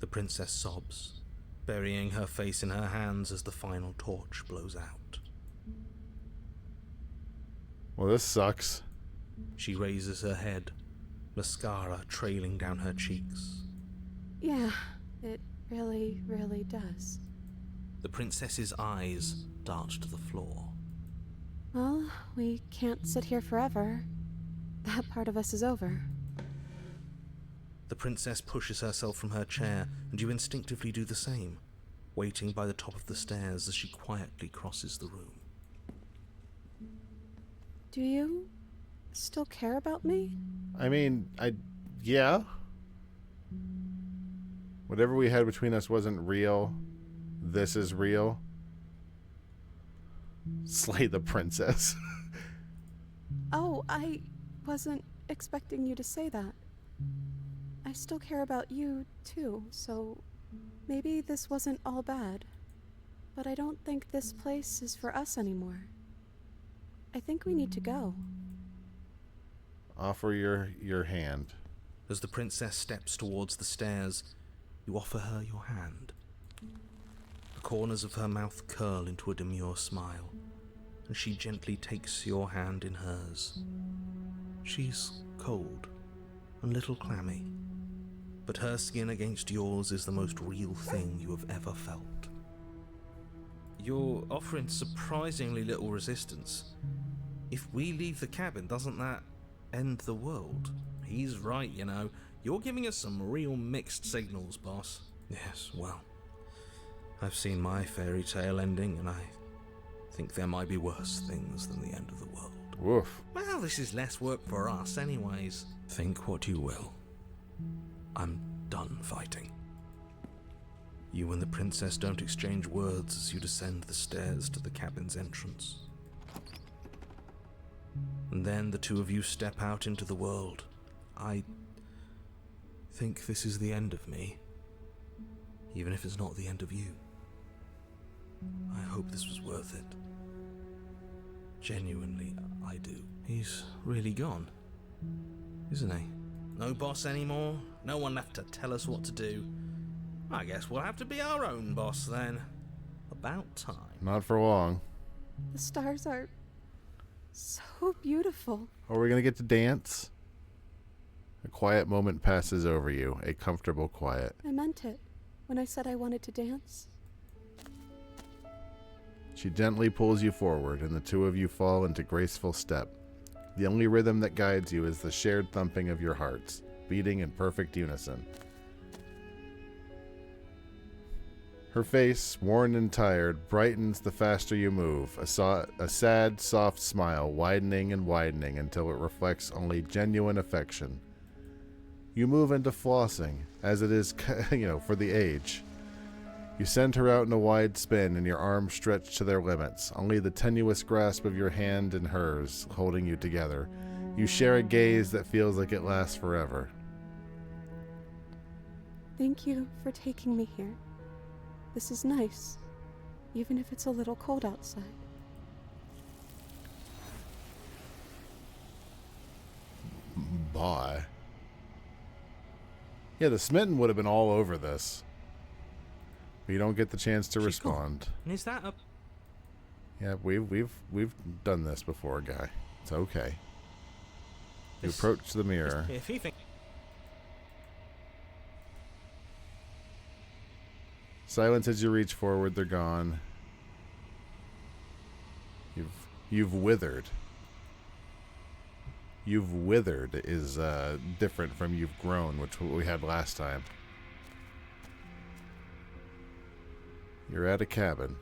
The princess sobs, burying her face in her hands as the final torch blows out. Well, this sucks. She raises her head, mascara trailing down her cheeks. Yeah, it really, really does. The princess's eyes dart to the floor. Well, we can't sit here forever. That part of us is over. The princess pushes herself from her chair, and you instinctively do the same, waiting by the top of the stairs as she quietly crosses the room. Do you still care about me? I mean, yeah. Whatever we had between us wasn't real. This is real. Slay the princess. Oh, I wasn't expecting you to say that. I still care about you, too, so maybe this wasn't all bad. But I don't think this place is for us anymore. I think we need to go. Offer your hand. As the princess steps towards the stairs, you offer her your hand. The corners of her mouth curl into a demure smile, and she gently takes your hand in hers. She's cold and a little clammy, but her skin against yours is the most real thing you have ever felt. You're offering surprisingly little resistance. If we leave the cabin, doesn't that end the world? He's right, you know. You're giving us some real mixed signals, boss. Yes, well, I've seen my fairy tale ending, and I think there might be worse things than the end of the world. Woof. Well, this is less work for us anyways. Think what you will. I'm done fighting. You and the princess don't exchange words as you descend the stairs to the cabin's entrance. And then the two of you step out into the world. I think this is the end of me, even if it's not the end of you. I hope this was worth it. Genuinely, I do. He's really gone, isn't he? No boss anymore? No one left to tell us what to do? I guess we'll have to be our own boss then. About time. Not for long. The stars are so beautiful. Are we going to get to dance? A quiet moment passes over you, a comfortable quiet. I meant it when I said I wanted to dance. She gently pulls you forward, and the two of you fall into graceful step. The only rhythm that guides you is the shared thumping of your hearts, beating in perfect unison. Her face, worn and tired, brightens the faster you move, a sad, soft smile widening and widening until it reflects only genuine affection. You move into flossing, as it is, for the age. You send her out in a wide spin, and your arms stretch to their limits, only the tenuous grasp of your hand in hers holding you together. You share a gaze that feels like it lasts forever. Thank you for taking me here. This is nice, even if it's a little cold outside. Bye. Yeah, the Smitten would have been all over this. But you don't get the chance to respond. And is that a... Yeah, we've done this before, guy. It's okay. You approach the mirror. If he thinks... Silence as you reach forward, they're gone. You've withered. You've withered is different from you've grown, which we had last time. You're at a cabin.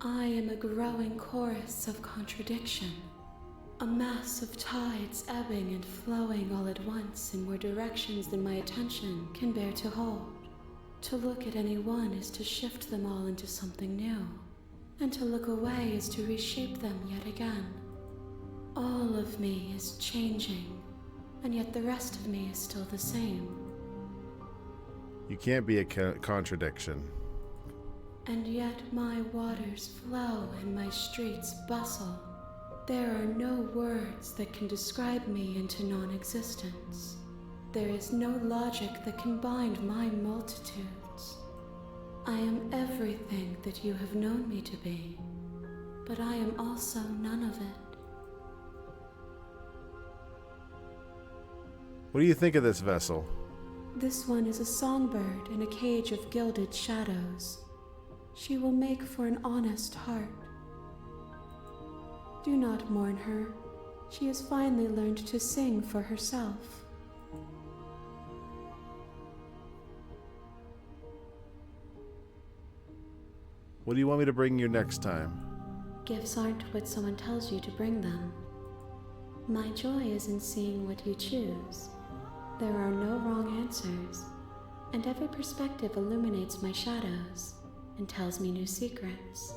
I am a growing chorus of contradiction. A mass of tides ebbing and flowing all at once in more directions than my attention can bear to hold. To look at any one is to shift them all into something new, and to look away is to reshape them yet again. All of me is changing, and yet the rest of me is still the same. You can't be a contradiction. And yet my waters flow and my streets bustle. There are no words that can describe me into non-existence. There is no logic that can bind my multitudes. I am everything that you have known me to be, but I am also none of it. What do you think of this vessel? This one is a songbird in a cage of gilded shadows. She will make for an honest heart. Do not mourn her. She has finally learned to sing for herself. What do you want me to bring you next time? Gifts aren't what someone tells you to bring them. My joy is in seeing what you choose. There are no wrong answers, and every perspective illuminates my shadows and tells me new secrets.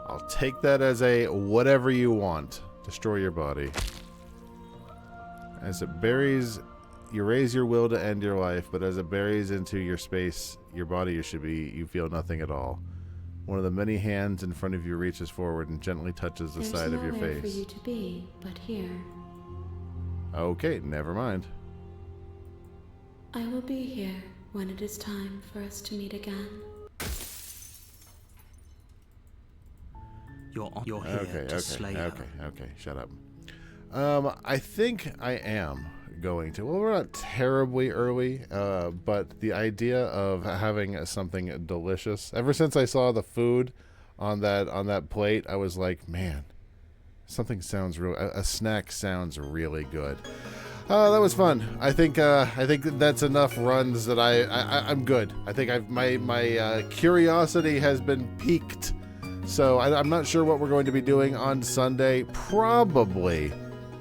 I'll take that as a whatever you want. Destroy your body. As it buries, you raise your will to end your life, but as it buries into your space, your body, you feel nothing at all. One of the many hands in front of you reaches forward and gently touches the There's side of your nowhere for face. you to be but here. Okay, never mind. I will be here when it is time for us to meet again. You're here to slay her. Okay, shut up. I think I am going to. Well, we're not terribly early, but the idea of having something delicious. Ever since I saw the food on that plate, I was like, man, something sounds real. A snack sounds really good. That was fun. I think that's enough runs that I'm good. I think my curiosity has been piqued. So I'm not sure what we're going to be doing on Sunday. Probably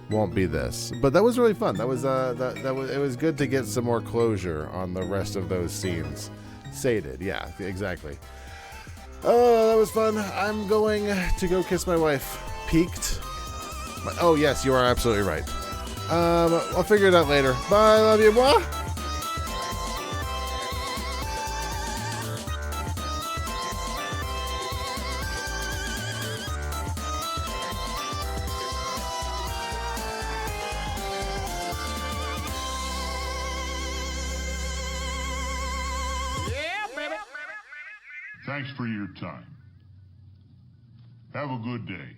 won't be this, but that was really fun. That was it was good to get some more closure on the rest of those scenes. Sated, yeah, exactly. Oh, that was fun. I'm going to go kiss my wife. Peaked. Oh yes, you are absolutely right. I'll figure it out later. Bye, love you, boy. Thanks for your time. Have a good day.